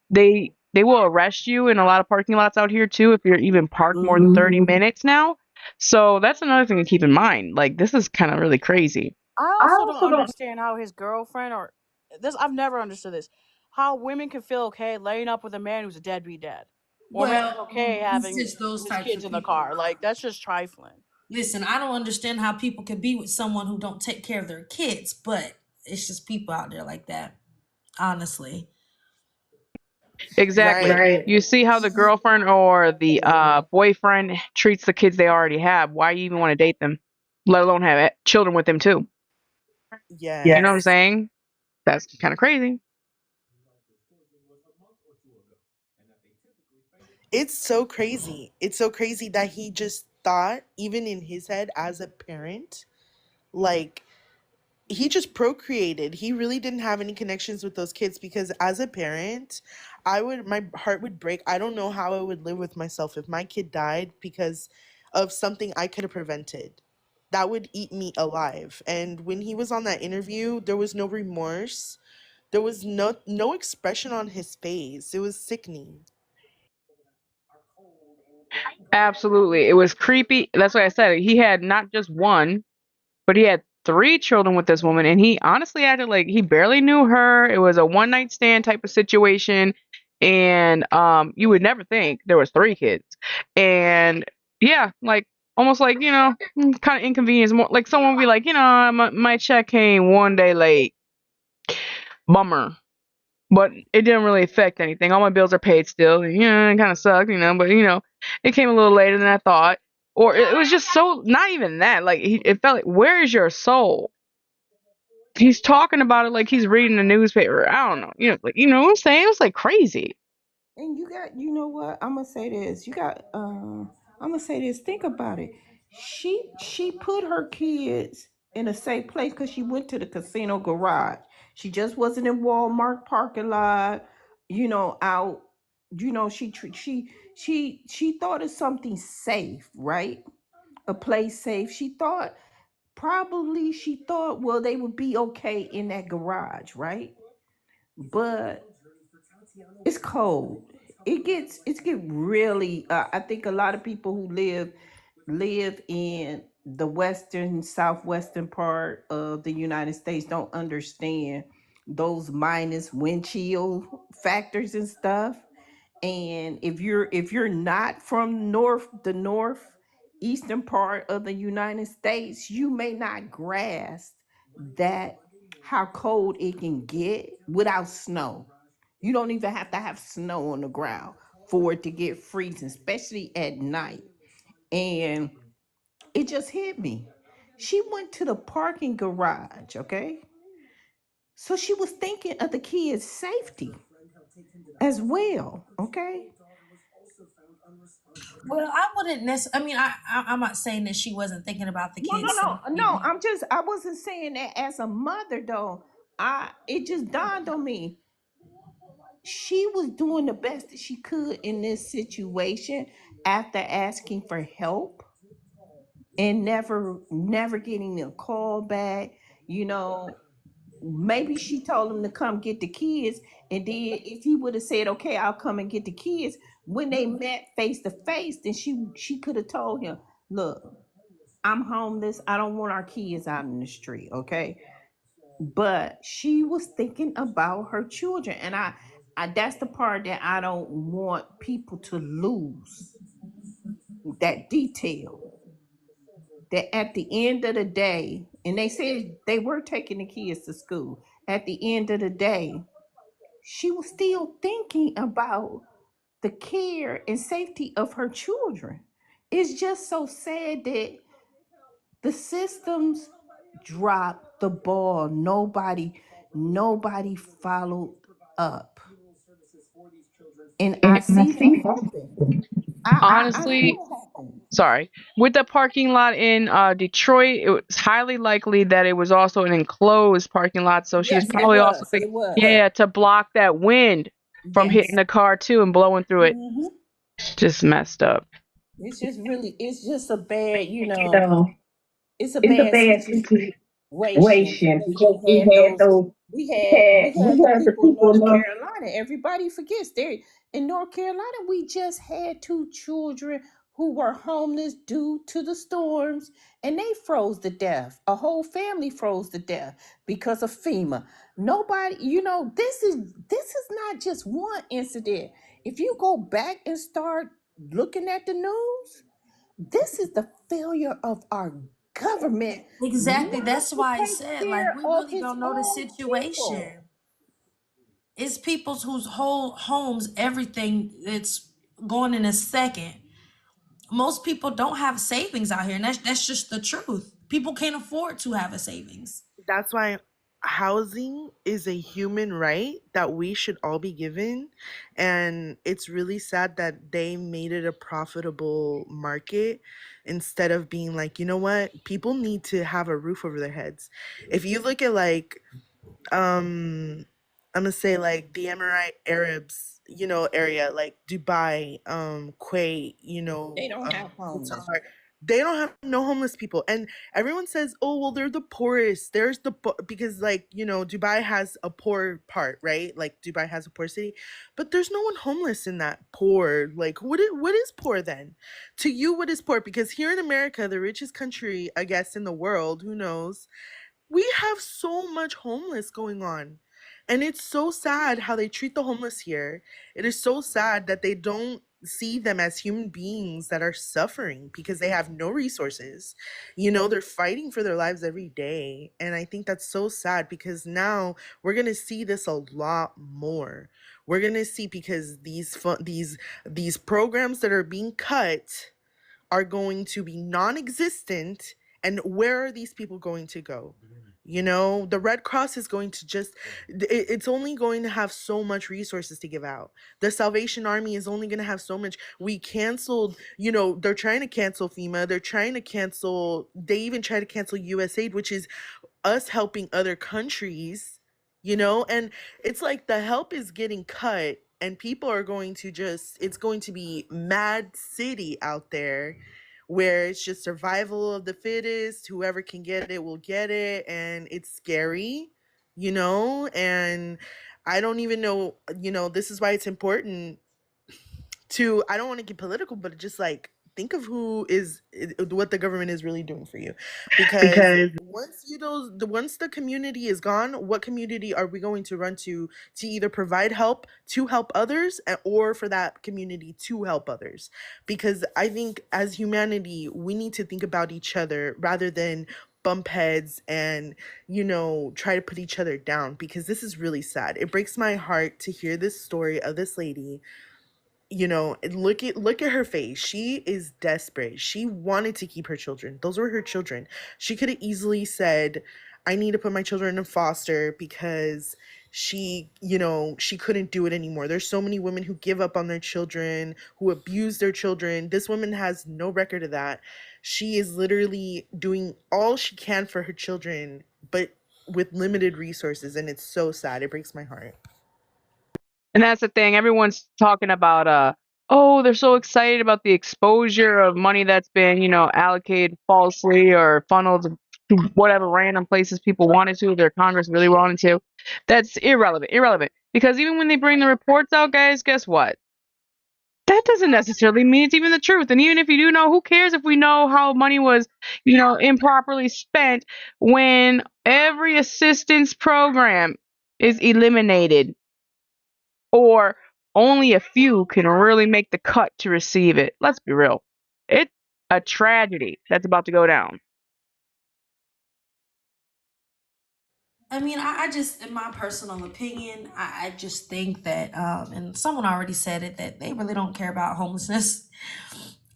they will arrest you in a lot of parking lots out here too if you're even parked more than 30 minutes now. So that's another thing to keep in mind. Like, this is kind of really crazy. I also don't understand how his girlfriend or this. I've never understood this. How women can feel okay laying up with a man who's a deadbeat dad, or a man who's okay having it's just those his types kids of in the people. car. Like, that's just trifling. Listen, I don't understand how people can be with someone who don't take care of their kids, but it's just people out there like that, honestly. Exactly. Right. You see how the girlfriend or the boyfriend treats the kids they already have. Why you even want to date them, let alone have children with them too? Yes. You know what I'm saying? That's kind of crazy. It's so crazy. It's so crazy that he just thought, even in his head as a parent, like, he just procreated. He really didn't have any connections with those kids because as a parent, my heart would break. I don't know how I would live with myself if my kid died because of something I could have prevented. That would eat me alive. And when he was on that interview, there was no remorse. There was no expression on his face. It was sickening. Absolutely. It was creepy. That's why I said it. He had not just one, but he had 3 children with this woman, and he honestly acted like he barely knew her. It was a one night stand type of situation, and you would never think there was 3 kids. And yeah, like almost like kind of inconvenience. More like someone would be like, my check came one day late. Bummer. But it didn't really affect anything. All my bills are paid still. And, it kind of sucked, but it came a little later than I thought. Or it was just so not even that. Like it felt like, where is your soul? He's talking about it like he's reading the newspaper. I don't know. You know what I'm saying? It was like crazy. And you know what? I'm gonna say this. I'm gonna say this. Think about it. She put her kids in a safe place because she went to the casino garage. She just wasn't in Walmart parking lot, out she thought of something safe, right? A place safe. She thought well they would be okay in that garage, right? But it's cold. It get really I think a lot of people who live in the western southwestern part of the United States don't understand those minus wind chill factors and stuff. And if you're not from the north eastern part of the United States, you may not grasp that how cold it can get without snow. You don't even have to have snow on the ground for it to get freezing, especially at night. And it just hit me. She went to the parking garage, okay? So she was thinking of the kids' safety as well, okay? Well, I wouldn't necessarily. I mean, I'm not saying that she wasn't thinking about the No, kids' no, no, safety. no. I wasn't saying that as a mother though. It just dawned on me. She was doing the best that she could in this situation after asking for help and never getting a call back. You know, maybe she told him to come get the kids, and then if he would have said, "Okay, I'll come and get the kids," when they met face to face, then she could have told him, "Look, I'm homeless. I don't want our kids out in the street, okay?" But she was thinking about her children, and I that's the part that I don't want people to lose, that detail. That at the end of the day, and they said they were taking the kids to school. At the end of the day, she was still thinking about the care and safety of her children. It's just so sad that the systems dropped the ball. Nobody followed up. And I see that happen. I see Honestly, it happen. sorry. With the parking lot in Detroit, it was highly likely that it was also an enclosed parking lot. So she was Yes, it probably also was. It thinking, was. yeah, to block that wind from hitting Yes. the car too and blowing through it. Hmm. Just messed up. It's just a bad, You know, it's a it's a bad bad situation situation because because we had those we we had the had the people in people North know Carolina. Everybody forgets there in North Carolina we just had two children who were homeless due to the storms, and they froze to death. A whole family froze to death because of FEMA. Nobody, this is not just one incident. If you go back and start looking at the news, this is the failure of our government Exactly. not That's to why I take said, like, care we of really his don't know the own people. situation. It's people whose whole homes, everything, it's going in a second. Most people don't have savings out here, and that's just the truth. People can't afford to have a savings. That's why housing is a human right that we should all be given. And it's really sad that they made it a profitable market instead of being like, you know what? People need to have a roof over their heads. If you look at like um I'm gonna say like the Emirate Arabs, area like Dubai, Kuwait, They don't have homeless. Qatar. They don't have no homeless people, and everyone says, "Oh, well, they're the poorest." There's because like Dubai has a poor part, right? Like Dubai has a poor city, but there's no one homeless in that poor. Like, what is poor then? To you, what is poor? Because here in America, the richest country, I guess, in the world, who knows? We have so much homeless going on. And it's so sad how they treat the homeless here. It is so sad that they don't see them as human beings that are suffering because they have no resources. They're fighting for their lives every day. And I think that's so sad because now we're going to see this a lot more. We're going to see because these programs that are being cut are going to be non-existent, and where are these people going to go? The Red Cross is going to it's only going to have so much resources to give out. The Salvation Army is only going to have so much. We canceled, they're trying to cancel FEMA, they even try to cancel USAID, which is us helping other countries, and it's like the help is getting cut and people are going to it's going to be mad city out there where it's just survival of the fittest. Whoever can get it will get it, and it's scary, and I don't even know, this is why it's important to, I don't want to get political, but just like think of what the government is really doing for you, because once the community is gone, what community are we going to run to either provide help to help others, or for that community to help others? Because I think as humanity we need to think about each other rather than bump heads and try to put each other down, because this is really sad. It breaks my heart to hear this story of this lady. Look at her face. She is desperate. She wanted to keep her children. Those were her children. She could have easily said, I need to put my children in foster, because she couldn't do it anymore. There's so many women who give up on their children, who abuse their children. This woman has no record of that. She is literally doing all she can for her children, but with limited resources, and it's so sad. It breaks my heart. And that's the thing. Everyone's talking about, oh, they're so excited about the exposure of money that's been, allocated falsely or funneled to whatever random places people wanted to, their Congress really wanted to. That's irrelevant. Because even when they bring the reports out, guys, guess what? That doesn't necessarily mean it's even the truth. And even if you do know, who cares if we know how money was, improperly spent when every assistance program is eliminated, or only a few can really make the cut to receive it. Let's be real. It's a tragedy that's about to go down. I mean, I just, in my personal opinion, I just think that, and someone already said it, that they really don't care about homelessness.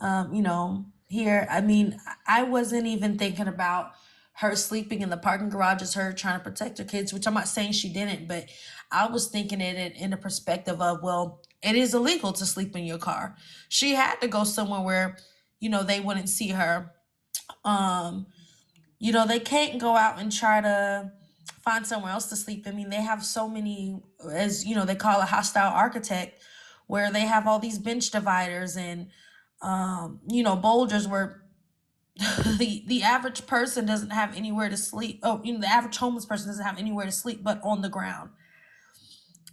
Here, I mean, I wasn't even thinking about her sleeping in the parking garage as her trying to protect her kids, which I'm not saying she didn't, but I was thinking it in the perspective of, well, it is illegal to sleep in your car. She had to go somewhere where, they wouldn't see her. They can't go out and try to find somewhere else to sleep. I mean, they have so many, as they call a hostile architect, where they have all these bench dividers and boulders where the average person doesn't have anywhere to sleep. Oh, the average homeless person doesn't have anywhere to sleep but on the ground.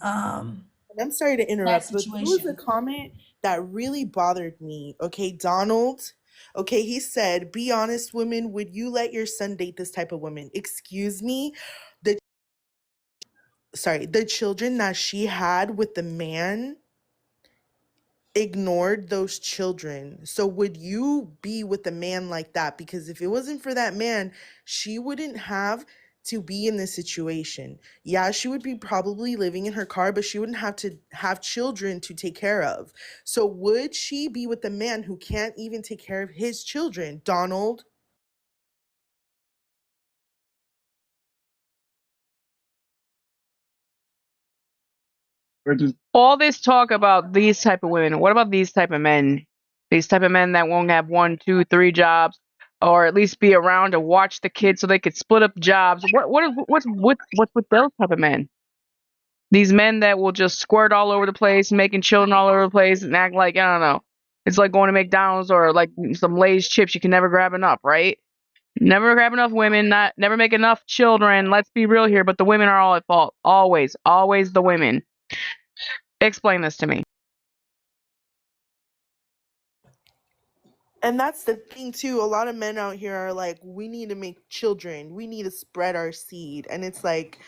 And I'm sorry to interrupt, but there was a comment that really bothered me. Okay, Donald. Okay, he said, "Be honest, women. Would you let your son date this type of woman?" Excuse me. The children that she had with the man ignored those children. So would you be with a man like that? Because if it wasn't for that man, she wouldn't have to be in this situation. Yeah, she would be probably living in her car, but she wouldn't have to have children to take care of. So would she be with a man who can't even take care of his children, Donald? All this talk about these type of women. What about these type of men? These type of men that won't have 1, 2, 3 jobs, or at least be around to watch the kids so they could split up jobs. What's with those type of men? These men that will just squirt all over the place, making children all over the place, and act like, I don't know. It's like going to McDonald's or like some Lay's chips. You can never grab enough, right? Never grab enough women, never make enough children. Let's be real here, but the women are all at fault. Always the women. Explain this to me. And that's the thing too. A lot of men out here are like, we need to make children. We need to spread our seed. And it's like,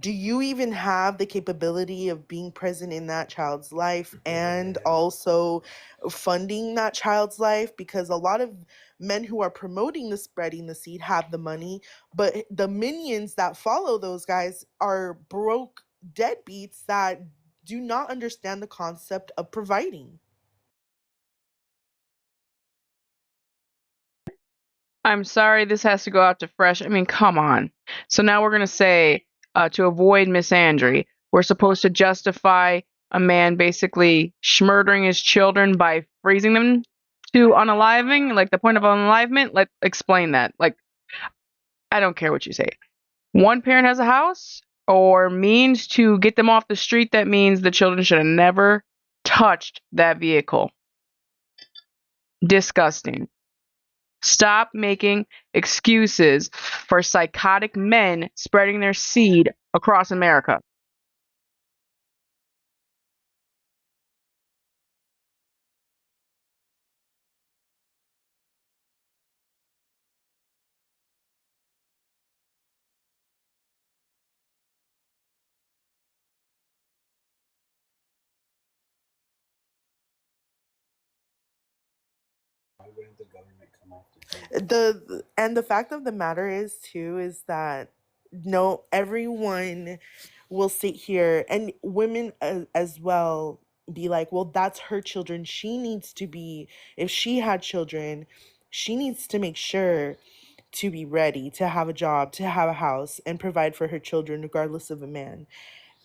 do you even have the capability of being present in that child's life and also funding that child's life? Because a lot of men who are promoting the spreading the seed have the money, but the minions that follow those guys are broke deadbeats that do not understand the concept of providing. I'm sorry, this has to go out to Fresh. I mean, come on. So now we're going to say, to avoid misandry, we're supposed to justify a man basically murdering his children by freezing them to unaliving, like the point of unalivement. Let's explain that. Like, I don't care what you say. One parent has a house, or means to get them off the street, that means the children should have never touched that vehicle. Disgusting. Stop making excuses for psychotic men spreading their seed across America. The fact of the matter is too is that no, everyone will sit here, and women as well, be like, well, that's her children. She needs to be, if she had children, she needs to make sure to be ready, to have a job, to have a house, and provide for her children regardless of a man.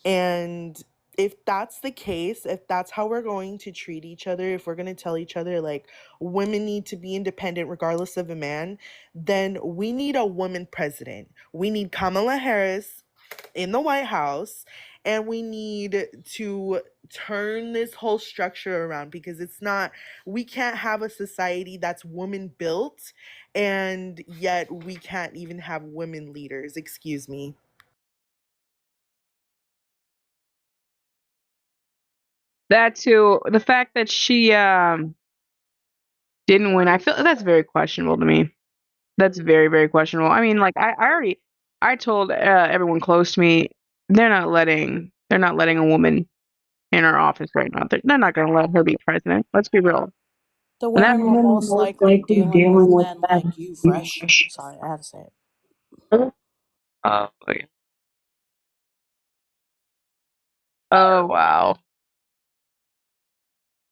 And if that's the case, if that's how we're going to treat each other, if we're going to tell each other like women need to be independent regardless of a man, then we need a woman president. We need Kamala Harris in the White House, and we need to turn this whole structure around, because we can't have a society that's woman built and yet we can't even have women leaders. Excuse me. That too, the fact that she didn't win, I feel that's very questionable to me. That's very, very questionable. I mean, like I told everyone close to me, they're not letting a woman in our office right now. They're not going to let her be president. Let's be real. The And that, women were most likely dealing with men like you, Fresh. Sorry, I had to say it. wait. Oh wow.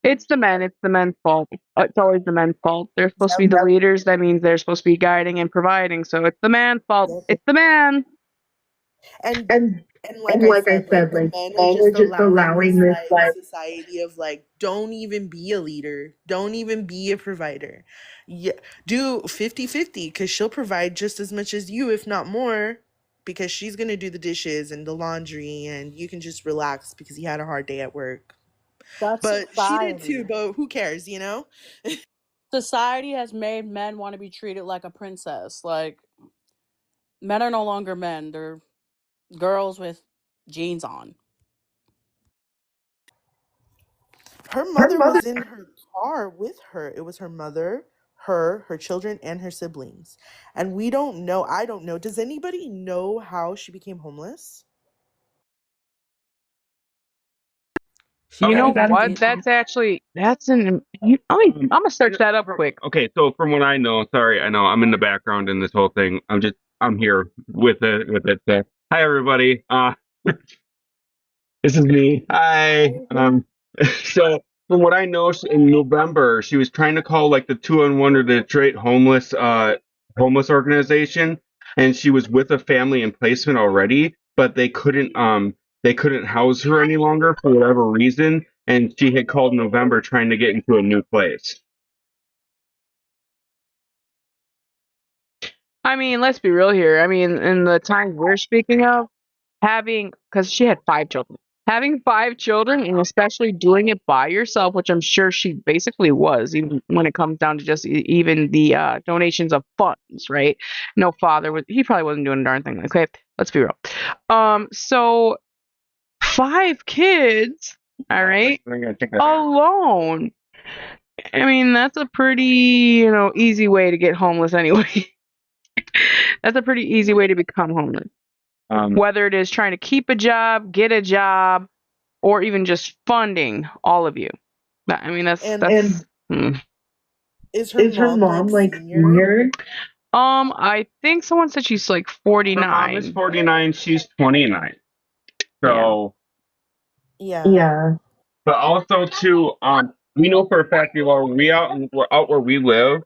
It's the men. It's the men's fault. It's always the men's fault. They're supposed to be the leaders. That means they're supposed to be guiding and providing. So it's the man's fault. Yep. It's the man. And like I said, like the men are just allowing this like society of like, don't even be a leader, don't even be a provider. Yeah, do 50-50, because she'll provide just as much as you, if not more, because she's gonna do the dishes and the laundry, and you can just relax because you had a hard day at work. That's But she did society. too. But who cares, you know? Society has made men want to be treated like a princess. Like, men are no longer men. They're girls with jeans on. Her mother was in her car with her. It was her mother, her children, and her siblings. And we don't know. I don't know. Does anybody know how she became homeless? You know Daddy what? did. I'm gonna search that up quick. Okay, so from what I know, sorry, I know I'm in the background in this whole thing. I'm here with it. Hi everybody. This is me. Hi. So from what I know, in November she was trying to call like the 211 or the Detroit homeless organization, and she was with a family in placement already, but they couldn't house her any longer for whatever reason, and she had called in November trying to get into a new place. I mean, let's be real here. I mean, in the time we're speaking of, because she had 5 children, having 5 children, and especially doing it by yourself, which I'm sure she basically was, even when it comes down to just even the donations of funds, right? No father he probably wasn't doing a darn thing. Okay, let's be real. So 5 kids, all right, alone. I mean, that's a pretty, easy way to get homeless anyway. That's a pretty easy way to become homeless. Whether it is trying to keep a job, get a job, or even just funding all of you. I mean, that's. Is her mom like senior? I think someone said she's like 49. Her mom is 49. She's 29. So. Yeah. But also too, we know for a fact we're out where we live.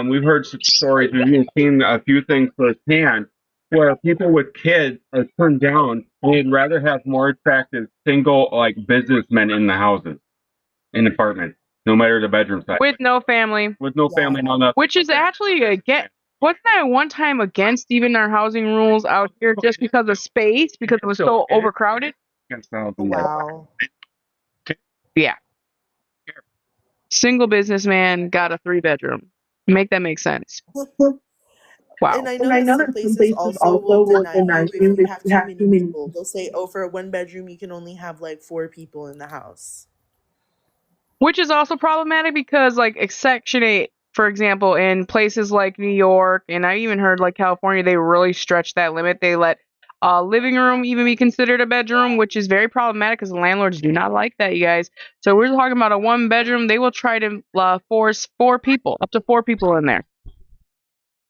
We've heard some stories. We've even seen a few things firsthand where people with kids are turned down, and they'd rather have more attractive single like businessmen in the houses, in apartments, no matter the bedroom size. With no family. With no family, no nothing. Which is actually wasn't I at one time against even our housing rules out here just because of space, because it was so overcrowded? Wow. Yeah. Single businessman got a 3-bedroom. Make that make sense. And Wow. I know that some places also will deny you if you have too many people. They'll say, oh, for a 1-bedroom, you can only have like 4 people in the house. Which is also problematic because, like, Section 8, for example, in places like New York, and I even heard like California, they really stretch that limit. They let a living room even be considered a bedroom, which is very problematic because landlords do not like that, you guys. So we're talking about a 1-bedroom. They will try to force 4 people, up to 4 people in there.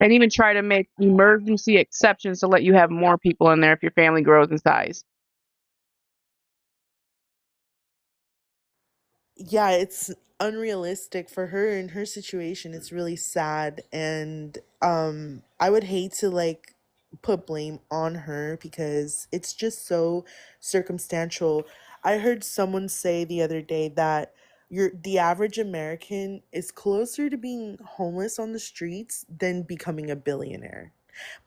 And even try to make emergency exceptions to let you have more people in there if your family grows in size. Yeah, it's unrealistic for her in her situation. It's really sad, and I would hate to like put blame on her because it's just so circumstantial. I heard someone say the other day that the average American is closer to being homeless on the streets than becoming a billionaire.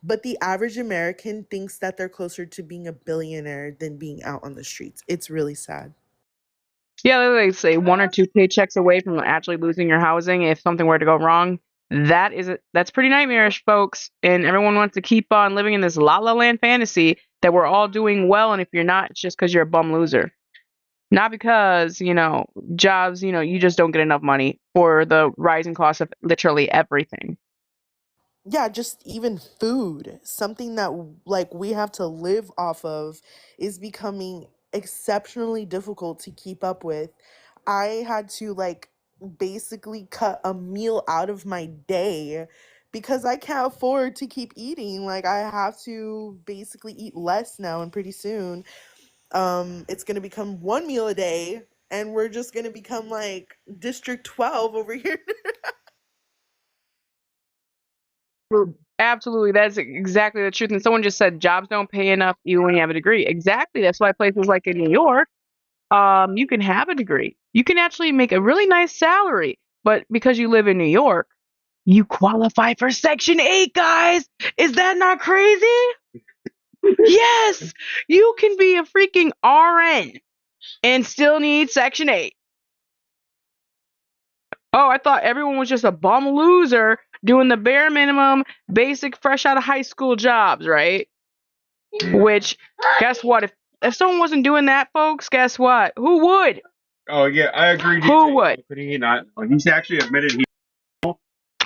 But the average American thinks that they're closer to being a billionaire than being out on the streets. It's really sad. Yeah, they say 1 or 2 paychecks away from actually losing your housing if something were to go wrong. That's pretty nightmarish, folks. And everyone wants to keep on living in this la la land fantasy that we're all doing well, and if you're not, it's just because you're a bum loser. Not because, jobs, you just don't get enough money for the rising cost of literally everything. Yeah, just even food, something that like we have to live off of, is becoming exceptionally difficult to keep up with. I had to like basically cut a meal out of my day because I can't afford to keep eating. Like I have to basically eat less now, and pretty soon it's going to become 1 meal a day, and we're just going to become like District 12 over here. Absolutely, that's exactly the truth. And someone just said jobs don't pay enough even when you have a degree. Exactly. That's why places like in New York, you can have a degree. You can actually make a really nice salary, but because you live in New York, you qualify for Section 8, guys. Is that not crazy? Yes, you can be a freaking RN and still need Section 8. Oh, I thought everyone was just a bum loser doing the bare minimum, basic, fresh out of high school jobs, right? Which, guess what? If someone wasn't doing that, folks, guess what? Who would? Oh yeah, I agree. Who would? Could he not? He's actually admitted he.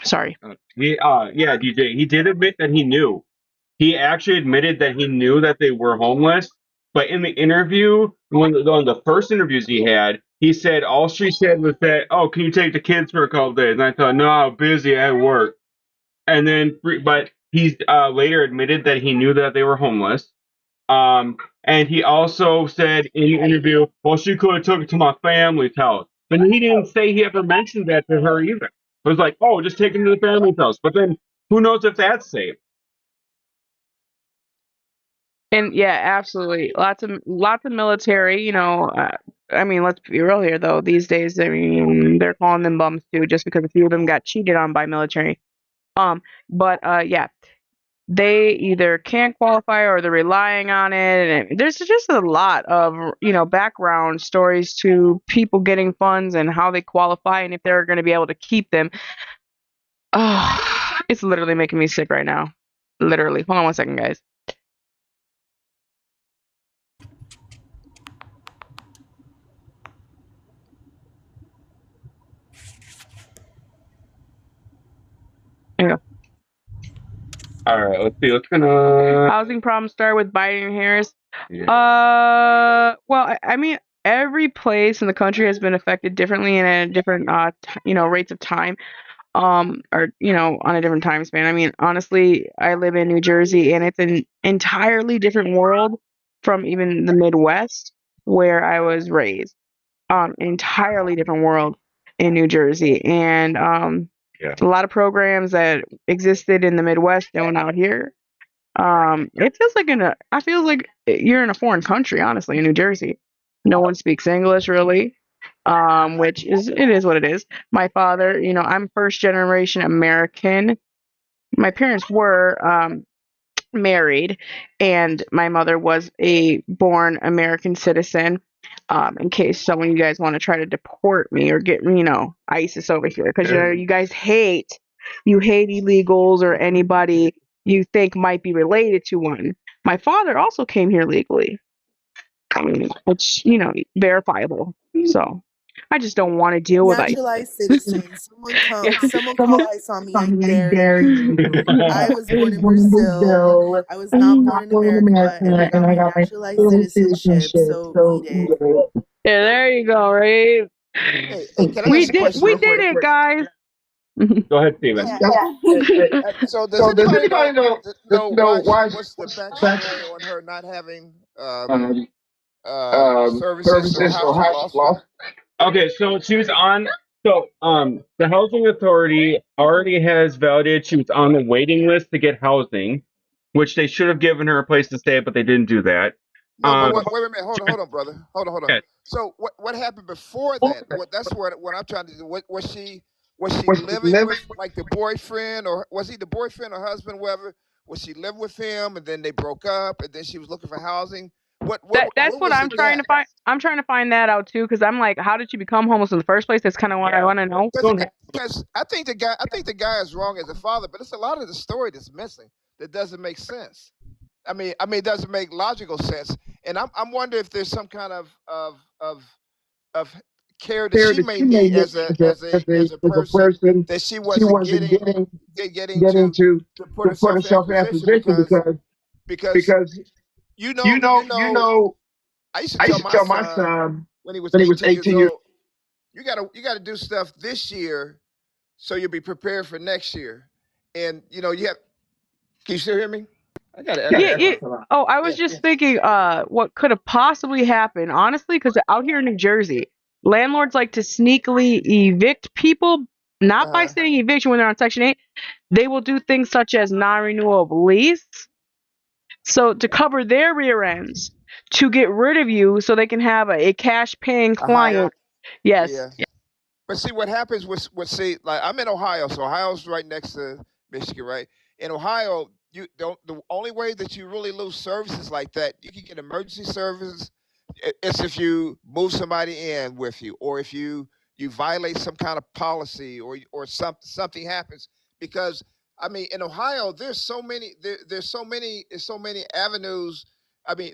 Sorry. Yeah, DJ. He did admit that he knew. He actually admitted that he knew that they were homeless. But in the interview, one of the first interviews he had, he said all she said was that, "Oh, can you take the kids for a couple days?" And I thought, "No, I'm busy at work." And then, but he's later admitted that he knew that they were homeless. And he also said in the interview, "Well, she could have took it to my family's house," but he didn't say he ever mentioned that to her either. It was like, "Oh, just take him to the family's house," but then who knows if that's safe? And yeah, absolutely. Lots of military, I mean, let's be real here though. These days, I mean, they're calling them bums too, just because a few of them got cheated on by military. But yeah, they either can't qualify or they're relying on it. And there's just a lot of, background stories to people getting funds and how they qualify and if they're going to be able to keep them. Oh, it's literally making me sick right now. Literally. Hold on 1 second, guys. There you go. All right, let's see. What's gonna Housing problems start with Biden and Harris. Yeah. Well, I mean, every place in the country has been affected differently and at different, rates of time. Or on a different time span. I mean, honestly, I live in New Jersey, and it's an entirely different world from even the Midwest where I was raised. Entirely different world in New Jersey, and Yeah. a lot of programs that existed in the Midwest don't out here. It feels like I feel like you're in a foreign country, honestly, in New Jersey. No one speaks English really, which is what it is. My father, I'm first generation American, my parents were married, and my mother was a born American citizen. In case some of you guys want to try to deport me or get ISIS over here, because you guys hate illegals or anybody you think might be related to one. My father also came here legally. I mean, it's verifiable. So I just don't want to deal with ISIS. Naturalized citizen. Yeah. Someone call ICE on me. I dare you. I was born in Brazil. I was not born in America, and I got my naturalized citizenship. So eat it. Yeah, there you go, right? Hey, can I We ask a question we real quick? did it, guys. Go ahead, Steven. So does anybody know what's the backstory on her not having services or housing lost? Okay, so she was on. So the housing authority already has validated she was on the waiting list to get housing, which they should have given her a place to stay, but they didn't do that. No, but wait a minute. Hold on, brother. Hold on. Okay. So what happened before that? That's what I'm trying to do. Was she living with like the boyfriend, or was he the boyfriend or husband, whatever? Was she living with him and then they broke up and then she was looking for housing? That's what I'm trying to find. I'm trying to find that out too, because I'm like, how did she become homeless in the first place? That's kind of what I want to know. Because I think the guy is wrong as a father, but it's a lot of the story that's missing that doesn't make sense. I mean, it doesn't make logical sense, and I'm wondering if there's some kind of care that she may need as a person that she wasn't getting to put herself in that position because you know I used to tell my son when he was 18 years old, you gotta do stuff this year so you'll be prepared for next year, and you have. Can you still hear me? Yeah. Oh, I was just thinking, what could have possibly happened, honestly, because out here in New Jersey, landlords like to sneakily evict people, not by saying eviction when they're on Section 8. They will do things such as non-renewal of lease, so to cover their rear ends, to get rid of you, so they can have a cash-paying client. Yes. Yeah. But see what happens with like I'm in Ohio, so Ohio's right next to Michigan, right? In Ohio, the only way that you really lose services like that, you can get emergency services. It's if you move somebody in with you, or if you violate some kind of policy, or something happens. Because I mean, in Ohio, there's so many avenues. I mean,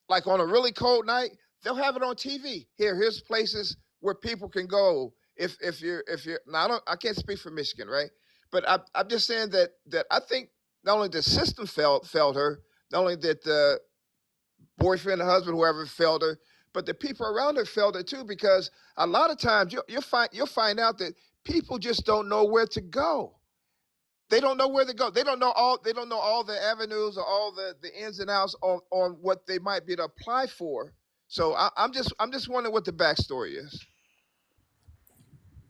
like on a really cold night, they'll have it on TV. Here's places where people can go if you're now I can't speak for Michigan, right? But I'm just saying that I think not only the system failed her, not only did the boyfriend, the husband, whoever failed her, but the people around her failed her too, because a lot of times you'll find out that people just don't know where to go. They don't know where to go. They don't know all the avenues or all the ins and outs on what they might be to apply for. So I'm just wondering what the backstory is.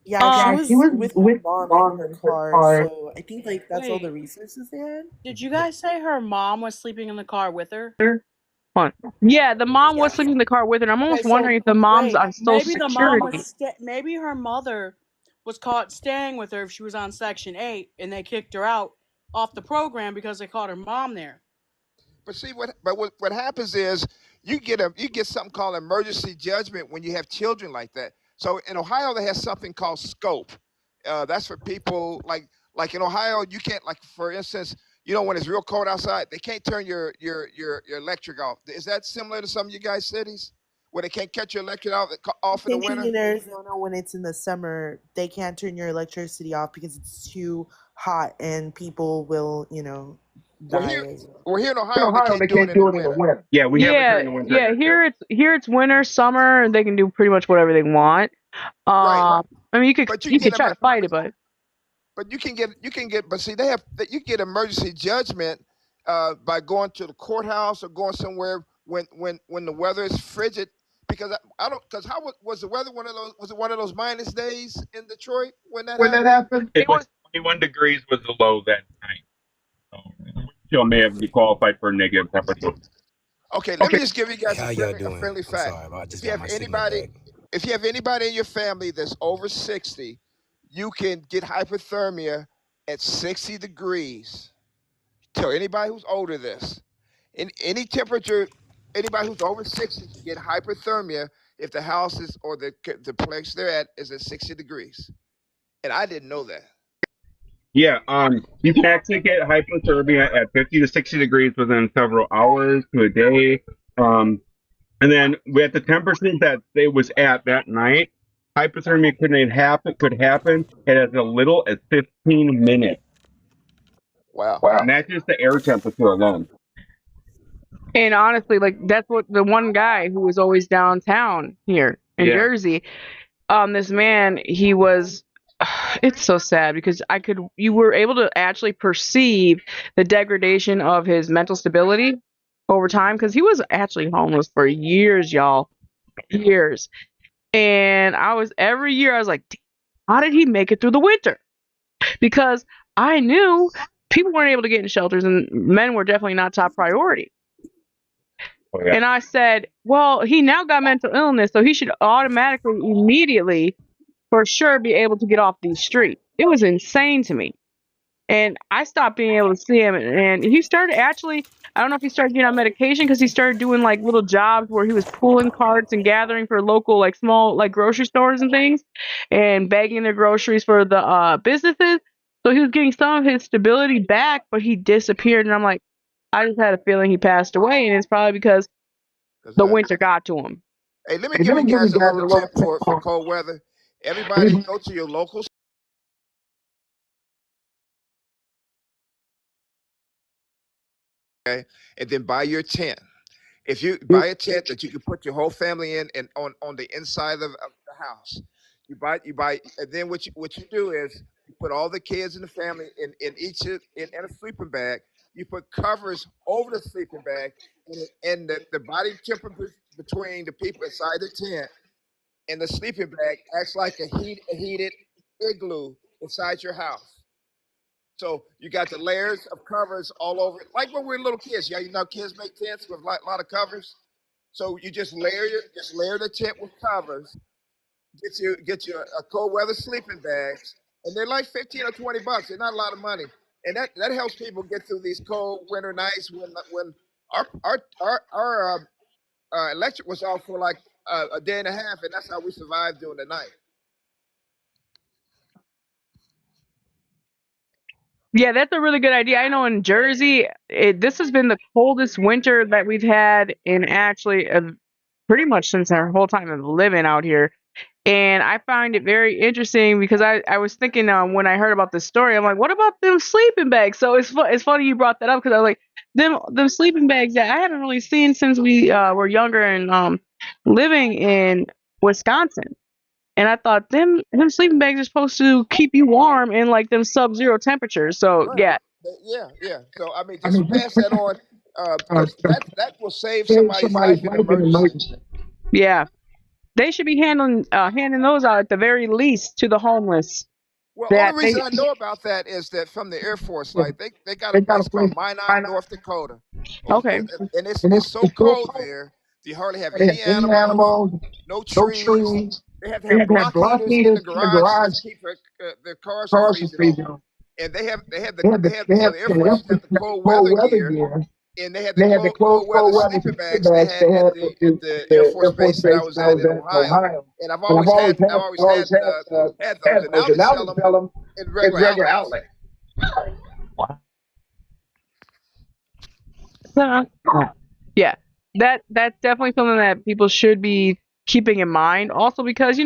Yeah, she was with her mom in her car, so I think that's all the resources they had. Did you guys say her mom was sleeping in the car with her? Yeah, the mom was sleeping in the car with her. I'm almost wondering if the mom's on Social Security. Maybe her mother was caught staying with her if she was on Section 8, and they kicked her out off the program because they caught her mom there. But see what happens is you get something called emergency judgment when you have children like that. So in Ohio they have something called SCOPE. That's for people like in Ohio you can't, like for instance, when it's real cold outside, they can't turn your electric off. Is that similar to some of you guys' cities where they can't cut your electric off in the winter? In Arizona, when it's in the summer, they can't turn your electricity off because it's too hot and people will, die. Well, here in Ohio, they can't do it in the winter. Yeah, we have it during the winter. Yeah, here it's winter, summer, and they can do pretty much whatever they want. Right. I mean, you could try to fight it, but you can get. But see, you get emergency judgment by going to the courthouse or going somewhere when the weather is frigid. Because how was the weather was it one of those minus days in Detroit when that happened? It was 21 degrees was the low that night. So may have qualified for a negative temperature. Okay, let me just give you guys a friendly fact. If you have anybody in your family that's over 60, you can get hypothermia at 60 degrees. Tell anybody who's older this. In any temperature, anybody who's over 60 can get hyperthermia if the house is or the place they're at is at 60 degrees. And I didn't know that. Yeah, you can actually get hypothermia at 50 to 60 degrees within several hours to a day. And then with the temperature that they was at that night, hypothermia could happen at as little as 15 minutes. Wow. And that's just the air temperature alone. And honestly, like that's what the one guy who was always downtown here in Yeah. Jersey, this man, he was. It's so sad because you were able to actually perceive the degradation of his mental stability over time because he was actually homeless for years, y'all, years. And every year I was like, how did he make it through the winter? Because I knew people weren't able to get in shelters and men were definitely not top priority. Oh, yeah. And I said, well, he now got mental illness, so he should automatically, immediately, for sure, be able to get off these streets. It was insane to me. And I stopped being able to see him. And he started actually, I don't know if he started getting on medication because he started doing like little jobs where he was pulling carts and gathering for local, like small, like grocery stores and things and bagging their groceries for the businesses. So he was getting some of his stability back, but he disappeared. And I'm like, I just had a feeling he passed away. And it's probably because the winter got to him. Hey, let me give you guys a little tip for cold weather. Everybody go to your local and then buy your tent. If you buy a tent that you can put your whole family in and on the inside of the house, you buy, and then what you do is you put all the kids in the family in a sleeping bag. You put covers over the sleeping bag, and the body temperature between the people inside the tent and the sleeping bag acts like a heated igloo inside your house. So you got the layers of covers all over, like when we're little kids. Yeah, you know, kids make tents with a lot of covers. So you just layer the tent with covers. Get you a cold weather sleeping bags, and they're like 15 or 20 bucks. They're not a lot of money, and that helps people get through these cold winter nights when our electric was off for like a day and a half, and that's how we survived during the night. Yeah, that's a really good idea. I know in Jersey, this has been the coldest winter that we've had in actually pretty much since our whole time of living out here. And I find it very interesting because I was thinking when I heard about this story, I'm like, what about them sleeping bags? So it's funny you brought that up because I was like, them sleeping bags that I haven't really seen since we were younger and living in Wisconsin. And I thought them sleeping bags are supposed to keep you warm in like them sub-zero temperatures. So Right. yeah. Yeah. So I mean, just pass that on because that will save somebody's life in emergency. Yeah. They should be handing those out at the very least to the homeless. Well, only reason I know about that is that from the Air Force, like they got a place called Minot, North Dakota. Okay. And it's so cold there, you hardly have any animals, no trees. They have to have block heaters in the garage to keep their cars from freezing. And they have the Air Force have the cold weather gear, and they had the cold weather sleeping bags they had at the Air Force base that I was at in Ohio. And I've always had those, and now they sell them in regular outlets. Yeah, that's definitely something that people should be keeping in mind. Also, because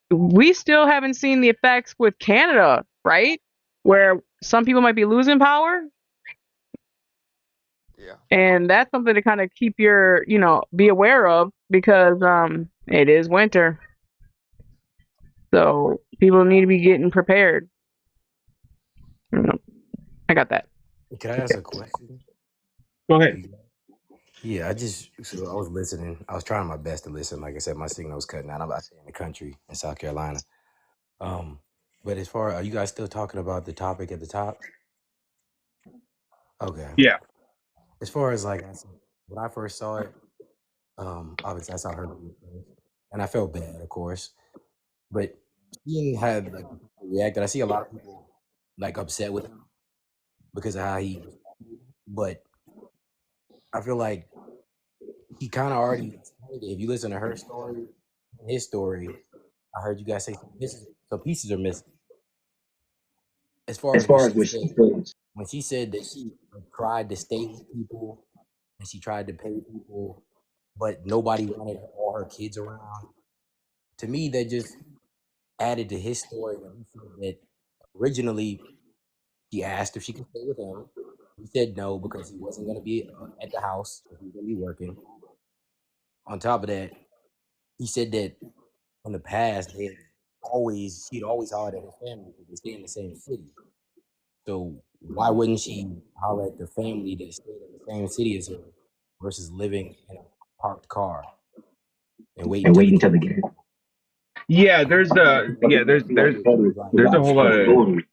we still haven't seen the effects with Canada, right? Where some people might be losing power. Yeah. And that's something to kind of keep be aware of because it is winter. So people need to be getting prepared. I got that. Can I ask a question? Go ahead. Yeah, I was listening. I was trying my best to listen. Like I said, my signal was cutting out. I'm about to stay in the country in South Carolina. But are you guys still talking about the topic at the top? Okay. Yeah. As far as like when I first saw it, obviously I saw her and I felt bad, of course. But seeing how like reacted, I see a lot of people like upset with him because of how he. But I feel like he kind of already explained it. If you listen to her story, his story, I heard you guys say some pieces are missing. As far as what she said, when she said that she tried to stay with people and she tried to pay people, but nobody wanted all her kids around. To me, that just added to his story when he said that originally he asked if she could stay with him. He said no because he wasn't going to be at the house. He was going to be working. On top of that, he said that in the past she'd always hollered at his family because they stay in the same city. So why wouldn't she holler at the family that stayed in the same city as her versus living in a parked car and wait until the kid? Yeah, there's a whole lot of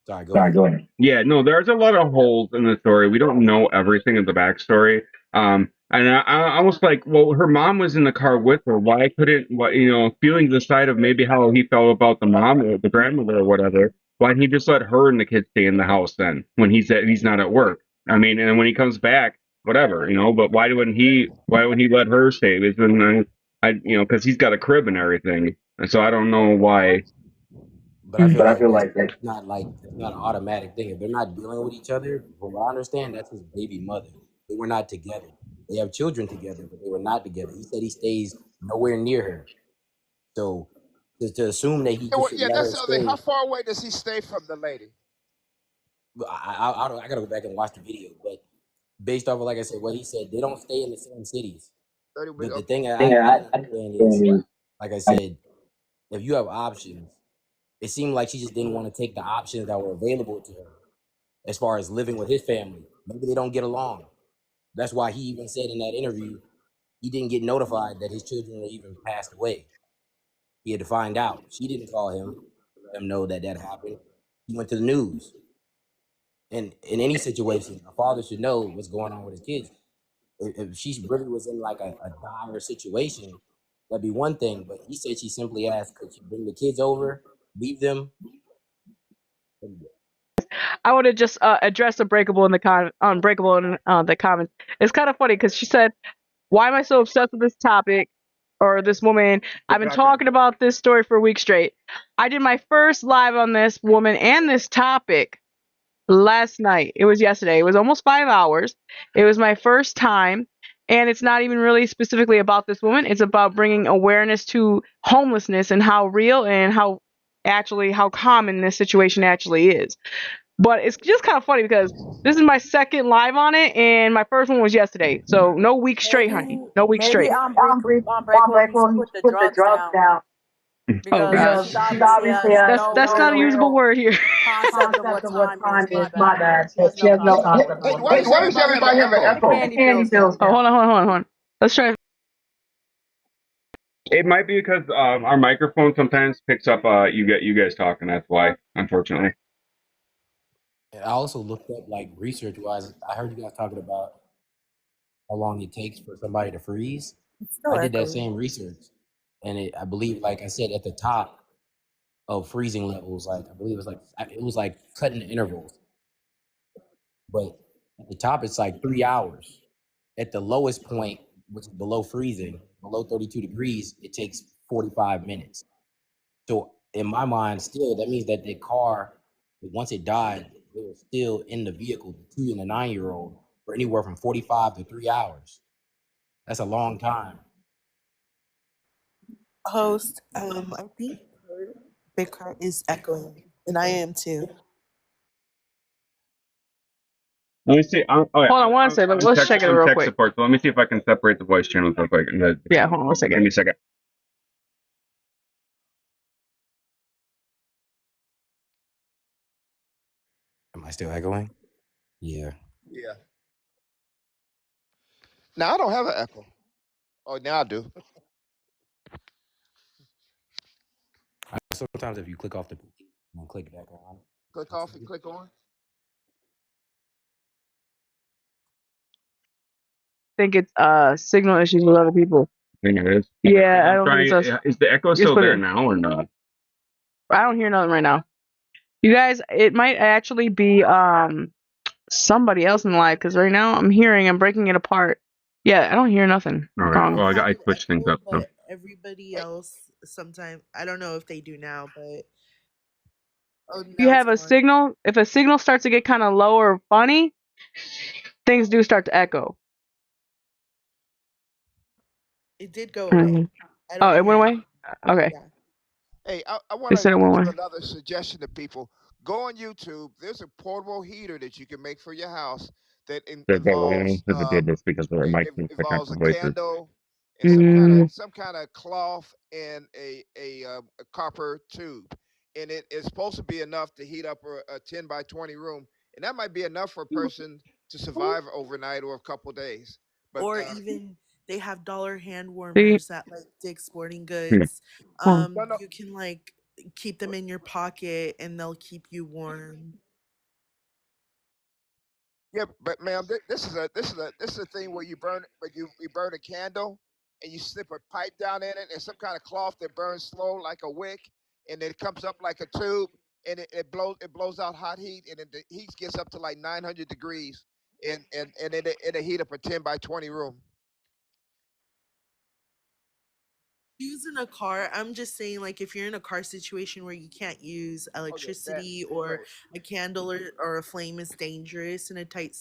Sorry, go ahead. Yeah, no, there's a lot of holes in the story. We don't know everything of the backstory. And I almost like, well, her mom was in the car with her. Why couldn't, feeling the side of maybe how he felt about the mom or the grandmother or whatever, why didn't he just let her and the kids stay in the house then when he's not at work? I mean, and when he comes back, whatever, but why wouldn't he let her stay? Because he's got a crib and everything. And so I don't know why. But I feel like that's not an automatic thing. If they're not dealing with each other, from what I understand, that's his baby mother. They were not together. They have children together, but they were not together. He said he stays nowhere near her. So to assume that he just let her stay. How far away does he stay from the lady? I gotta go back and watch the video, but based off of, like I said, what he said, they don't stay in the same cities. The thing I understand is, like I said, if you have options, it seemed like she just didn't want to take the options that were available to her as far as living with his family. Maybe they don't get along. That's why he even said in that interview he didn't get notified that his children were even passed away. He had to find out. She didn't call him to let him know that happened. He went to the news. And in any situation, a father should know what's going on with his kids. If she really was in like a dire situation, that'd be one thing. But he said she simply asked, could she bring the kids over, leave them? I want to just address Unbreakable in the comments. It's kind of funny because she said, "Why am I so obsessed with this topic or this woman? I've been talking about this story for a week straight. I did my first live on this woman and this topic last night. It was yesterday. It was almost 5 hours. It was my first time, and it's not even really specifically about this woman. It's about bringing awareness to homelessness and how real and how common this situation actually is." But it's just kind of funny because this is my second live on it, and my first one was yesterday. So no week straight, honey. No week straight. Unbreakable needs to put the drugs down. Oh gosh, She's obviously that's not a usable word here. concept of what time is. My bad. So she has no concept. Hey, why does everybody have an echo? Candy pills. Oh, hold on. Let's try. It might be because our microphone sometimes picks up you guys talking. That's why, unfortunately. I also looked up, like, research-wise. I heard you guys talking about how long it takes for somebody to freeze. I did that same research, and I believe, like I said, at the top of freezing levels, like I believe it was like cutting intervals. But at the top, it's like 3 hours. At the lowest point, which is below freezing, below 32 degrees, it takes 45 minutes. So in my mind, still, that means that the car, once it died, they were still in the vehicle, the 2 and the 9-year-old, for anywhere from 45 to 3 hours. That's a long time. Host, I think Big Car is echoing, and I am too. Let me see. Hold on one second. Let's check it real quick. Support, so let me see if I can separate the voice channels real quick. Yeah, hold on one second. Give me a second. Am I still echoing? Yeah. Yeah. Now I don't have an echo. Oh, now I do. Sometimes if you click off the and click back on. Click off and click on. I think it's signal issues with other people. I think it is. Yeah, I don't think it's us. Is the echo still there now or not? I don't hear nothing right now. You guys, it might actually be somebody else in the live because right now I'm breaking it apart. Yeah, I don't hear nothing. All right. Well, Have I an switched things echo, up. So. but everybody else sometimes I don't know if they do now, but oh, You now it's have a gone. signal. If a signal starts to get kind of low or funny, things do start to echo. It did go away. I don't Oh, it hear went it. away? Okay. Yeah. Hey, I They want to said it went give away. another suggestion to people. Go on YouTube. There's a portable heater that you can make for your house that involves because we're involves a voices. candle and Mm. some kind of cloth and a copper tube, and it's supposed to be enough to heat up a 10 by 20 room, and that might be enough for a person to survive overnight or a couple days. But Or even they have dollar hand See? warmers at like Dick's Sporting Goods. Oh. no, no, You can like keep them in your pocket and they'll keep you warm. yeah, but ma'am, this is a thing where you burn, but you burn a candle and you slip a pipe down in it and some kind of cloth that burns slow like a wick, and it comes up like a tube, and it blows out hot heat, and the heat gets up to like 900 degrees, and it'll heat up a 10 by 20 room. Using a car, I'm just saying, like, if you're in a car situation where you can't use electricity or right. a candle or a flame is dangerous in a tight,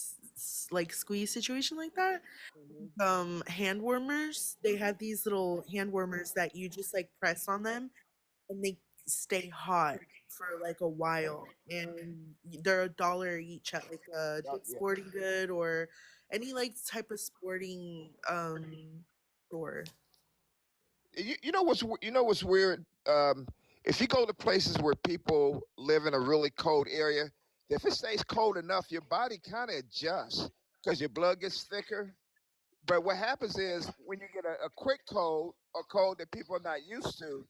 like, squeeze situation like that, hand warmers, they have these little hand warmers that you just, like, press on them and they stay hot for, like, a while. And they're $1 each at, like, a Yeah, Dick's yeah. Sporting Good or any, like, type of sporting store. You know what's weird? If you go to places where people live in a really cold area, if it stays cold enough, your body kind of adjusts because your blood gets thicker. But what happens is when you get a quick cold, a cold that people are not used to,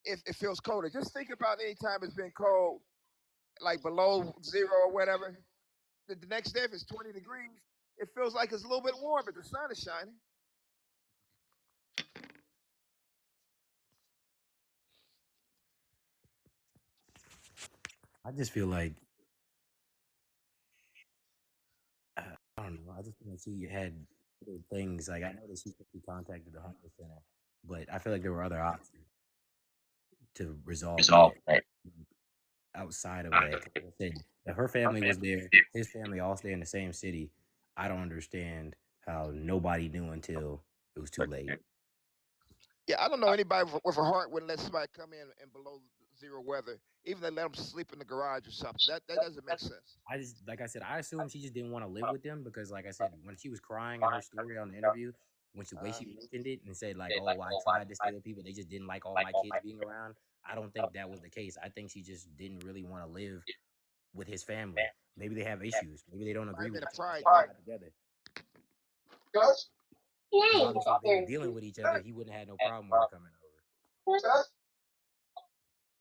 it feels colder. Just think about any time it's been cold, like below zero or whatever. The next day, if it's 20 degrees, it feels like it's a little bit warm, but the sun is shining. I just feel like I don't know. I just feel like she had other things. Like I know that she contacted the homeless center, but I feel like there were other options to resolve that outside of that. 'Cause like I said, if her family was there, his family all stay in the same city. I don't understand how nobody knew until it was too late. Yeah, I don't know anybody with a heart wouldn't let somebody come in below zero weather, even they let them sleep in the garage or something. That doesn't make sense. I just, like I said, I assume she just didn't want to live with them because, like I said, when she was crying in her story on the interview, when she way she mentioned it and said like, "Oh, I tried to stay with people, they just didn't like all my kids being around." I don't think that was the case. I think she just didn't really want to live with his family. Maybe they have issues. Maybe they don't agree Might with have each been a other. pride So they're thing. not together. Because obviously, if they were dealing with each other, he wouldn't have had no problem with her coming over.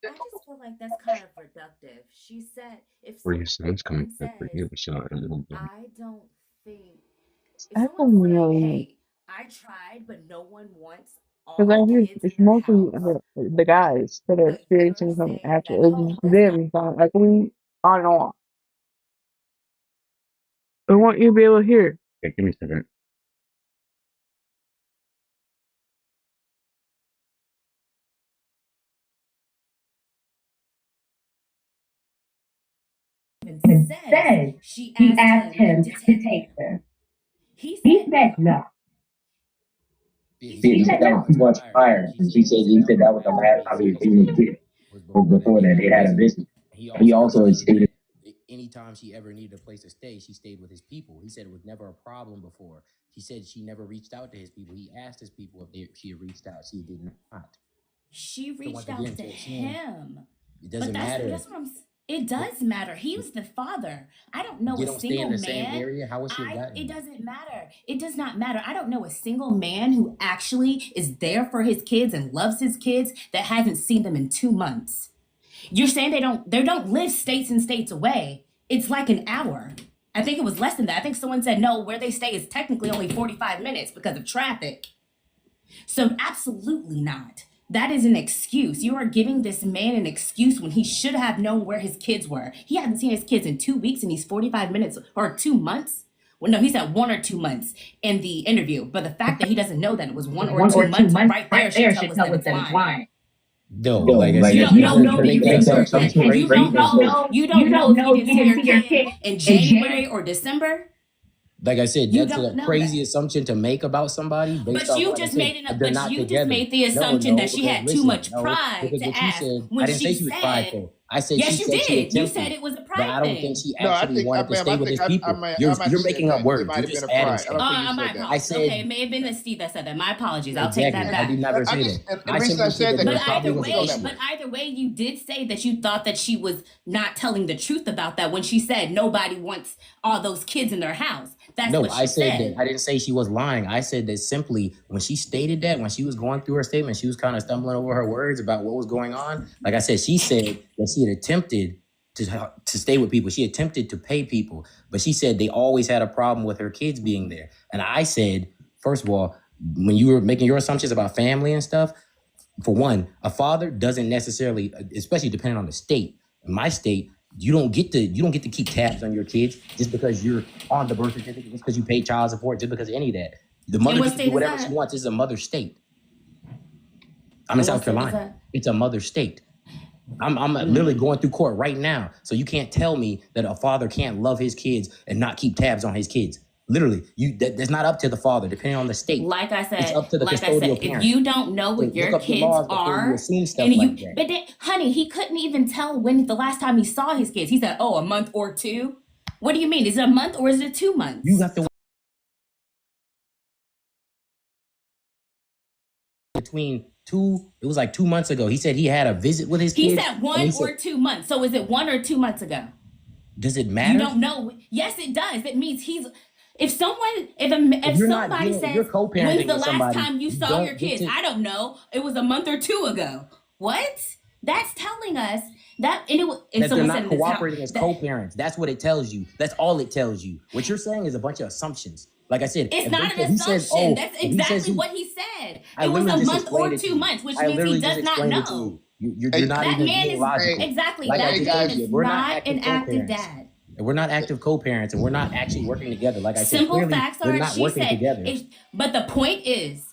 I just feel like that's kind of reductive. She said, if Where your son's coming someone from for says, you, so I don't know. I don't think, if I someone's don't saying, really hey, I tried, but no one wants because all I the hear kids in it's their mostly house, the guys that are but you're experiencing some saying that, actual oh, issues. that's not. Very fun. Like we on and on. I want you to be able to hear. Okay, give me a second. Even says she asked him to take her. He said no. Yeah, He said said no. that was much prior. And he said that was the last time he was seeing the kid. Was before that they had a visit. He also had stated that anytime she ever needed a place to stay, she stayed with his people. He said it was never a problem before. He said she never reached out to his people. He asked his people if she had reached out. She did not. She So reached once out again, to him. it doesn't matter. That's what I'm. It does matter. He was the father. I don't know They a don't stay single in the same man. area. How would she have gotten It there? doesn't matter. It does not matter. I don't know a single man who actually is there for his kids and loves his kids that hasn't seen them in 2 months. You're saying they don't live states and states away. It's like an hour. I think it was less than that. I think someone said no, where they stay is technically only 45 minutes because of traffic. So absolutely not. That is an excuse. You are giving this man an excuse when he should have known where his kids were. He hasn't seen his kids in 2 weeks and he's 45 minutes or 2 months. Well, no, he said 1 or 2 months in the interview. But the fact that he doesn't know that it was 1 or 2 months right there should tell us that it's lying. No, like I said, You don't know if you don't know if you didn't see your kid in January or December. like I said, You that's a don't know crazy that. assumed to make about somebody. Based But off, you like I just said, made if they're not together. the assumption that she because had too listen, much no, pride because to what you ask said, I when didn't say she she was said, prideful. I said yes, she you said she did. You attempted. said it was a But pride I don't thing. think she No, I actually think, wanted to ma'am, stay I with think his people. I You're might have making said up that. It words. might You're have just been a adding pride. I stuff. don't think I you might said that. I said okay, it may have been the Steve that said that. My apologies. I'll take exactly. that I back. did never I say just, that. and I the reason simply I said said that that But there because probably either was an go way, that issue. way. but either way, you did say that you thought that she was not telling the truth about that when she said nobody wants all those kids in their house. That's No, what I she said that. said. I didn't say she was lying. I said that simply when she stated that, when she was going through her statement, she was kind of stumbling over her words about what was going on. Like I said, she said that she had attempted to stay with people. She attempted to pay people, but she said they always had a problem with her kids being there. And I said, first of all, when you were making your assumptions about family and stuff, for one, a father doesn't necessarily, especially depending on the state. In my state, you don't get to keep tabs on your kids just because you're on the birth certificate, just because you pay child support, just because of any of that. The mother And what gets to state do is whatever she that? wants. It's a mother state. I'm in And what South state is Carolina. that? It's a mother state. I'm literally going through court right now. So you can't tell me that a father can't love his kids and not keep tabs on his kids. Literally, that's not up to the father, depending on the state. Like I It's said, up to the custodial if parent. you don't know So what look your up the kids laws before you are, assume stuff and like that. but then, honey, he couldn't even tell when the last time he saw his kids. He said, "Oh, a month or 2." What do you mean? Is it a month or is it 2 months? You have to between two. It was like 2 months ago. He said he had a visit with his He kids. said and 1 he or said, 2 months. So is it 1 or 2 months ago? does it You matter? don't know. Yes, it does. It means he's. If someone, if You're not somebody dealing- says, you're co-parenting "When's the with last somebody, time you you saw don't your get kids?" to- I don't know. It was a month or 2 ago. What? That's telling us that, and That they're someone not said in this house cooperating as that co-parents. That's what it tells you. That's all it tells you. What you're saying is a bunch of assumptions. Like I said, it's if not they- an he says, assumption. oh, That's if he says exactly he- what he said. I It was literally a just month explained or it to 2 you. months, which I means he literally does just not explained it to know. You're Hey, not That even man being is logical. exactly Like I that just man told is you, we're not not active an active co-parents. dad. And we're not active co-parents, and we're not actually working together. Like I said, Simple clearly facts they're are, not she working said, together. but the point is,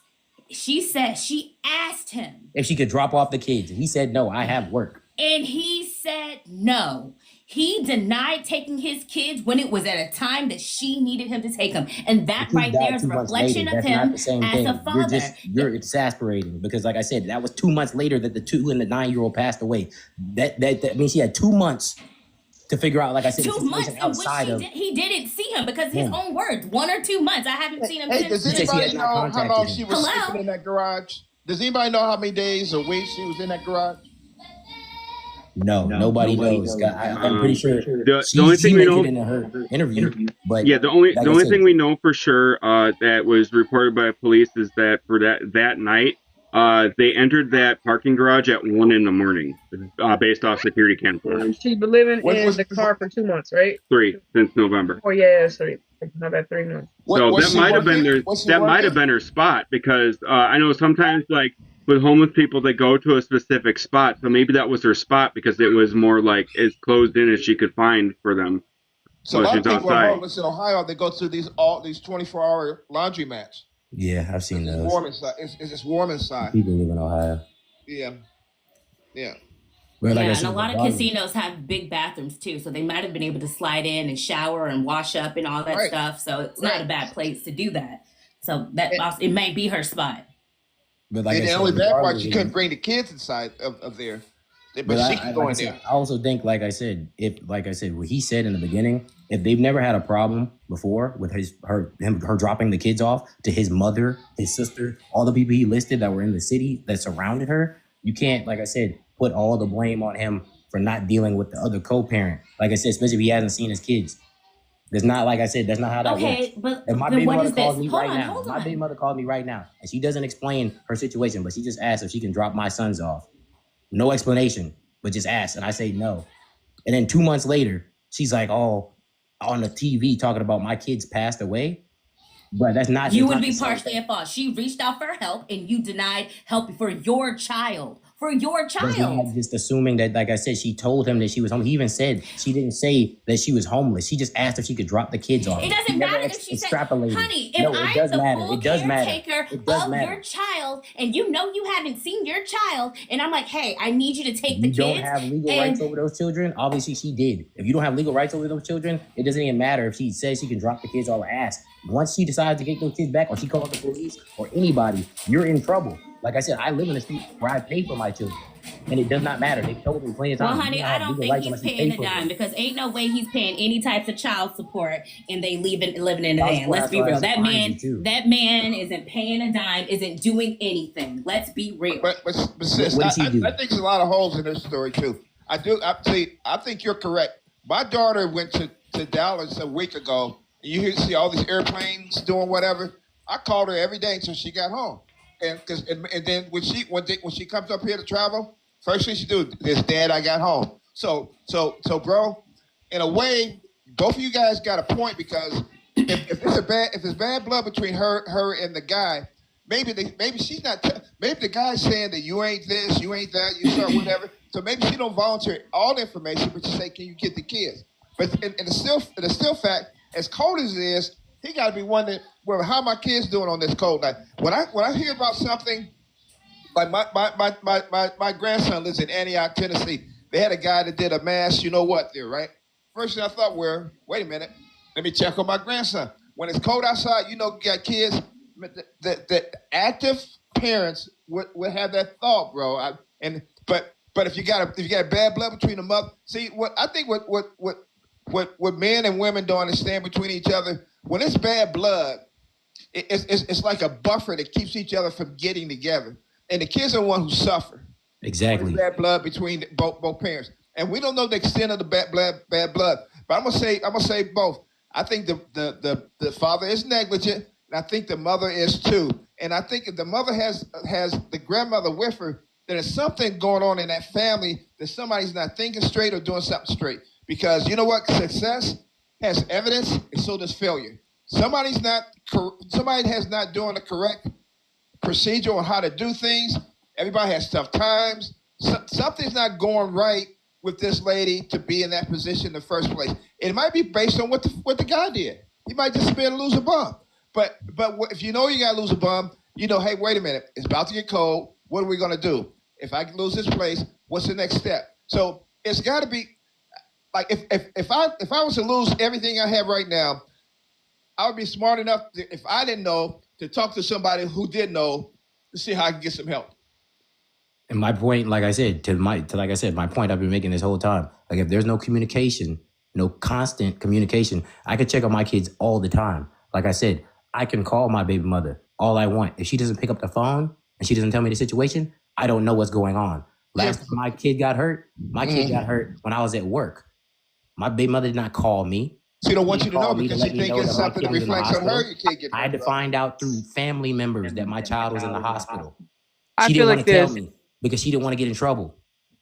she said, she asked him, If she could drop off the kids, and he said, "No, I have work." and he said no. He denied taking his kids when it was at a time that she needed him to take them. And that He right died there is a 2 months reflection later. of That's not him the same as thing. a father. You're exasperating because, like I said, that was 2 months later that the 2 and the 9-year-old passed away. That means she had 2 months to figure out. Like I said, 2 the months situation in which outside of. he didn't see him because his Yeah. own words, 1 or 2 months. I haven't seen him Hey, since does He said she anybody had not know how contacted long him. she was Hello? sleeping in that garage? Does anybody know how many days or weeks she was in that garage? No, nobody knows. I'm pretty sure The only she thing we know, mentioned it in her interview. But yeah, the only like the I only said, thing we know for sure that was reported by police is that for that night, they entered that parking garage at 1 a.m, based off security cam footage. She's been living What in was the car for 2 months, right? 3 since November. Oh yeah, 3. How about 3 months? So was that she might have been working? their Was she that might have working? been her spot because I know sometimes like with homeless people they go to a specific spot, so maybe that was her spot because it was more like as closed in as she could find for them. So a while lot of she's people are outside. homeless in Ohio. They go to these 24-hour laundromats. yeah, I've seen It's those. warm inside. It's warm inside. People live in Ohio. Yeah, yeah. But like I Yeah, said, and a lot of regardless- casinos have big bathrooms too, so they might have been able to slide in and shower and wash up and all that Right. stuff. So it's not a Right. bad place to do that. So that also, it may be her spot. But like And I the said, only bad part, regardless she of- couldn't bring the kids inside of there. But But she I, could go like I in said, there. I also think, like I said, what he said in the beginning, if they've never had a problem before with her dropping the kids off to his mother, his sister, all the people he listed that were in the city that surrounded her, you can't, like I said, put all the blame on him for not dealing with the other co-parent. Like I said, especially if he hasn't seen his kids. There's not, like I said, that's not how that works. Okay, but If my then baby what mother is this? calls me Hold right on, now, hold my on. baby mother called me right now, and she doesn't explain her situation, but she just asked if she can drop my sons off. No explanation, but just ask, and I say no. And then 2 months later, she's like, "Oh, on the TV talking about my kids passed away." But that's not. You It's would not the be same partially thing. at fault. She reached out for help and you denied help for your child. For your That's child. not just assuming that, like I said, she told him that she was homeless. He even said she didn't say that she was homeless. She just asked if she could drop the kids off. It doesn't She never matter if she said, extrapolated. honey, if No, it I'm does the matter. full It does matter. caretaker It does of matter. your child and you know you haven't seen your child, and I'm like, hey, I need you to take the You don't kids. have legal rights And over those children. Obviously, she did. If you don't have legal rights over those children, it doesn't even matter if she says she can drop the kids all her ass. Once she decides to get those kids back, or she calls the police or anybody, you're in trouble. Like I said, I live in a street where I pay for my children, and it does not matter. They've told me plenty of times. well, you honey, don't I have don't legal think rights he's unless you paying pay a for them. dime because ain't no way he's paying any types of child support and they living in a Child van. support Let's be has real. to That find you man, too. that man isn't paying a dime, isn't doing anything. Let's be real. But sis, What did she do? I think there's a lot of holes in this story too. I think you're correct. My daughter went to Dallas a week ago. And you see all these airplanes doing whatever. I called her every day until she got home. And then when she comes up here to travel, first thing she do is, Dad, I got home. So bro, in a way, both of you guys got a point, because if it's bad blood between her and the guy, maybe she's not. Maybe the guy's saying that you ain't this, you ain't that, you start whatever. So maybe she don't volunteer all the information, but she say, can you get the kids? But in the still fact, as cold as it is, he got to be wondering, well, how my kids doing on this cold night? When I hear about something like my grandson lives in Antioch, Tennessee. They had a guy that did a mass, you know what, there, right? First thing I thought were, wait a minute, let me check on my grandson. When it's cold outside, you got kids. The active parents would have that thought, bro. But if you got bad blood between the mother, see what men and women don't understand between each other. When it's bad blood, it's like a buffer that keeps each other from getting together, and the kids are the ones who suffer. Exactly. Bad blood between both parents, and we don't know the extent of the bad blood. But I'm gonna say both. I think the father is negligent, and I think the mother is too. And I think if the mother has the grandmother with her, then there's something going on in that family that somebody's not thinking straight or doing something straight. Because you know what? Success has evidence, and so does failure. Somebody has not doing the correct procedure on how to do things. Everybody has tough times. Something's not going right with this lady to be in that position in the first place. It might be based on what the guy did. He might just be able to lose a bum. But if you know you got to lose a bum, hey, wait a minute. It's about to get cold. What are we going to do? If I lose this place, what's the next step? So it's got to be like if I was to lose everything I have right now, I would be smart enough if I didn't know, to talk to somebody who did know to see how I can get some help. And my point, like I said, my point I've been making this whole time. Like, if there's no communication, no constant communication, I could check on my kids all the time. Like I said, I can call my baby mother all I want. If she doesn't pick up the phone and she doesn't tell me the situation, I don't know what's going on. Last time my kid got hurt, kid got hurt when I was at work. My baby mother did not call me. She don't want you to know because she think it's something that reflects on her. You can't get. I had to find out through family members that my child was in the hospital. I She feel didn't want like to tell this. me because she didn't want to get in trouble.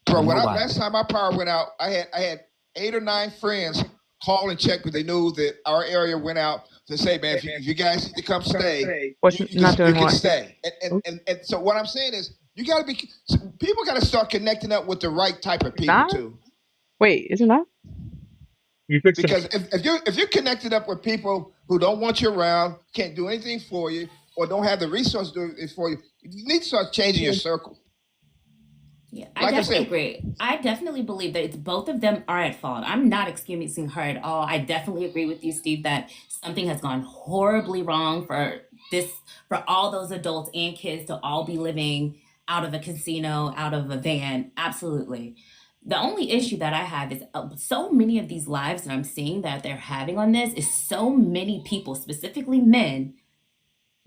Bro, with nobody. last time my power went out, I had 8 or 9 friends call and check, because they knew that our area went out to say, man, if you guys need to come stay, you can stay. And so what I'm saying is, you got to people got to start connecting up with the right type of people too. Wait, isn't that? Because if you're connected up with people who don't want you around, can't do anything for you, or don't have the resources to do it for you, you need to start changing your circle. Yeah, I definitely agree. I definitely believe that it's both of them are at fault. I'm not excusing her at all. I definitely agree with you, Steve, that something has gone horribly wrong for all those adults and kids to all be living out of a casino, out of a van. Absolutely. The only issue that I have is so many of these lives that I'm seeing that they're having on this is so many people, specifically men,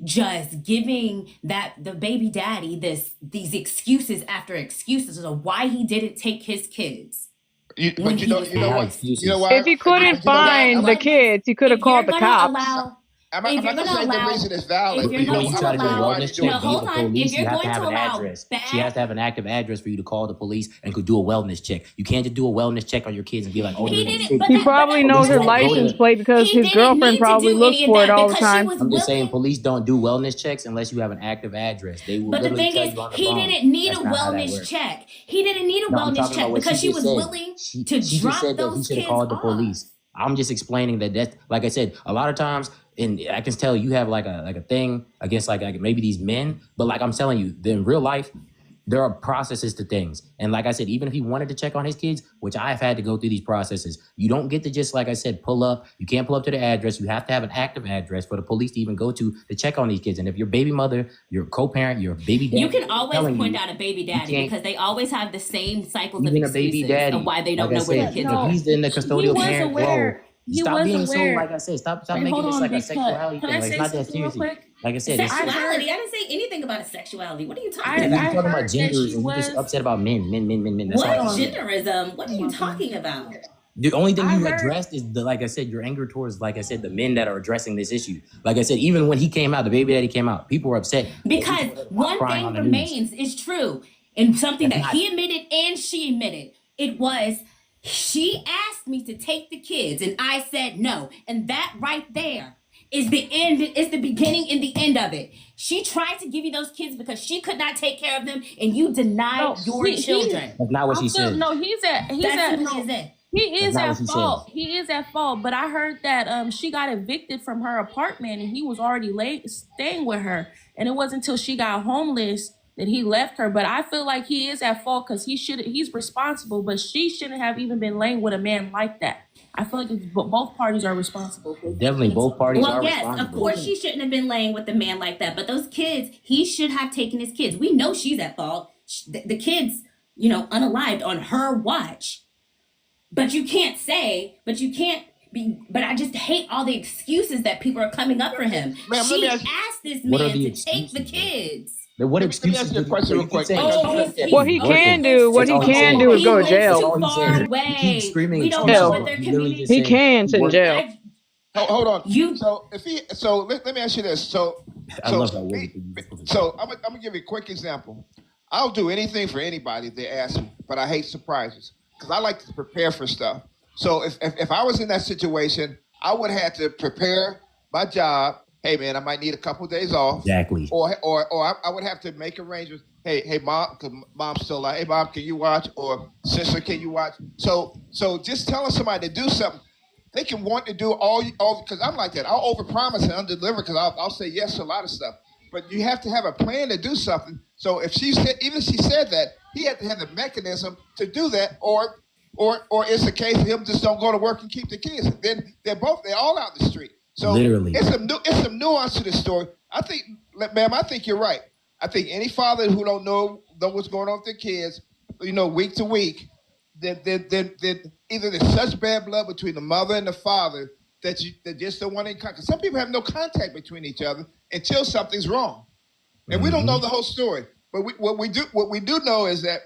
just giving the baby daddy these excuses after excuses of why he didn't take his kids. You know why? If he couldn't find the kids, he could have called the cops. I'm not you're gonna gonna say the allow, reason is valid. if But you're when going you to try to do a allow, wellness no, check via hold the on. If police, you you're have to going have to an allow address. bad, She has to have an active address for you to call the police and could do a wellness check. You can't just do a wellness check on your kids and be like, oh, he they're didn't. sick. But He that, but probably that, knows Police her but the don't go license thing, to. plate because he his didn't girlfriend need to probably do looks any of for it that all the because she time. was I'm just saying, willing. police don't do wellness checks unless you have an active address. They will But the literally thing tell is, you on the he phone. didn't need a That's not how that wellness works. check. He didn't need a No, I'm wellness talking about check what she because she just was said. willing to She just drop said that he those should have kids called the off. police. I'm just explaining that like I said, a lot of times, and I can tell you have like a thing against like maybe these men, but like I'm telling you, in real life, there are processes to things. And like I said, even if he wanted to check on his kids, which I've had to go through these processes, you don't get to just, like I said, pull up. You can't pull up to the address. You have to have an active address for the police to even go to check on these kids. And if your baby mother, your co-parent, your baby dad, You can always telling point you, out a baby you daddy can't, because they always have the same cycles of even a baby excuses daddy, of why they like don't I know where their said, kids if are. he's in the He custodial was parent role, aware. He stop was being so, aware. like I said, stop Wait, making hold this on, like a Big Cut. sexuality Can thing. I Like, it's say not that something real serious. quick? Like I said, it's I heard, Sexuality. I didn't say anything about a sexuality. What are you talking I you're about? talking about heard that genders she and you're just was. upset about men. That's all What you're saying. genderism? What are Oh you my God. talking about? The only thing I you heard. addressed is like I said, your anger towards, like I said, the men that are addressing this issue. Like I said, even when he came out, the baby daddy came out, people were upset. Because one crying on thing the news. remains is true, and something That's that not. he admitted and she admitted. It was, she asked me to take the kids, and I said no. And that right there is the end, is the beginning and the end of it. She tried to give you those kids because she could not take care of them, and you denied No, your children. That's not what I she feel said. no. He's at. That simply is it. He That's is not at what she said. fault. He is at fault. But I heard that she got evicted from her apartment and he was already staying with her. And it wasn't until she got homeless that he left her. But I feel like he is at fault because he's responsible. But she shouldn't have even been laying with a man like that. I feel like both parties are responsible. Definitely, both parties Well, are yes, of responsible. course she shouldn't have been laying with a man like that. But those kids, he should have taken his kids. We know she's at fault. The kids, unalived on her watch. But you can't say, but I just hate all the excuses that people are coming up for him. Ma'am, let She me ask- asked this What are man the to take the excuses, man? kids. But what Let me excuses? ask you a do question you real quick. keep saying? Oh, That's he's What he working. can do, what That's he all he's can saying. do is He go to lives jail. too All he's far saying. away. He keeps screaming We don't excuses, know Hell, what but their he literally community. just he said can he send works. jail. Hold on. You So let me ask you this. I love that word. So I'm gonna give you a quick example. I'll do anything for anybody if they ask me, but I hate surprises because I like to prepare for stuff. So if I was in that situation, I would have to prepare my job. Hey man, I might need a couple of days off. Exactly. Or I would have to make arrangements. Hey mom, cause mom's still like, hey mom, can you watch? Or sister, can you watch? So just telling somebody to do something, they can want to do all because I'm like that. I'll overpromise and underdeliver because I'll say yes to a lot of stuff. But you have to have a plan to do something. So if she said that, he had to have the mechanism to do that, or it's the case of him just don't go to work and keep the kids. Then they're all out in the street. So Literally. it's some nuance to this story. I think, ma'am, I think you're right. I think any father who don't know what's going on with their kids, week to week, then either there's such bad blood between the mother and the father that just don't want any contact. Some people have no contact between each other until something's wrong, and we don't know the whole story. But what we do know is that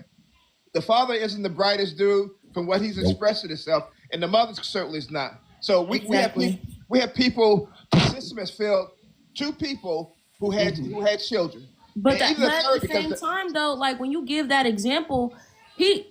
the father isn't the brightest dude from what he's expressing himself, and the mother certainly is not. So we have people. The system has failed two people who had children. But And at even the third, the because same time, though, like when you give that example,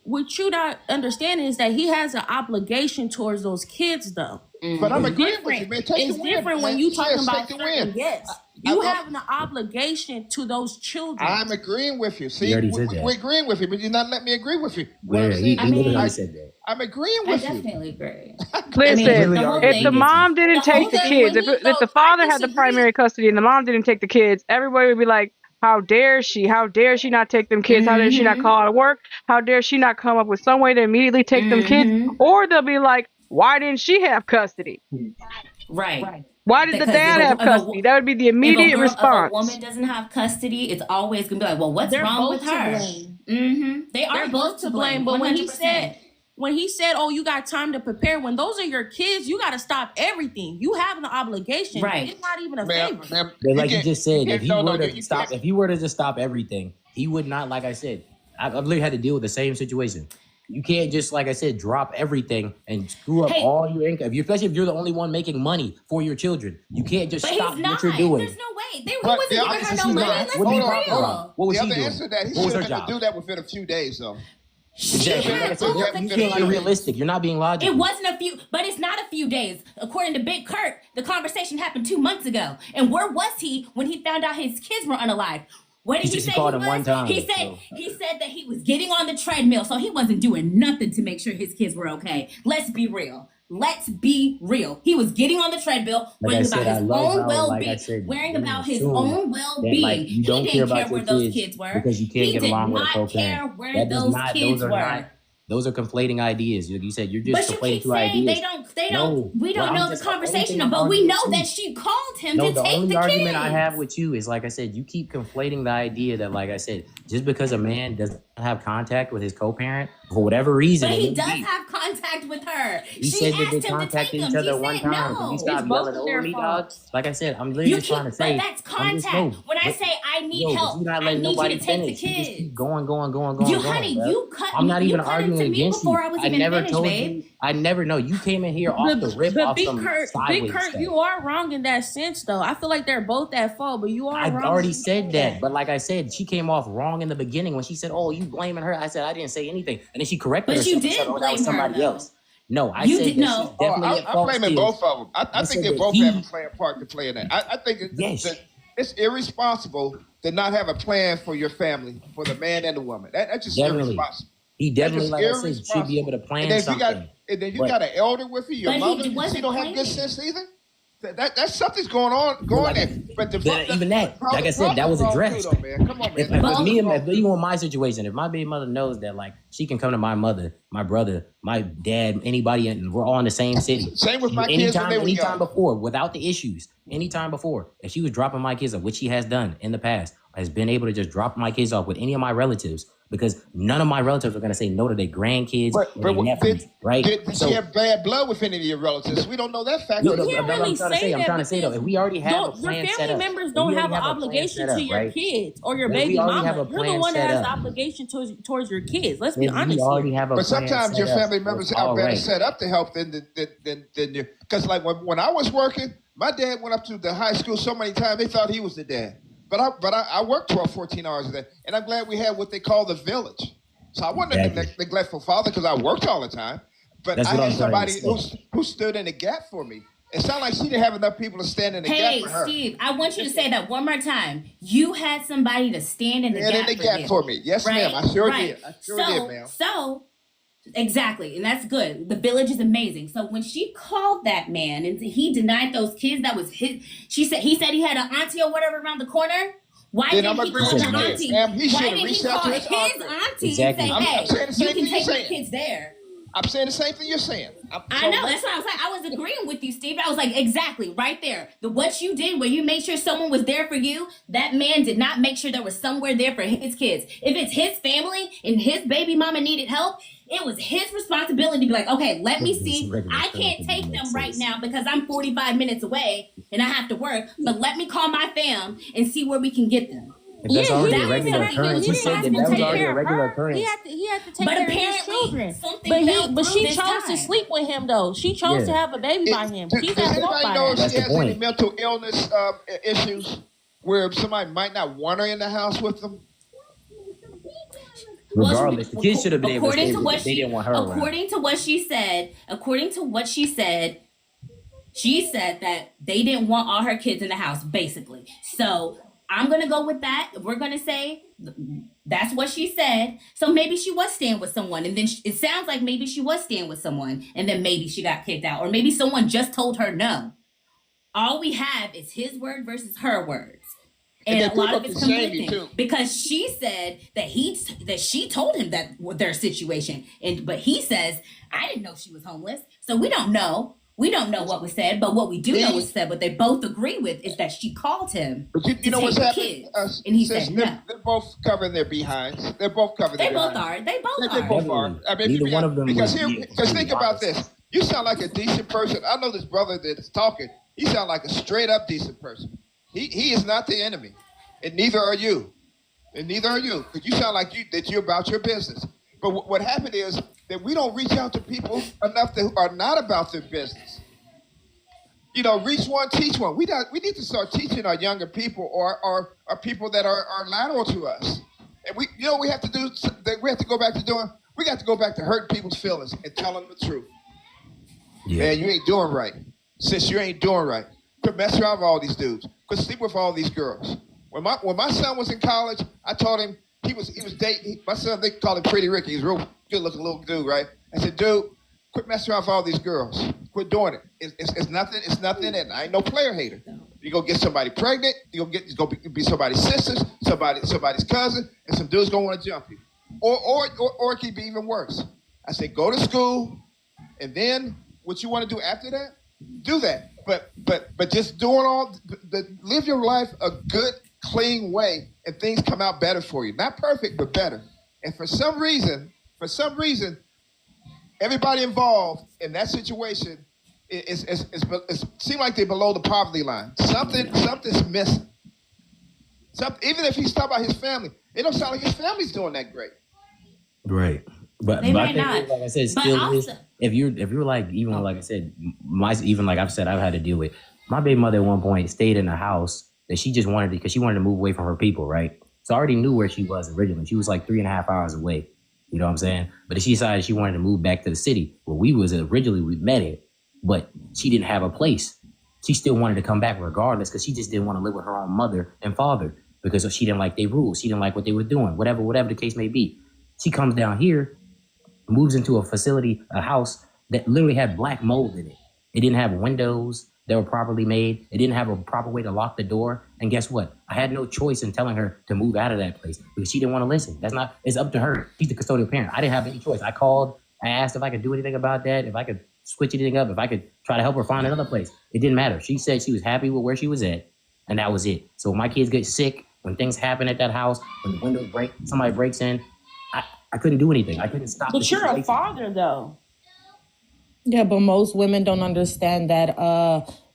what you not understanding is that he has an obligation towards those kids, though. But I'm It's agreeing with you, different. man. Take It's the win, different when man. you Yes, talking take about the certain win. yes. You have an obligation to those children. I'm agreeing with you. See, already said that. we're agreeing with you, but you're not letting me agree with you. Where he literally I- said that. I'm agreeing I with you. definitely agree. Listen, the whole if thing the is- mom didn't the take whole the thing, kids, when if the father had the primary custody and the mom didn't take the kids, everybody would be like, how dare she? How dare she not take them kids? How dare she not call out of work? How dare she not come up with some way to immediately take them kids? Or they'll be like, why didn't she have custody? Right. Why did the Because dad have custody? That would be the immediate If a response. woman doesn't have custody, it's always gonna be like, well, what's They're wrong both with to her? blame. They are They're both to blame. But when he said, oh, you got time to prepare, when those are your kids, you got to stop everything. You have an obligation. Right. It's not even a Ma'am, favor. ma'am, But like you can't- just said, you if he can't- no, were no, to you stop, can't- if he were to just stop everything, he would not. Like I said, I've literally had to deal with the same situation. You can't just, like I said, drop everything and screw up all your income. Especially if you're the only one making money for your children. You can't just stop what you're doing. There's no way. He wasn't giving her no money. Let's be What real. was the he other doing? answer to that, he What was should her have had to job? do that within a few days, though. Exactly. Like I said, you can't be realistic. You're not being logical. It wasn't a few, but it's not a few days. According to Big Kurt, the conversation happened 2 months ago. And where was he when he found out his kids were unalive? What did he say? Called him one time, he said that he was getting on the treadmill, so he wasn't doing nothing to make sure his kids were okay. Let's be real. Let's be real. He was getting on the treadmill, worrying about his own well-being. Worrying about his own well-being. You don't He care didn't care about where your those kids kids were. because you can't He get did along with a not co-parent. care where That does those not- kids those are were. not- Those are conflating ideas. You said you're just But you conflating keep two saying ideas. we don't know the conversation, but we know that she called him to the take only the argument kids. I have with you is, like I said, you keep conflating the idea that, like I said, just because a man doesn't have contact with his co-parent for whatever reason, But he does have contact with her. He She said that asked they him to contacted take each him. other He one said time. no. Can you stop yelling over me, dog? Like I said, I'm literally just trying to say. But that's I'm just- contact. When I say I need but help, you're not I letting need you nobody to take the finish. You just kids. keep going. You, honey, bro. you cut I'm me. not You even cut arguing into me against before you. I was I even never finished, told babe. you. I never know. You came in here off the rip off Big some Kurt, sideways stuff. you are wrong in that sense, though. I feel like they're both at fault, but you are I wrong. already said that, but like I said, she came off wrong in the beginning when she said, "Oh, you blaming her." I said I didn't say anything, and then she corrected But you herself and did said, "Oh, that blame was somebody her, though. else." No, I You said did that no. she's definitely at I'm fault blaming still. both of them. I I think said they that both he- have a plan part to play in that. I think that it's irresponsible to not have a plan for your family, for the man and the woman. That's just Definitely. irresponsible. He definitely, That's like just I said, should be able to plan And then something. you got an elder with you, your But he mother. She wasn't don't have good planning. sense either. That's something's going on there. But Even that, like I said, that was addressed. Though, man. Come on, man. If even in my situation, if my baby mother knows that, like, she can come to my mother, my brother, my dad, anybody, and we're all in the same city. Same with my kids when they were anytime young. before, without the issues, anytime before, if she was dropping my kids off, which she has done in the past, has been able to just drop my kids off with any of my relatives, because none of my relatives are going to say no to their grandkids or their nephews, right? Did she have bad blood with any of your relatives? We don't know that fact. No, either. no, that's what I'm trying to say though. If we already have a plan your set family up, members if don't we have already an a plan obligation set to up, your right? kids or your Then baby we already mama. have a You're the plan one that set has the up. obligation towards your kids. Let's be Then honest we already here. have a But plan sometimes your set up. family members That's are all better right. set up to help than you. Because like when I was working, my dad went up to the high school so many times they thought he was the dad. But I worked 12, 14 hours a day, and I'm glad we had what they call the village. So I wasn't a neglectful father because I worked all the time. But That's I what had I'm trying to somebody who stood in the gap for me. It sounded like she didn't have enough people to stand in the Hey, gap for her. Steve, I want you to say that one more time. You had somebody to stand in the Stand gap, in the gap for me. Yes, ma'am. I sure did. I sure did, ma'am. So, exactly, and that's good. The village is amazing. So when she called that man and he denied those kids, that was his. He said he had an auntie or whatever around the corner. Why Then didn't I'm he agreeing call with the you there. auntie? Ma'am, he Why should have didn't he reached out call to his his auntie Exactly. and say, I'm "Hey, saying the same you can thing take you're my saying. kids there"? I'm saying the same thing you're saying. I know, that's what I was like. I was agreeing with you, Steve. I was like, exactly, right there. What you did, where you made sure someone was there for you, that man did not make sure there was somewhere there for his kids. If it's his family and his baby mama needed help, it was his responsibility to be like, okay, let me see. I can't take them right now because I'm 45 minutes away and I have to work, but let me call my fam and see where we can get them. If that's already a that was regular something occurrence, he he said that didn't that was take already care a of regular her. occurrence. He had to take But care of his apparently children. something But fell through she this chose to time. sleep with him though. She chose to Yeah. have a baby by him. She's Does at fault anybody by know if that. That's she the has any point. mental illness issues where somebody might not want her in the house with them? Regardless, the kids should have been able to According stay to with what her. They she, didn't want her around. according to what she said, she said that they didn't want all her kids in the house, basically. So I'm gonna go with that. We're gonna say that's what she said. So maybe she was staying with someone, and then it sounds like maybe she was staying with someone, and then maybe she got kicked out, or maybe someone just told her no. All we have is his word versus her words. And And a lot of people it's can shame you, conflicting too. because she said that she told him that their situation, but he says I didn't know she was homeless, so we don't know. We don't know what was said, but what we do know was said. What they both agree with is that she called him But to you know take what's the happening? kids, and he Sis, said they're, no. they're both covering their behinds. They're both covering They their both behinds. are. They both They are. both are. I mean, Neither one of them because was here, being because think completely about this. You sound like a decent person. I know this brother that's talking. He sounds like a straight up decent person. He is not the enemy, and neither are you. And neither are you, because you sound like you're about your business. But what happened is that we don't reach out to people enough that are not about their business. You know, reach one, teach one. We need to start teaching our younger people or people that are lateral to us. And we have to go back to hurting people's feelings and telling them the truth. Yeah. Man, you ain't doing right. Sis, you ain't doing right. Quit messing around with all these dudes. Quit sleep with all these girls. When my son was in college, I told him he was dating my son. They call him Pretty Ricky. He's a real good looking little dude, right? I said, dude, quit messing around with all these girls. Quit doing it. It's nothing. It's nothing. And I ain't no player hater. You go get somebody pregnant. You go be somebody's sister, somebody's cousin, and some dude's gonna want to jump you. Or it could be even worse. I said, go to school, and then what you want to do after that, do that. But just live your life a good, clean way, and things come out better for you. Not perfect, but better. And for some reason, everybody involved in that situation seem like they're below the poverty line. Something's missing. Even if he's talking about his family, it don't sound like his family's doing that great. Right. But They I might think, not. like I said, But still also, if you're like, even like I said, like I've said, I've had to deal with my baby mother at one point stayed in a house that she just wanted because she wanted to move away from her people, right? So I already knew where she was originally. She was like 3.5 hours away. You know what I'm saying? But she decided she wanted to move back to the city where we met it, but she didn't have a place. She still wanted to come back regardless because she just didn't want to live with her own mother and father because she didn't like their rules. She didn't like what they were doing, whatever the case may be. She comes down here, moves into a facility, a house that literally had black mold in it. It didn't have windows that were properly made. It didn't have a proper way to lock the door. And guess what? I had no choice in telling her to move out of that place because she didn't want to listen. It's up to her. She's the custodial parent. I didn't have any choice. I called, I asked if I could do anything about that, if I could switch anything up, if I could try to help her find another place. It didn't matter. She said she was happy with where she was at, and that was it. So when my kids get sick, when things happen at that house, when the windows break, somebody breaks in, I couldn't do anything. I couldn't stop. But you're a father, though. Yeah, but most women don't understand that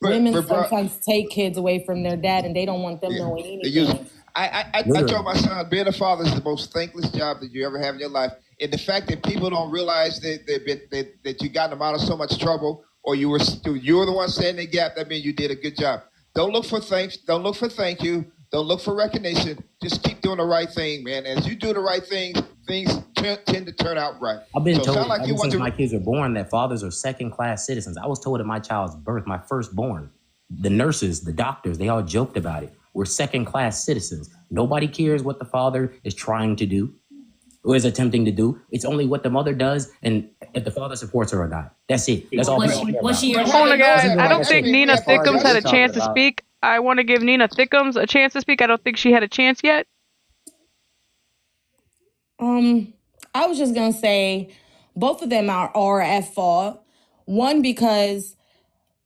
women sometimes take kids away from their dad and they don't want them knowing anything. I told my son, being a father is the most thankless job that you ever have in your life. And the fact that people don't realize that you got them out of so much trouble, or you were the one standing in the gap, that means you did a good job. Don't look for thanks. Don't look for thank you. Don't look for recognition. Just keep doing the right thing, man. As you do the right things tend to turn out right. I've been told since my kids were born that fathers are second-class citizens. I was told at my child's birth, my firstborn, the nurses, the doctors, they all joked about it. We're second-class citizens. Nobody cares what the father is trying to do or is attempting to do. It's only what the mother does and if the father supports her or not. That's it. That's all. Hold on, guys. I don't think Nina Thickums had a chance to speak. I want to give Nina Thickums a chance to speak. I don't think she had a chance yet. I was just gonna say both of them are at fault. One, because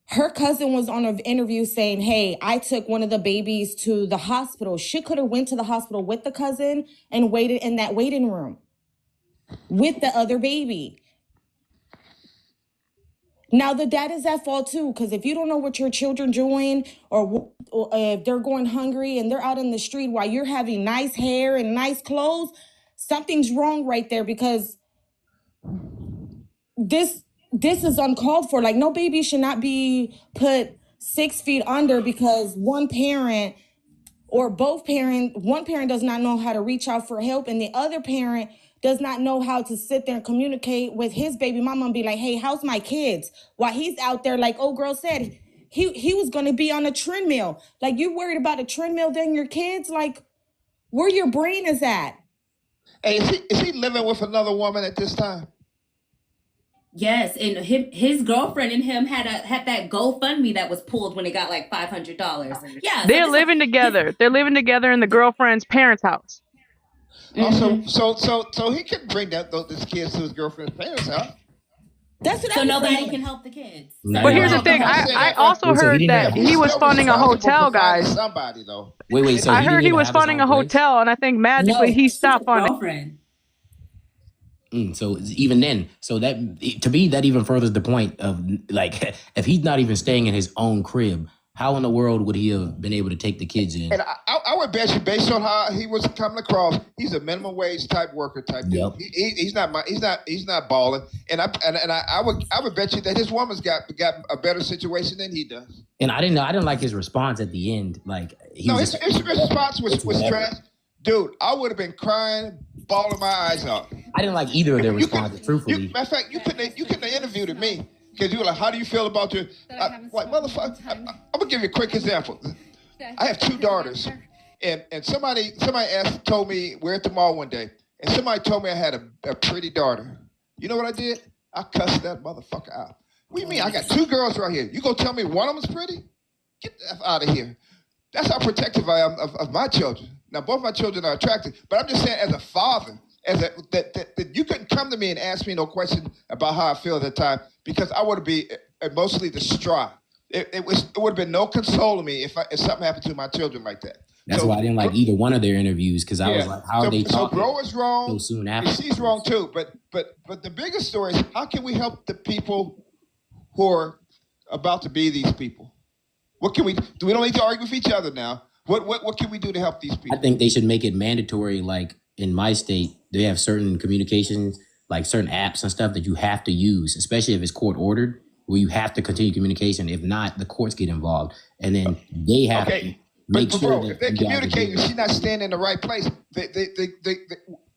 her cousin was on an interview saying, hey, I took one of the babies to the hospital. She could have went to the hospital with the cousin and waited in that waiting room with the other baby. Now, the dad is at fault too, because if you don't know what your children doing or if they're going hungry and they're out in the street while you're having nice hair and nice clothes, something's wrong right there, because this is uncalled for. Like, no baby should not be put 6 feet under because one parent or one parent does not know how to reach out for help and the other parent does not know how to sit there and communicate with his baby mama and be like, hey, how's my kids? While he's out there, like old girl said, he was going to be on a treadmill. Like, you worried about a treadmill than your kids? Like, where your brain is at? Hey, is he living with another woman at this time? Yes, and his girlfriend and him had that GoFundMe that was pulled when it got like $500. Yeah, they're living together. They're living together in the girlfriend's parents' house. So he could bring those kids to his girlfriend's parents' house. That's what so nobody can help the kids. But here's the thing. I also heard that he was funding a hotel, guys. Somebody though. Wait. So I heard he was funding a hotel, and I think magically he stopped funding. So even then, so that to me that even furthers the point of, like, if he's not even staying in his own crib, how in the world would he have been able to take the kids in? And I would bet you, based on how he was coming across, he's a minimum wage type worker type dude. He's not balling. And I would bet you that his woman's got a better situation than he does. And I didn't like his response at the end. Like his response was trash. Dude, I would have been crying, bawling my eyes out. I didn't like either of their responses, truthfully. Matter of fact, you couldn't have interviewed me. Because you were like, how do you feel about your... like, motherfucker, I'm going to give you a quick example. I have 2 daughters. And somebody told me, we're at the mall one day, and somebody told me I had a pretty daughter. You know what I did? I cussed that motherfucker out. What do you mean? I got 2 girls right here. You going to tell me one of them's pretty? Get the F out of here. That's how protective I am of my children. Now, both my children are attractive, but I'm just saying as a father, that you couldn't come to me and ask me no question about how I feel at the time, because I would be emotionally distraught. It would have been no consoling me if something happened to my children like that. That's why I didn't like either one of their interviews, because I was like, how are they talking? So bro is wrong. So soon after. And she's wrong too. But the biggest story is, how can we help the people who are about to be these people? What can we do? We don't need to argue with each other now. What can we do to help these people? I think they should make it mandatory. Like in my state, they have certain communications, like certain apps and stuff that you have to use, especially if it's court ordered, where you have to continue communication. If not, the courts get involved, and then they have to make sure that if they're communicating, she's not standing in the right place.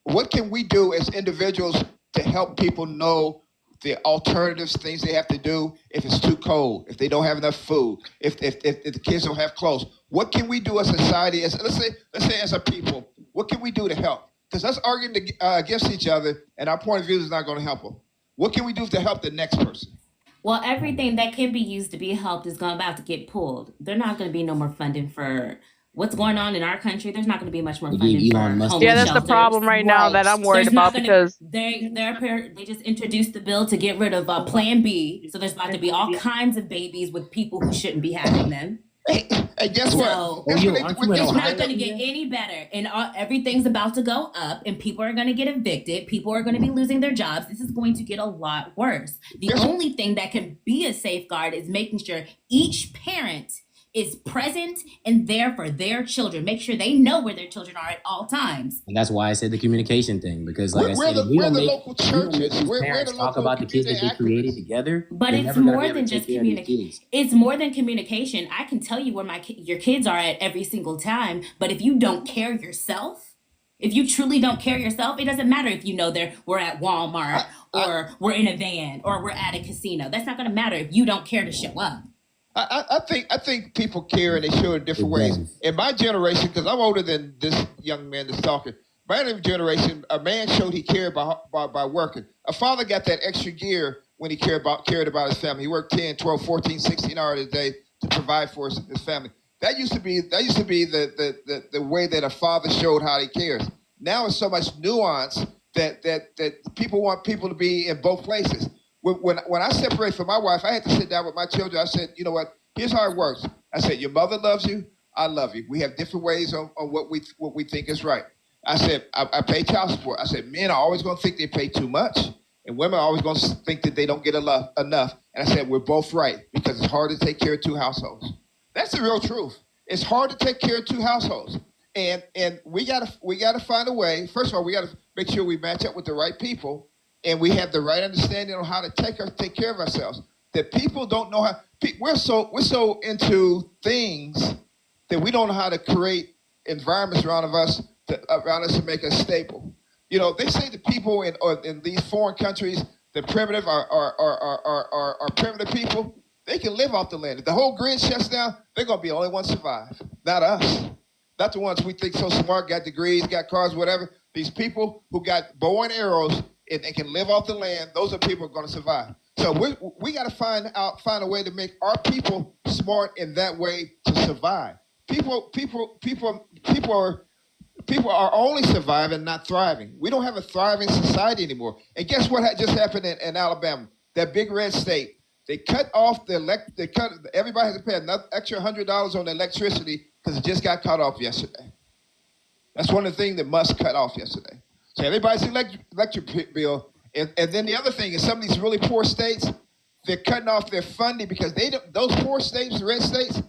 What can we do as individuals to help people know the alternatives, things they have to do if it's too cold, if they don't have enough food, if the kids don't have clothes? What can we do as a society, let's say as a people, what can we do to help? Because us arguing against each other and our point of view is not going to help them. What can we do to help the next person? Well, everything that can be used to be helped is about to get pulled. There's not going to be no more funding for what's going on in our country. There's not going to be much more funding for homeless Yeah, that's shelters. the problem right now that I'm worried There's not about, gonna- because they just introduced the bill to get rid of Plan B. So there's about to be all kinds of babies with people who shouldn't be having them. Hey, guess what? So aren't you in it's not Ohio? going to get any better, and everything's about to go up, and people are going to get evicted. People are going to be losing their jobs. This is going to get a lot worse. The only thing that can be a safeguard is making sure each parent is present and there for their children. Make sure they know where their children are at all times. And that's why I said the communication thing, because like Where I said, the if we don't make local churches? Where parents the talk local about the kids that they community created together, But they're it's never gonna more be able than to just take care of these communication. kids. It's more than communication. I can tell you where your kids are at every single time, but if you don't care yourself, if you truly don't care yourself, it doesn't matter if you know we're at Walmart or we're in a van or we're at a casino. That's not going to matter if you don't care to show up. I think people care, and they show in different ways. In my generation, because I'm older than this young man that's talking, my generation, a man showed he cared by working. A father got that extra gear when he cared about his family. He worked 10, 12, 14, 16 hours a day to provide for his family. That used to be the way that a father showed how he cares. Now it's so much nuance that people want people to be in both places. When I separated from my wife, I had to sit down with my children. I said, you know what? Here's how it works. I said, your mother loves you. I love you. We have different ways on what we think is right. I said, I pay child support. I said, men are always going to think they pay too much, and women are always going to think that they don't get enough. And I said, we're both right, because it's hard to take care of 2 households. That's the real truth. It's hard to take care of 2 households, and we gotta find a way. First of all, we got to make sure we match up with the right people, and we have the right understanding on how to take care of ourselves. That people don't know how. We're so into things that we don't know how to create environments around us to make us stable. You know, they say the people in these foreign countries, the primitive are primitive people. They can live off the land. If the whole grid shuts down, they're gonna be the only ones survive. Not us. Not the ones we think so smart, got degrees, got cars, whatever. These people who got bow and arrows and can live off the land, those are people who are going to survive. So we got to find a way to make our people smart in that way to survive. People are only surviving, not thriving. We don't have a thriving society anymore. And guess what just happened in Alabama? That big red state. They cut off everybody has to pay another extra $100 on electricity because it just got cut off yesterday. That's one of the things that must cut off yesterday. So everybody's electric bill. And then the other thing is, some of these really poor states, they're cutting off their funding because those poor states, red states,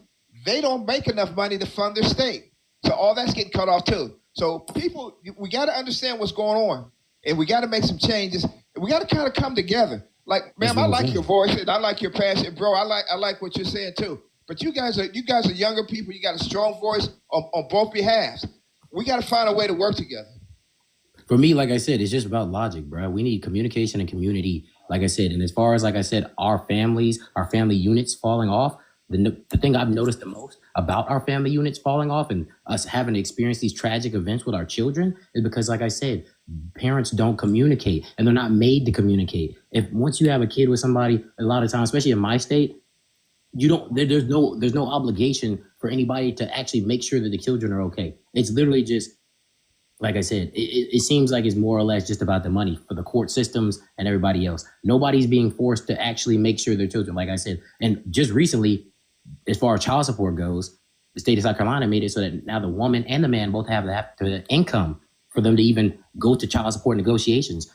they don't make enough money to fund their state. So all that's getting cut off too. So people, we got to understand what's going on, and we got to make some changes. We got to kind of come together. Like, ma'am, I like your voice and I like your passion, bro. I like what you're saying too. But you guys are younger people. You got a strong voice on both behalves. We got to find a way to work together. For me, like I said, it's just about logic, bro. We need communication and community, like I said. And as far as, like I said, our family units falling off, the thing I've noticed the most about our family units falling off and us having to experience these tragic events with our children is because, like I said, parents don't communicate and they're not made to communicate. If once you have a kid with somebody, a lot of times, especially in my state, you don't. There's no obligation for anybody to actually make sure that the children are okay. It's literally just, like I said, it seems like it's more or less just about the money for the court systems and everybody else. Nobody's being forced to actually make sure their children, like I said. And just recently, as far as child support goes, the state of South Carolina made it so that now the woman and the man both have the income for them to even go to child support negotiations.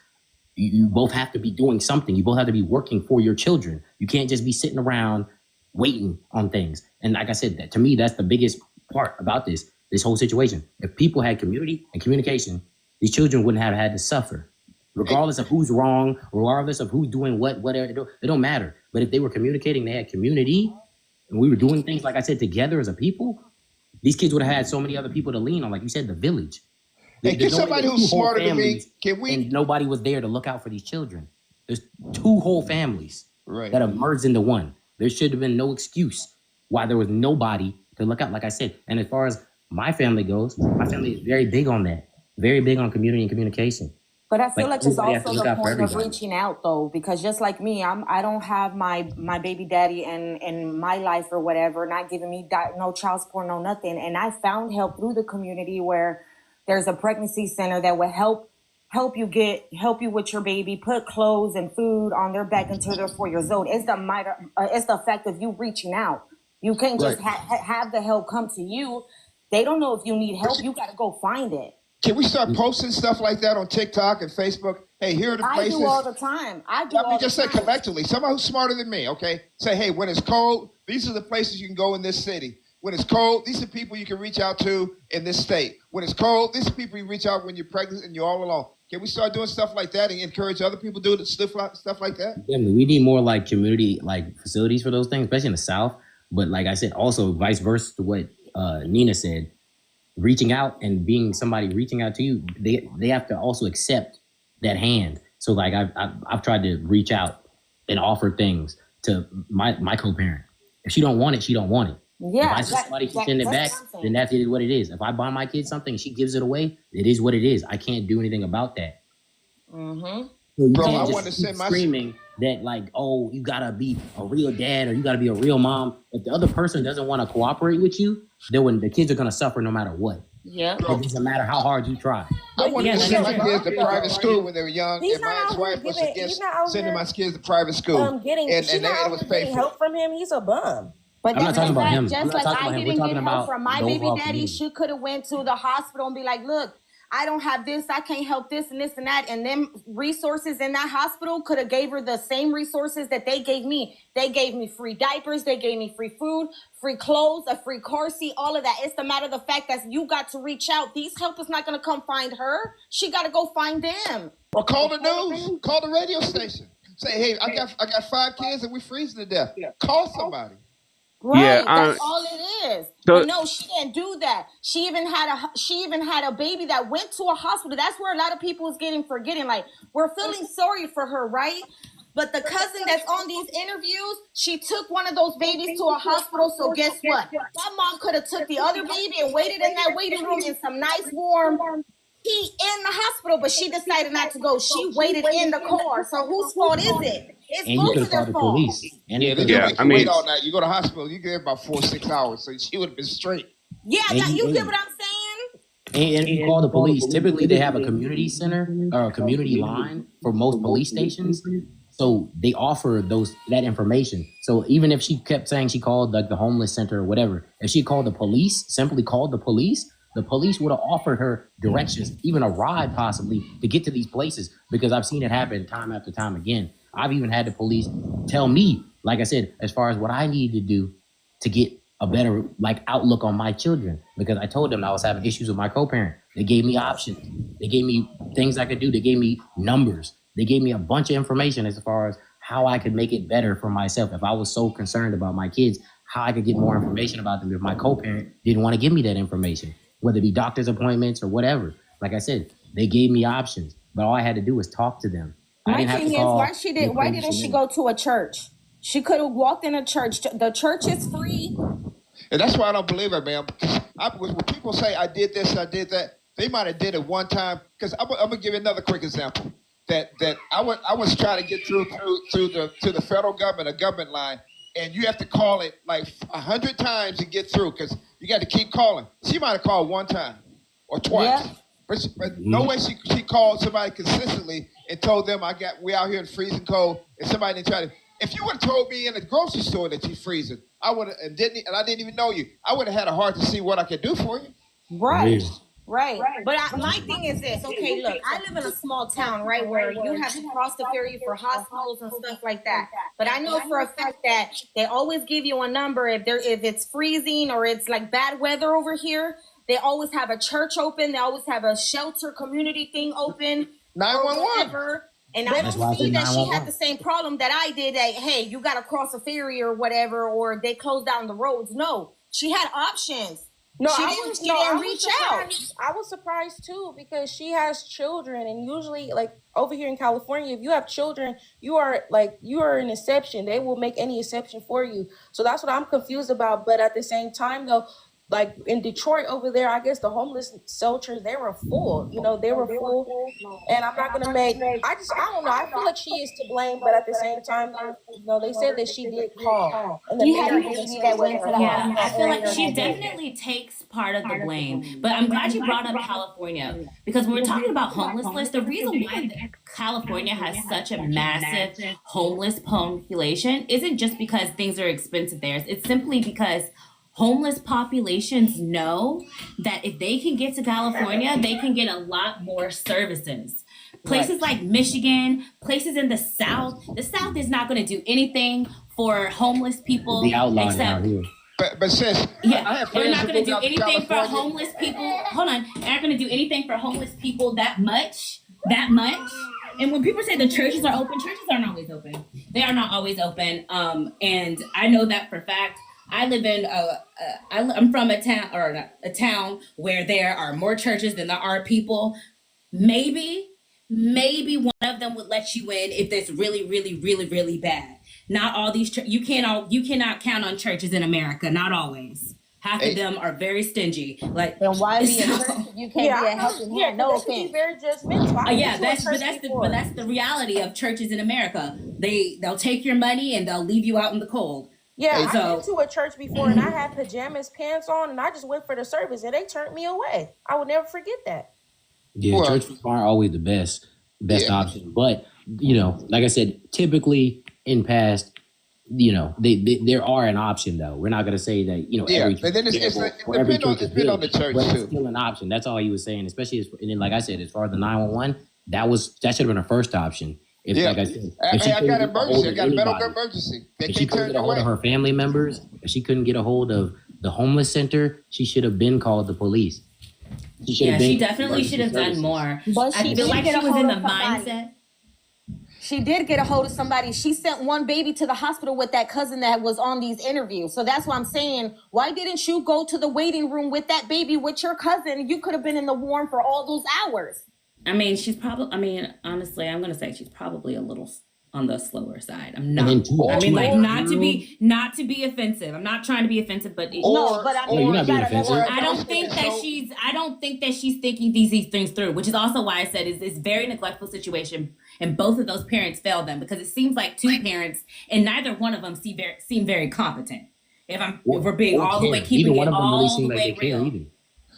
You both have to be doing something. You both have to be working for your children. You can't just be sitting around waiting on things. And like I said, that to me, that's the biggest part about this whole situation. If people had community and communication, these children wouldn't have had to suffer. Regardless of who's wrong, regardless of who's doing whatever, it don't matter. But if they were communicating, they had community, and we were doing things, like I said, together as a people, these kids would have had so many other people to lean on. Like you said, the village. Hey, get somebody who's smarter than me. And nobody was there to look out for these children. There's 2 whole families that have merged into one. There should have been no excuse why there was nobody to look out, like I said. And as far as my family goes, my family is very big on that. Very big on community and communication. But I feel like it's everybody has to also look the out for point of everybody. reaching out, though, because just like me, I don't have my baby daddy in my life or whatever, not giving me no child support, no nothing. And I found help through the community where there's a pregnancy center that would help you with your baby, put clothes and food on their back until they're 4 years old. It's the fact of you reaching out. You can't just have the help come to you. They don't know if you need help. You got to go find it. Can we start posting stuff like that on TikTok and Facebook? Hey, here are the places. I do all the time. Say collectively. Somebody who's smarter than me, okay? Say, hey, when it's cold, these are the places you can go in this city. When it's cold, these are people you can reach out to in this state. When it's cold, these are people you reach out when you're pregnant and you're all alone. Can we start doing stuff like that and encourage other people to do stuff like that? Yeah, we need more like community like facilities for those things, especially in the South. But like I said, also vice versa to what Nina said, reaching out and being somebody reaching out to you, they have to also accept that hand. So like I've tried to reach out and offer things to my co-parent. If she don't want it, she don't want it. Yeah, if I see somebody can send it back, then that's it, what it is. If I buy my kid something and she gives it away, it is what it is. I can't do anything about that. Mm-hmm. So you Bro, can't I just want to keep send my screaming that like, oh, you gotta be a real dad or you gotta be a real mom. If the other person doesn't want to cooperate with you, then when the kids are gonna suffer no matter what. Yeah. It doesn't matter how hard you try. I wanted to send my kids to private school when they were young, He's and my not out ex-wife here was giving- against he's not out sending here, my kids to private school. and She's not it out was here paid getting for. help from him. He's a bum. But I'm not talking about him. I'm just not like talking I about him. We're didn't talking get help about from my the baby overall daddy, community. she could have went to the hospital and be like, look, I don't have this, I can't help this and this and that. And them resources in that hospital could have gave her the same resources that they gave me. They gave me free diapers, they gave me free food, free clothes, a free car seat, all of that. It's the matter of the fact that you got to reach out. These help is not going to come find her. She got to go find them. Or call the news. Call the radio station. Say, hey, I got 5 kids and we're freezing to death. Call somebody. Right, Yeah, that's all it is. so- But no, she didn't do that. She even had a baby that went to a hospital. That's where a lot of people is forgetting. Like, we're feeling sorry for her, right? But the cousin that's on these interviews, she took one of those babies to a hospital. So guess what? That mom could have took the other baby and waited in that waiting room in some nice warm heat in the hospital, but she decided not to go. She waited in the car. So whose fault is it? It's And you both could of have their called the fault. police. And Yeah, you they could do have make I you mean- wait all night. You go to the hospital, you get there about 4 or 6 hours, so she would have been straight. Yeah, And that, you- you and- get what I'm saying? And if you call the police, typically they have a community center or a community line for most police stations. So they offer that information. So even if she kept saying she called like the homeless center or whatever, if she called the police, simply called the police would have offered her directions, even a ride possibly, to get to these places, because I've seen it happen time after time again. I've even had the police tell me, like I said, as far as what I needed to do to get a better like outlook on my children, because I told them I was having issues with my co-parent. They gave me options. They gave me things I could do. They gave me numbers. They gave me a bunch of information as far as how I could make it better for myself. If I was so concerned about my kids, how I could get more information about them if my co-parent didn't want to give me that information, whether it be doctor's appointments or whatever. Like I said, they gave me options, but all I had to do was talk to them. I My didn't have thing to is, call. why didn't she go to a church? She could have walked in a church. The church is free. And that's why I don't believe it, man. Because when people say I did this, I did that, they might have did it one time. Because I'm gonna give you another quick example. That I was trying to get through to the federal government, a government line, and you have to call it like 100 times to get through because you got to keep calling. She might have called one time or twice, Yeah. but no way she called somebody consistently and told them we out here in freezing cold, and somebody didn't try to. If you would have told me in the grocery store that you're freezing, I would have, and I didn't even know you. I would have had a heart to see what I could do for you. Right. Right. But my thing is this. Okay, look, I live in a small town, right, where you have to cross the ferry for hospitals and stuff like that. But I know for a fact that they always give you a number if it's freezing or it's like bad weather over here. They always have a church open. They always have a shelter community thing open. 911. And I don't see that she had the same problem that I did. That hey, you got to cross a ferry or whatever, or they closed down the roads. No, she had options. No, She I didn't was reach surprised. I was surprised too because she has children, and usually, like over here in California, if you have children, you are an exception. They will make any exception for you. So that's what I'm confused about. But at the same time, though, like in Detroit over there, I guess the homeless shelters, they were full. They were full, and I'm not gonna make. I don't know. I feel like she is to blame, but at the same time, they said that she did call, and You had a baby that went to the Yeah, I feel like hospital. she definitely takes part of the blame. But I'm glad you brought up California because when we're talking about homelessness, the reason why California has such a massive homeless population isn't just because things are expensive there. It's simply because homeless populations know that if they can get to California, they can get a lot more services. Places like Michigan, places in the South is not going to do anything for homeless people The outline except out here. But sis, I yeah, have they're friends not who going to moved do out to anything for California. homeless people. Hold on, they're not going to do anything for homeless people that much. And when people say the churches are open, churches aren't always open. They are not always open. And I know that for a fact. I live in I'm from a town where there are more churches than there are people. Maybe one of them would let you in if it's really, really, really, really bad. Not all these you cannot count on churches in America. Not always. Half of them are very stingy. Like Then why be a so- church if you can't be a helping hand? No they can be offense. very judgmental. I yeah, went to a church before. that's the reality of churches in America. They'll take your money and they'll leave you out in the cold. Yeah, Hey, I so- went to a church before and I had pajamas, pants on, and I just went for the service and they turned me away. I would never forget that. Yeah, Well- church people aren't always the best Yeah. option, but like I said, typically in past, they there are an option though. We're not gonna say that Yeah, every but then it's church like- or every depend on- church is depend on good, the church, but it's too. still an option. That's all he was saying. Especially and then like I said, as far as the 911, that should have been a first option. If Yeah. like I said, Hey, if she I couldn't got get an a hold emergency. I of got a medical anybody, emergency. They if she can't couldn't turn get a you hold of away. her family members, if she couldn't get a hold of the homeless center, she should have been called the police. She should Yeah, have been she definitely should have done services. more. But I she feel did like get she a was hold in the of somebody. mindset. She did get a hold of somebody. She sent one baby to the hospital with that cousin that was on these interviews. So that's why I'm saying, why didn't you go to the waiting room with that baby with your cousin? You could have been in the warm for all those hours. I mean, honestly, I'm gonna say she's probably a little on the slower side. I'm And not. then too, I mean, like too, not to be offensive. I'm not trying to be offensive, but No, but I mean, you're not being you gotta offensive. remember- I don't think that she's thinking these things through, which is also why I said it's very neglectful situation, and both of those parents failed them because it seems like two parents and neither one of them seem very competent. If we're being all the way keeping Neither one it of them really all the seemed like way they care real. either.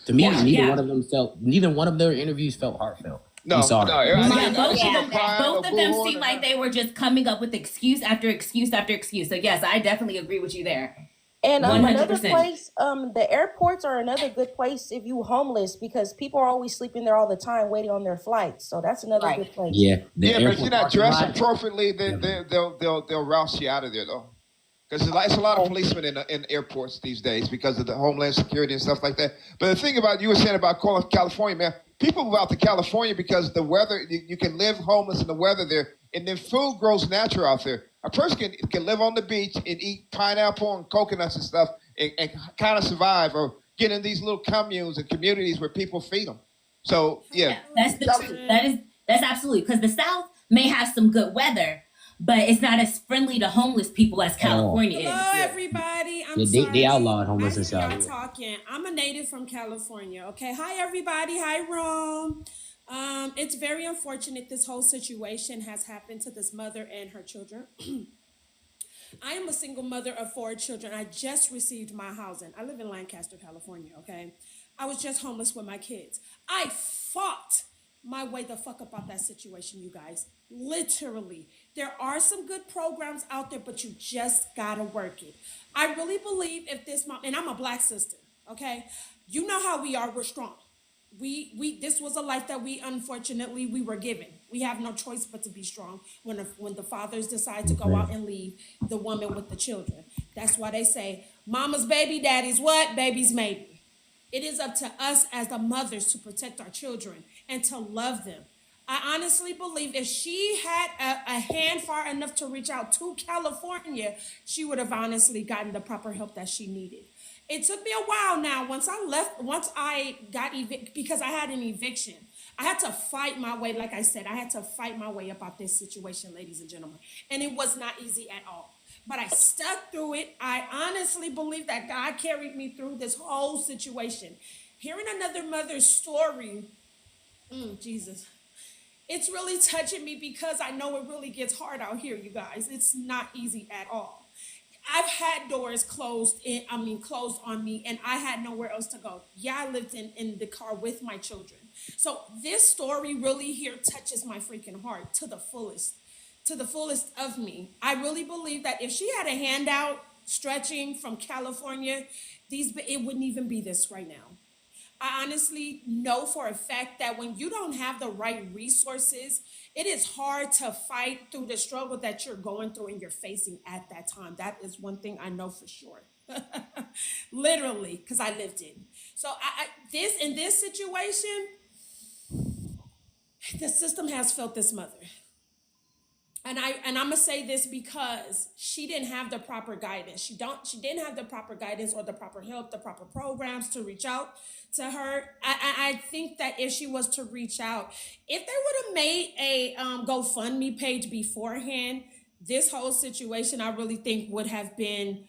To me, Yeah, neither yeah. one of their interviews felt heartfelt. No, I'm sorry. no. I didn't see no crying, Both no of them boo-hooing seem or like they were just coming up with excuse after excuse after excuse. So yes, I definitely agree with you there. And another 100%. place, the airports are another good place if you homeless because people are always sleeping there all the time waiting on their flights. So that's another Right. good place. Yeah, the Yeah, but if airport you're not parking dressed lot- appropriately, then they'll rouse you out of there though. Because it's a lot of policemen in airports these days because of the Homeland Security and stuff like that. But the thing about you were saying about California, man, people move out to California because the weather, you can live homeless in the weather there, and then food grows natural out there. A person can live on the beach and eat pineapple and coconuts and stuff and kind of survive, or get in these little communes and communities where people feed them. So, yeah. That's the truth. That's absolutely, because the South may have some good weather, but it's not as friendly to homeless people as California is. Hello, everybody. I'm Yeah, sorry. they outlawed I homelessness hear out y'all here. talking. I'm a native from California. Okay. Hi, everybody. Hi, Rome. It's very unfortunate this whole situation has happened to this mother and her children. I am a single mother of 4 children. I just received my housing. I live in Lancaster, California. Okay. I was just homeless with my kids. I fought my way the fuck about that situation, you guys. Literally. There are some good programs out there, but you just gotta work it. I really believe if this mom, and I'm a black sister, okay? You know how we are, we're strong. This was a life that unfortunately we were given. We have no choice but to be strong when the fathers decide to go out and leave the woman with the children. That's why they say, mama's baby, daddy's what? Baby's maybe. It is up to us as the mothers to protect our children and to love them. I honestly believe if she had a hand far enough to reach out to California, she would have honestly gotten the proper help that she needed. It took me a while now. Once I got evicted, because I had an eviction, I had to fight my way. Like I said, I had to fight my way about this situation, ladies and gentlemen. And it was not easy at all. But I stuck through it. I honestly believe that God carried me through this whole situation. Hearing another mother's story, Jesus, it's really touching me because I know it really gets hard out here, you guys. It's not easy at all. I've had doors closed on me, and I had nowhere else to go. Yeah, I lived in the car with my children. So this story really here touches my freaking heart to the fullest of me. I really believe that if she had a handout stretching from California, it wouldn't even be this right now. I honestly know for a fact that when you don't have the right resources, it is hard to fight through the struggle that you're going through and you're facing at that time. That is one thing I know for sure. Literally, because I lived it. So in this situation, the system has failed this mother. And I'm gonna say this because she didn't have the proper guidance. She didn't have the proper guidance or the proper help, the proper programs to reach out to her. I think that if she was to reach out, if they would have made a GoFundMe page beforehand, this whole situation I really think would have been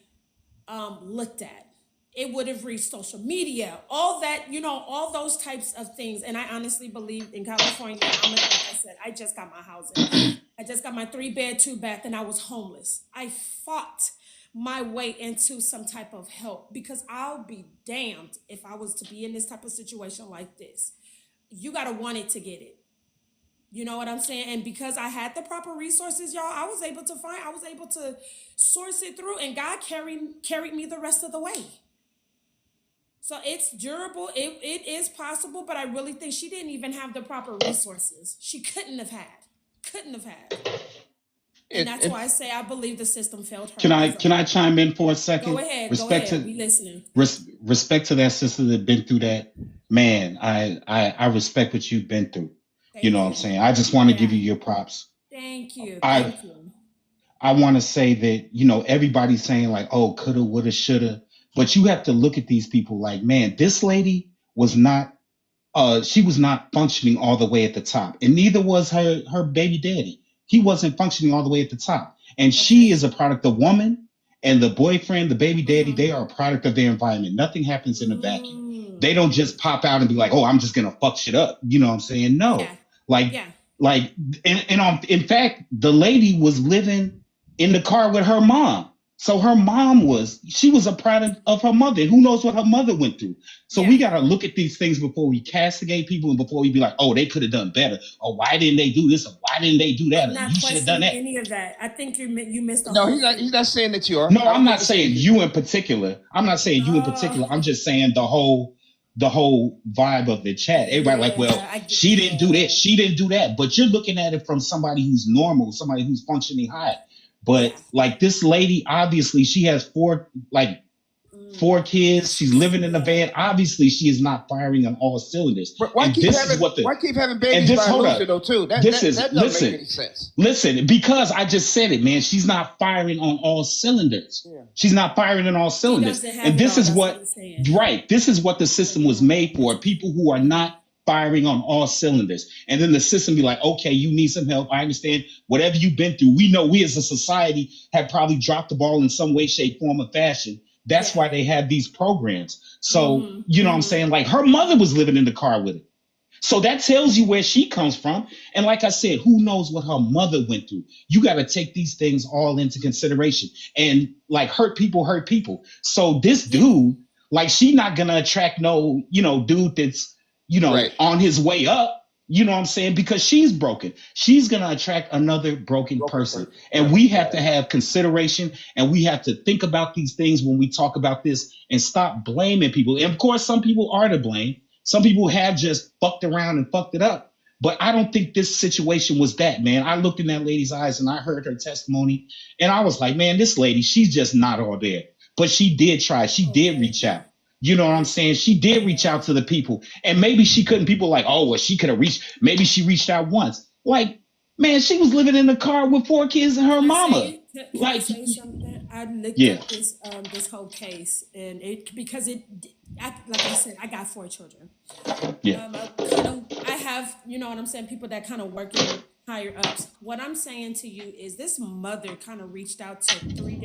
looked at. It would have reached social media, all that, all those types of things. And I honestly believe in California, like I said, I just got my housing. I just got my 3-bed, 2-bath, and I was homeless. I fought my way into some type of help because I'll be damned if I was to be in this type of situation like this. You got to want it to get it. You know what I'm saying? And because I had the proper resources, y'all, I was able to source it through, and God carried me the rest of the way. So it's durable. It is possible, but I really think she didn't even have the proper resources. She couldn't have had. And that's why I say I believe the system failed her. Can I chime in for a second? Go ahead. We listening. Respect to that sister that been through that. Man, I respect what you've been through. You know what I'm saying? I just want to give you your props. Thank you. I want to say that, everybody's saying like, oh, coulda, woulda, shoulda. But you have to look at these people like, man, this lady was not functioning all the way at the top. And neither was her baby daddy. He wasn't functioning all the way at the top. And she is a product, the woman and the boyfriend, the baby daddy, they are a product of their environment. Nothing happens in a vacuum. They don't just pop out and be like, oh, I'm just going to fuck shit up. You know what I'm saying? No. In fact, the lady was living in the car with her mom. So her mom she was a product of her mother. Who knows what her mother went through? So we got to look at these things before we castigate people and before we be like, oh, they could have done better. Or why didn't they do this? Or why didn't they do that? I'm You should have done that. any of that. I think you missed the No, whole he's not saying that you are. No, I'm not saying you in particular. I'm just saying the whole vibe of the chat. Everybody she didn't do this. She didn't do that. But you're looking at it from somebody who's normal, somebody who's functioning high. But like this lady, obviously she has four kids. She's living in a van. Obviously, she is not firing on all cylinders. But why keep having babies by Lucia though too? That doesn't make any sense. Listen, because I just said it, man. She's not firing on all cylinders. Yeah. She's not firing on all cylinders. And this is what this is what the system was made for. People who are not firing on all cylinders. And then the system be like, okay, you need some help. I understand whatever you've been through. We know we as a society have probably dropped the ball in some way, shape, form, or fashion. That's why they have these programs. So, you know what I'm saying? Like her mother was living in the car with her. So that tells you where she comes from. And like I said, who knows what her mother went through? You got to take these things all into consideration. And like hurt people. So this dude, like she not going to attract no, dude that's, on his way up. You know what I'm saying? Because she's broken. She's going to attract another broken person. And we have to have consideration and we have to think about these things when we talk about this and stop blaming people. And of course, some people are to blame. Some people have just fucked around and fucked it up. But I don't think this situation was that, man. I looked in that lady's eyes and I heard her testimony and I was like, man, this lady, she's just not all there. But she did try. She did reach out. You know what I'm saying? She did reach out to the people and maybe she couldn't. People like, oh, well, she could have reached. Maybe she reached out once. Like, man, she was living in the car with 4 kids and her mama. Can I say something? I looked up this whole case and like I said, I got 4 children. Yeah. I have, you know what I'm saying, people that kind of work in higher ups. What I'm saying to you is this mother kind of reached out to 3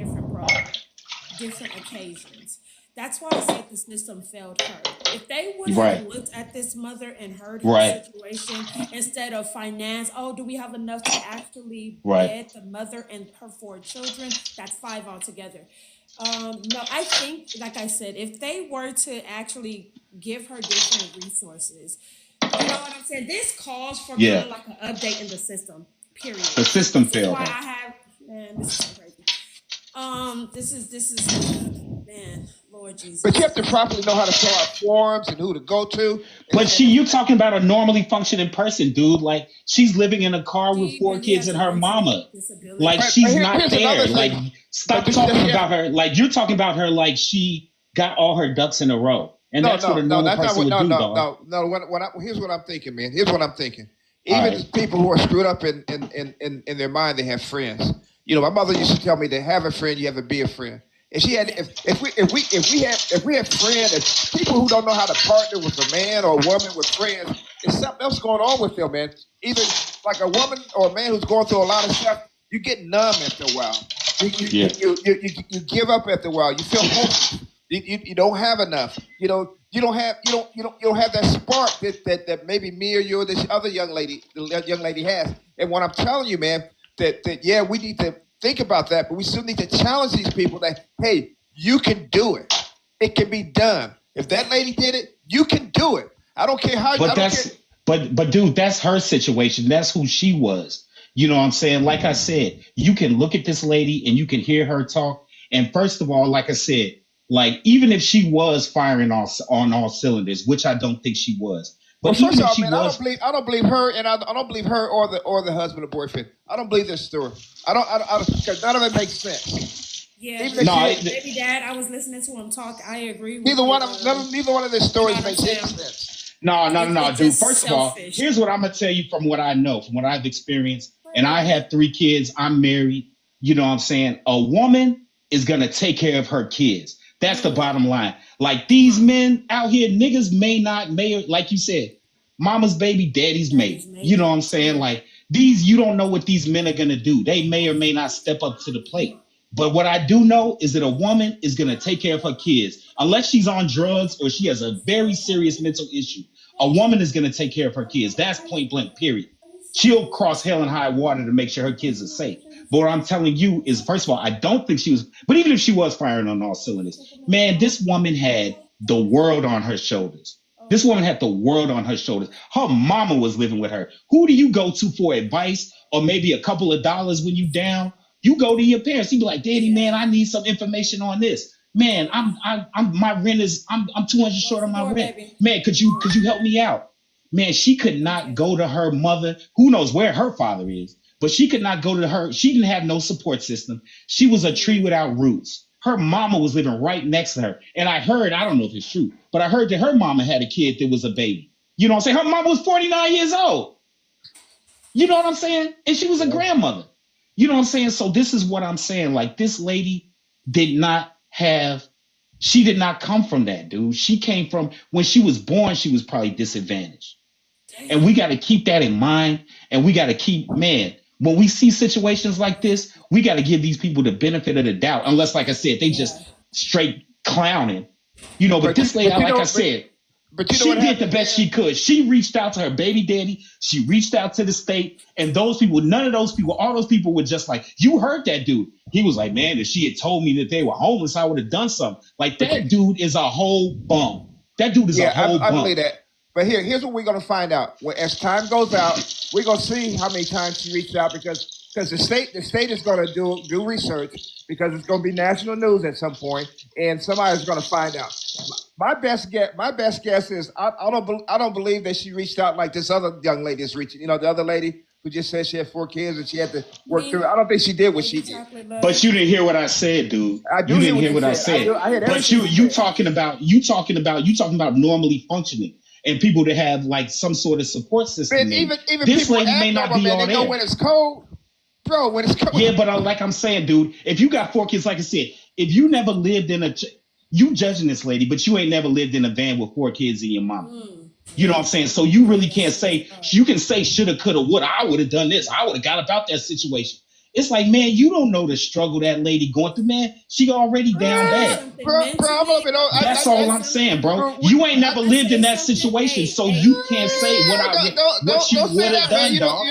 different occasions. That's why I said the system failed her. If they would have looked at this mother and heard her situation instead of finance, do we have enough to actually bed the mother and her 4 children? That's 5 altogether. No, I think, like I said, if they were to actually give her different resources, you know what I'm saying? This calls for kind of like an update in the system, period. The system failed. Why I have, man, this is crazy. This is, man, Lord Jesus. But you have to properly know how to fill out forms and who to go to. But you talking about a normally functioning person, dude. Like she's living in a car with 4 kids and her mama. Like she's not there. Like stop talking about her. Like you're talking about her like she got all her ducks in a row. And that's what a normal person would do, dog. No. Here's what I'm thinking, man. Here's what I'm thinking. Even people who are screwed up in their mind, they have friends. You know, my mother used to tell me to have a friend, you have to be a friend. And she had, if we have friends, people who don't know how to partner with a man or a woman with friends, there's something else going on with them, man. Either like a woman or a man who's going through a lot of stuff, you get numb after a while. You give up after a while. You feel hopeless. You don't have enough. You don't have that spark that maybe me or you or this other young lady has. And what I'm telling you, man, that we need to think about that, but we still need to challenge these people that, hey, you can do it. It can be done. If that lady did it, you can do it. I don't care how. But dude, that's her situation. That's who she was. You know what I'm saying? Like I said, you can look at this lady and you can hear her talk. And first of all, like I said, like even if she was firing on all cylinders, which I don't think she was. But first off, man, I don't believe her, and I don't believe her or the husband or boyfriend. I don't believe their story. I don't because none of it makes sense. Yeah, baby dad, I was listening to him talk. I agree with neither one of their stories makes any sense. No, dude. First of all, here's what I'm gonna tell you from what I know, from what I've experienced. And I have 3 kids. I'm married. You know what I'm saying? A woman is gonna take care of her kids. That's the bottom line. Like these men out here, niggas may, like you said, mama's baby, daddy's mate. You know what I'm saying? Like you don't know what these men are going to do. They may or may not step up to the plate. But what I do know is that a woman is going to take care of her kids. Unless she's on drugs or she has a very serious mental issue, a woman is going to take care of her kids. That's point blank, period. She'll cross hell and high water to make sure her kids are safe. But what I'm telling you is, first of all, I don't think she was, but even if she was firing on all cylinders, man, this woman had the world on her shoulders. This woman had the world on her shoulders. Her mama was living with her. Who do you go to for advice or maybe a couple of dollars when you down? You go to your parents. You be like, Daddy, man, I need some information on this. Man, my rent is, I'm 200 short on my rent. Man, could you help me out? Man, she could not go to her mother. Who knows where her father is? but she could not go to her. She didn't have no support system. She was a tree without roots. Her mama was living right next to her. And I heard, I don't know if it's true, but I heard that her mama had a kid that was a baby. You know what I'm saying? Her mama was 49 years old. You know what I'm saying? And she was a grandmother. You know what I'm saying? So this is what I'm saying. Like, this lady did not come from that, dude. She came from, when she was born, she was probably disadvantaged. And we got to keep that in mind. And we got to keep, man, when we see situations like this, we got to give these people the benefit of the doubt. Unless, like I said, they just straight clowning. You know, but this lady, like I said, she did the best she could. She reached out to her baby daddy. She reached out to the state. And those people, none of those people, all those people were just like, you heard that dude. He was like, man, if she had told me that they were homeless, I would have done something. Like, that dude is a whole bum. That dude is a whole bum. I believe that. But here's what we're going to find out. As time goes out, we're going to see how many times she reached out because the state is going to do research because it's going to be national news at some point, and somebody's going to find out. My best guess is I don't believe that she reached out like this other young lady is reaching. You know, the other lady who just said she had 4 kids and she had to work through it. I don't think she did what she did. But you didn't hear what I said, dude. You didn't hear what I said. But you talking about normally functioning and people that have like some sort of support system. And even this people lady may not be all they there. know when it's cold, bro. When it's cold. Yeah, but like I'm saying, dude, if you got 4 kids, like I said, if you never lived in you judging this lady, but you ain't never lived in a van with 4 kids and your mom. You know what I'm saying? So you really can't say, you can say shoulda, coulda, woulda, I would have done this. I would have got about that situation. It's like, man, you don't know the struggle that lady going through, man. She already down bad. That's all I'm saying, bro. You ain't never lived in that situation, so you can't say what you would have done, dog.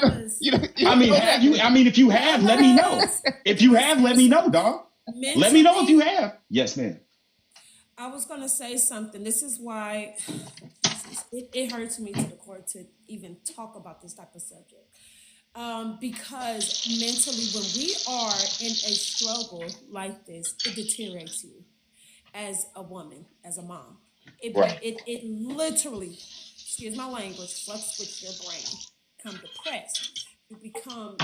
I mean, have you? I mean, if you have, let me know. If you have, let me know, dog. Let me know if you have. Yes, ma'am. I was going to say something. This is why it hurts me to the core to even talk about this type of subject. Because mentally, when we are in a struggle like this, it deteriorates you as a woman, as a mom. It literally, excuse my language, fucks with your brain. Become depressed. You become,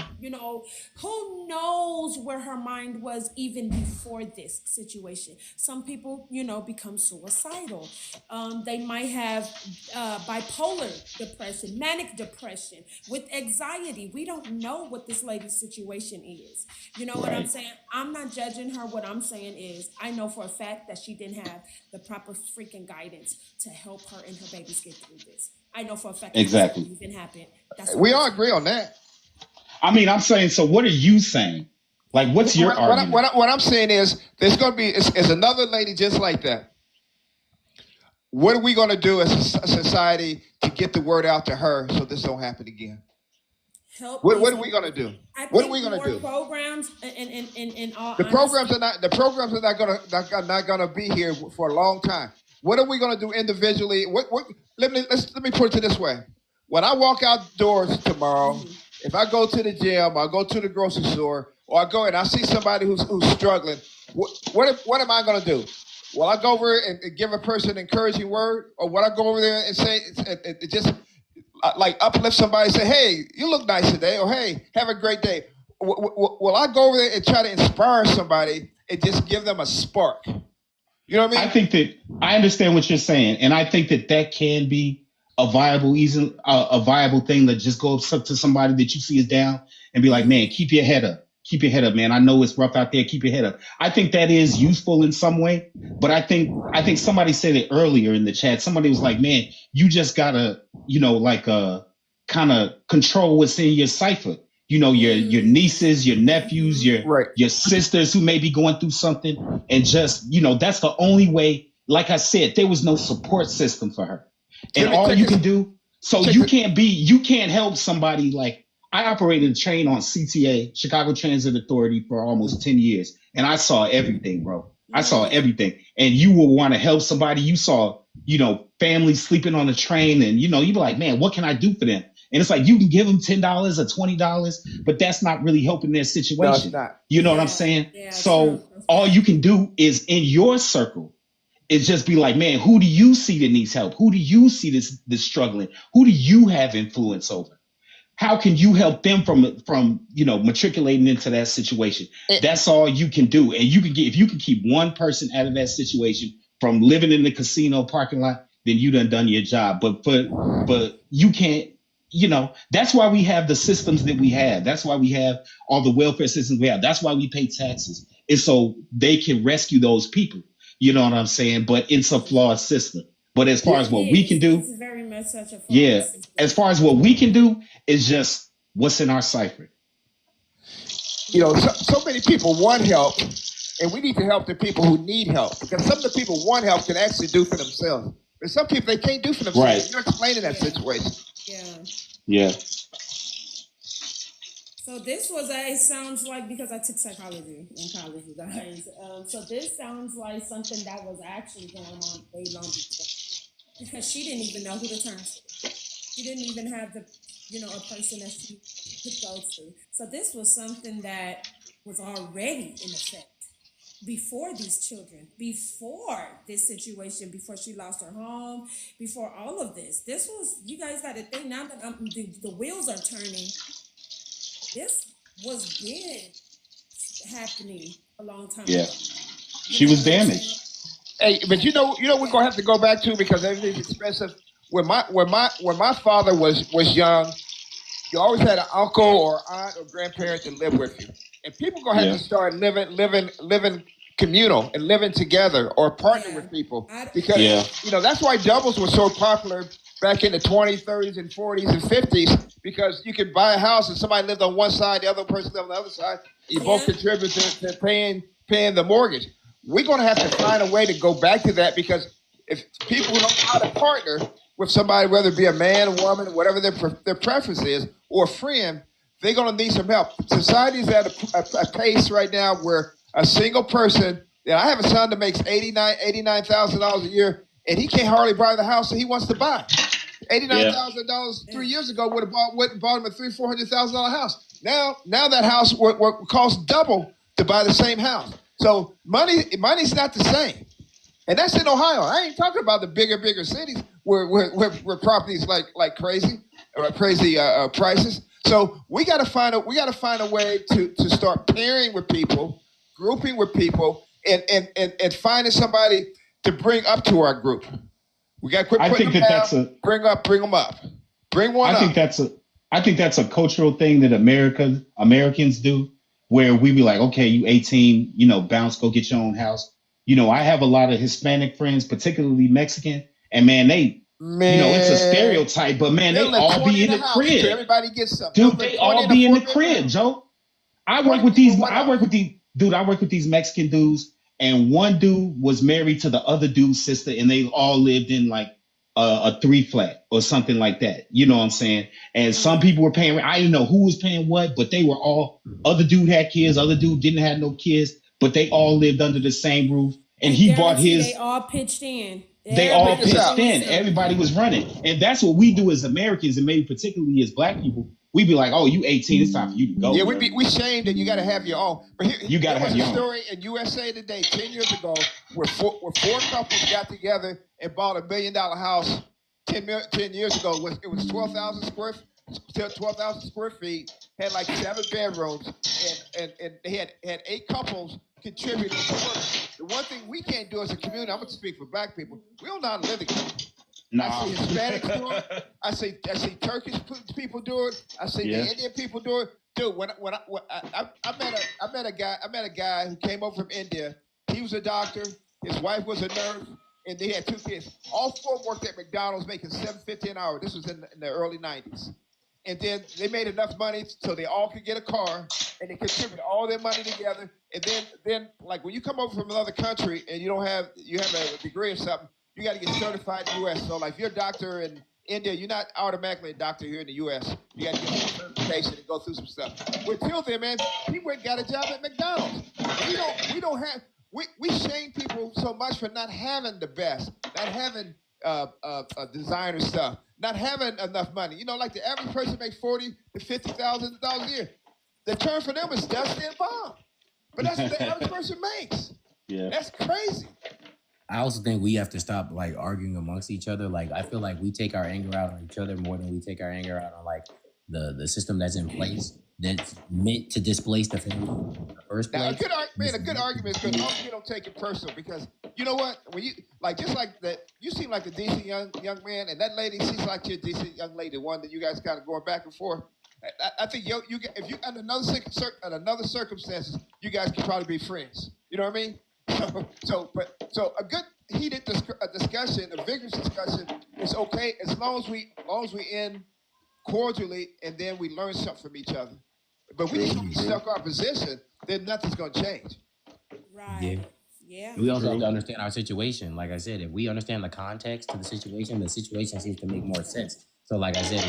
who knows where her mind was even before this situation. Some people, become suicidal. They might have bipolar depression, manic depression, with anxiety. We don't know what this lady's situation is. You know what I'm saying? I'm not judging her. What I'm saying is I know for a fact that she didn't have the proper freaking guidance to help her and her babies get through this. I know for a fact that this even happened. We all agree on that. I mean, I'm saying, so what are you saying? Like, what's your argument? What I'm saying is there's going to be is another lady just like that. What are we going to do as a society to get the word out to her so this don't happen again? What are we going to do? What are we going to do? Programs and all. The programs are not going to be here for a long time. What are we going to do individually? Let me put it this way. When I walk outdoors tomorrow, if I go to the gym, I go to the grocery store, or I go and I see somebody who's struggling, what am I going to do? Will I go over and give a person an encouraging word, or will I go over there and say, just like uplift somebody and say, hey, you look nice today, or hey, have a great day? Will I go over there and try to inspire somebody and just give them a spark? You know what I mean? I think that I understand what you're saying, and I think that can be a viable thing to just go up to somebody that you see is down and be like, man, keep your head up. Keep your head up, man. I know it's rough out there. Keep your head up. I think that is useful in some way, but I think somebody said it earlier in the chat. Somebody was like, man, you just gotta, kind of control what's in your cipher. Your nieces, your nephews, your sisters who may be going through something, and just, that's the only way. Like I said, there was no support system for her. And all you can do, so you can't help somebody. Like, I operated a train on CTA, Chicago Transit Authority, for almost 10 years. And I saw everything, bro. I saw everything. And you will want to help somebody. You saw, families sleeping on the train, and, you'd be like, man, what can I do for them? And it's like, you can give them $10 or $20, but that's not really helping their situation. No, it's not. You know what I'm saying? Yeah, so all you can do is in your circle, it's just be like, man, who do you see that needs help? Who do you see this struggling? Who do you have influence over? how can you help them from matriculating into that situation? That's all you can do. And you can get, if you can keep one person out of that situation from living in the casino parking lot, then you done your job. But you can't, that's why we have the systems that we have. That's why we have all the welfare systems we have. That's why we pay taxes. It's so they can rescue those people. You know what I'm saying? But it's a flawed system. But as far as what we can do, it's very much such a flawed system. as far as what we can do is just what's in our cipher. So many people want help, and we need to help the people who need help, because some of the people want help can actually do for themselves. But some people, they can't do for themselves. Right. You're explaining that situation. Yeah. So this was it sounds like, because I took psychology in college, you guys. So this sounds like something that was actually going on way long before, because she didn't even know who to turn to. She didn't even have a person that she could go to. So this was something that was already in effect before these children, before this situation, before she lost her home, before all of this. This was, you guys got to think now that the wheels are turning. This was been happening a long time ago. She was damaged. Hey, but we're gonna have to go back to, because everything's expensive. When my father was young, you always had an uncle or aunt or grandparent that lived with you, and people gonna have to start living communal and living together, or partner with people, because that's why doubles were so popular back in the 20s, 30s, and 40s and 50s, because you could buy a house and somebody lived on one side, the other person lived on the other side. You both contribute to paying the mortgage. We're going to have to find a way to go back to that, because if people don't know how to partner with somebody, whether it be a man, a woman, whatever their preference is, or a friend, they're going to need some help. Society's at a pace right now where a single person, I have a son that makes $89,000 a year, and he can't hardly buy the house that he wants to buy. $89,000 3 years ago would have bought him a $300,000-$400,000 house. Now that house would cost double to buy the same house. So money's not the same, and that's in Ohio. I ain't talking about the bigger cities where properties like crazy prices. So we got to find a way to start pairing with people, grouping with people, and finding somebody to bring up to our group. We got to quit putting them down. Bring them up. Bring one up. I think that's a cultural thing that Americans do, where we be like, okay, you 18, bounce, go get your own house. I have a lot of Hispanic friends, particularly Mexican, and it's a stereotype, but man, they all be in the crib. Everybody gets something. Dude, they all be in the crib, Joe. I work with these Mexican dudes, and one dude was married to the other dude's sister, and they all lived in like a 3-flat or something like that. You know what I'm saying? And some people were paying, I didn't know who was paying what, but they were all, other dude had kids, other dude didn't have no kids, but they all lived under the same roof. And he bought his. They all pitched in. They all pitched in. Everybody was running. And that's what we do as Americans, and maybe particularly as Black people. We be like, oh, you 18, it's time for you to go. Yeah, we shamed that you got to have your own. But you got to have your own. There was a story in USA Today 10 years ago where four couples got together and bought $1 billion house 10 years ago. It was 12,000 square feet, had like 7 bedrooms, and they had 8 couples contributing to work. The one thing we can't do as a community, I'm going to speak for Black people, we don't know how to live together. No. I see Hispanics do it. I see Turkish people do it. I see the Indian people do it. Dude, when I met a guy who came over from India. He was a doctor. His wife was a nurse, and they had 2 kids. All 4 worked at McDonald's, making $7.50 an hour. This was in the early '90s. And then they made enough money so they all could get a car, and they contributed all their money together. And then like when you come over from another country and you have a degree or something, you got to get certified in the U.S. So like if you're a doctor in India, you're not automatically a doctor here in the U.S. You got to get some certification and go through some stuff. But until then, man, he went and got a job at McDonald's. We shame people so much for not having the best, not having designer stuff, not having enough money. Like the average person makes $40,000 to $50,000 a year. The term for them is dusty and bomb. But that's what the average person makes. Yeah. That's crazy. I also think we have to stop arguing amongst each other. I feel like we take our anger out on each other more than we take our anger out on the system that's in place that's meant to displace the family in the first Now, place. a good argument is good. You don't take it personal because you know what? When you just like that, you seem like a decent young man, and that lady seems like you're a decent young lady, one that you guys kind of going back and forth. I think if you under another circumstances, you guys could probably be friends. You know what I mean? So a good heated discussion, a vigorous discussion is okay as long as we end cordially and then we learn something from each other. But we just stuck our position, then nothing's gonna change. Right. Yeah. We also have to understand our situation. Like I said, if we understand the context to the situation seems to make more sense. So like I said,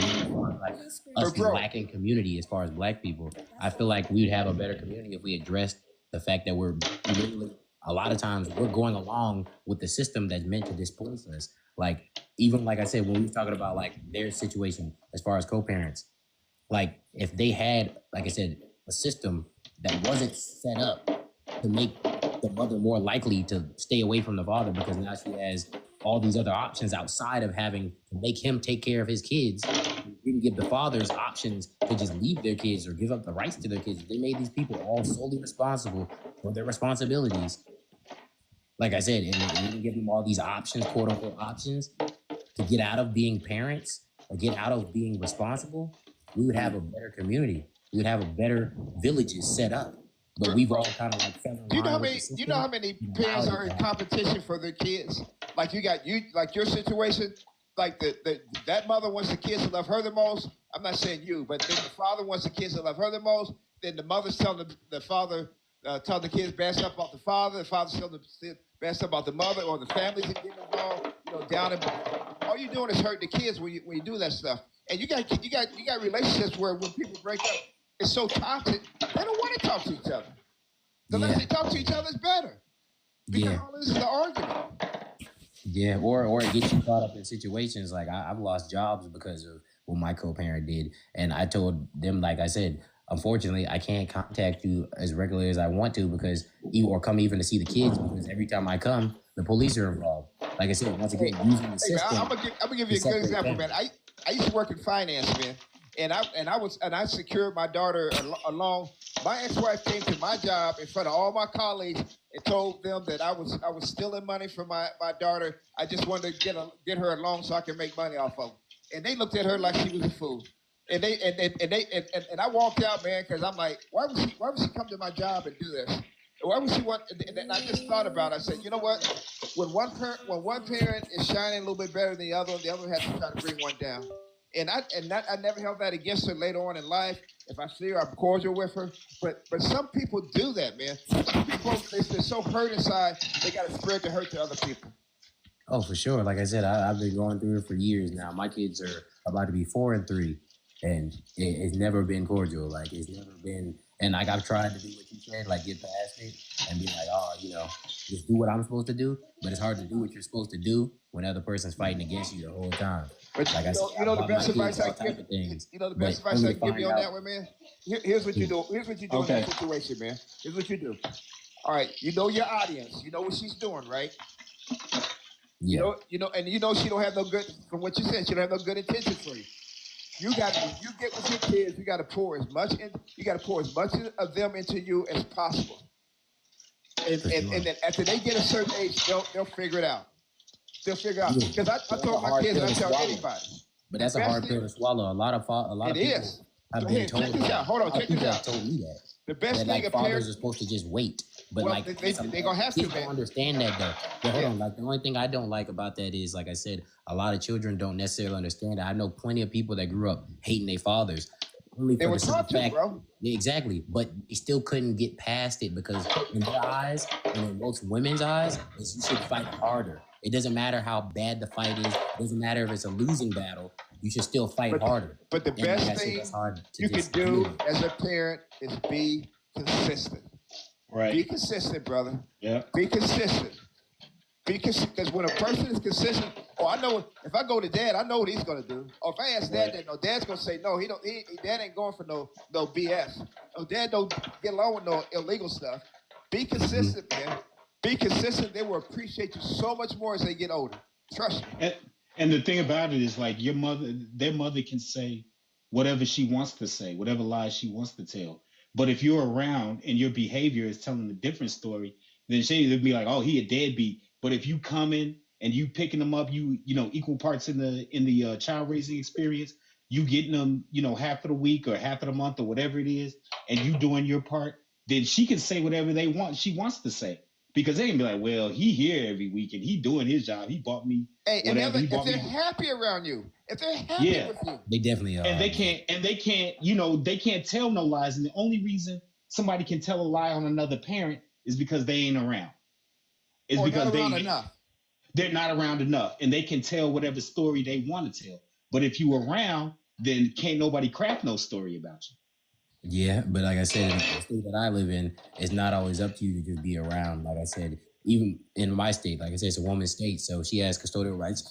like us lacking community as far as Black people, I feel like we'd have a better community if we addressed the fact that we're literally, a lot of times we're going along with the system that's meant to displace us. Like, even like I said, when we were talking about like their situation as far as co-parents, like if they had, like I said, a system that wasn't set up to make the mother more likely to stay away from the father because now she has all these other options outside of having to make him take care of his kids, we can give the fathers options to just leave their kids or give up the rights to their kids. They made these people all solely responsible for their responsibilities. Like I said, and we can give them all these options, quote unquote options, to get out of being parents or get out of being responsible. We would have a better community. We would have a better villages set up. But we've all kind of like fell in line. You know how many parents are in competition for their kids? Like like your situation, like that mother wants the kids to love her the most. I'm not saying you, but then the father wants the kids to love her the most. Then the mother's telling the father, telling the kids bad stuff about the father's telling the bad stuff about the mother, or the families are getting involved. You know, down and all you're doing is hurt the kids when you do that stuff. And you got relationships where when people break up, it's so toxic, they don't want to talk to each other. The less they talk to each other, it's better. Because all this is the argument. Yeah, or it gets you caught up in situations like I've lost jobs because of what my co-parent did. And I told them, like I said, unfortunately, I can't contact you as regularly as I want to because or come even to see the kids because every time I come, the police are involved. Like I said, once again, using the system. I'm gonna give you a good example, man. I used to work in finance, man. And I secured my daughter along. My ex-wife came to my job in front of all my colleagues and told them that I was stealing money from my daughter. I just wanted to get her along so I could make money off of her. And they looked at her like she was a fool. And I walked out, man, because I'm like, why would she come to my job and do this? Why would she want? And I just thought about it. I said, you know what? When one parent is shining a little bit better than the other has to try to bring one down. And I never held that against her later on in life. If I see her, I'm cordial with her. But some people do that, man. Some people, they're so hurt inside, they got to spread the hurt to other people. Oh, for sure. Like I said, I've been going through it for years now. My kids are about to be 4 and 3, and it's never been cordial. Like it's never been. And like I've tried to do what you said, like get past it and be like, oh, just do what I'm supposed to do. But it's hard to do what you're supposed to do when the other person's fighting against you the whole time. But like the best advice I give you on that one, man. Here's what you do. Here's what you do in that situation, man. Here's what you do. All right, you know your audience. You know what she's doing, right? Yeah. You know she don't have no good. From what you said, she don't have no good intentions for you. You get with your kids. You got to pour as much of them into you as possible. And then after they get a certain age, they'll figure it out. They'll figure out. Because I told my kids, and I tell anybody. But that's a hard pill to swallow. A lot of people have been told. Check this out. Hold on. Check this out. Told me that. The best thing a fathers are supposed to just wait. But they're gonna have to, man. Don't understand that though. But hold on. Like the only thing I don't like about that is, like I said, a lot of children don't necessarily understand that. I know plenty of people that grew up hating their fathers. Only they were taught to, bro. Exactly, but they still couldn't get past it because in their eyes and in most women's eyes, is you should fight harder. It doesn't matter how bad the fight is. It doesn't matter if it's a losing battle. You should still fight harder. But the best thing you can do as a parent is be consistent. Right. Be consistent, brother. Yeah. Be consistent. Because when a person is consistent, I know if I go to dad, I know what he's gonna do. Or if I ask dad, dad's gonna say no. Dad ain't going for no BS. No, dad don't get along with no illegal stuff. Be consistent, man. Be consistent. They will appreciate you so much more as they get older. Trust me. And the thing about it is, like their mother can say, whatever she wants to say, whatever lies she wants to tell. But if you're around and your behavior is telling a different story, then she'll be like, oh, he a deadbeat. But if you come in and you picking them up, you know, equal parts in the child raising experience, you getting them, you know, half of the week or half of the month or whatever it is, and you doing your part, then she can say whatever she wants to say. Because they can be like, well, he here every week and he doing his job. He bought me whatever. And if they're happy around you, if they're happy with you, they definitely are. And they can't, you know, they can't tell no lies. And the only reason somebody can tell a lie on another parent is because they ain't around. It's or because not around enough. They're not around enough, and they can tell whatever story they want to tell. But if you around, then can't nobody craft no story about you. Yeah, but like I said, in the state that I live in, it's not always up to you to just be around. Like I said, even in my state, like I said, it's a woman's state, so she has custodial rights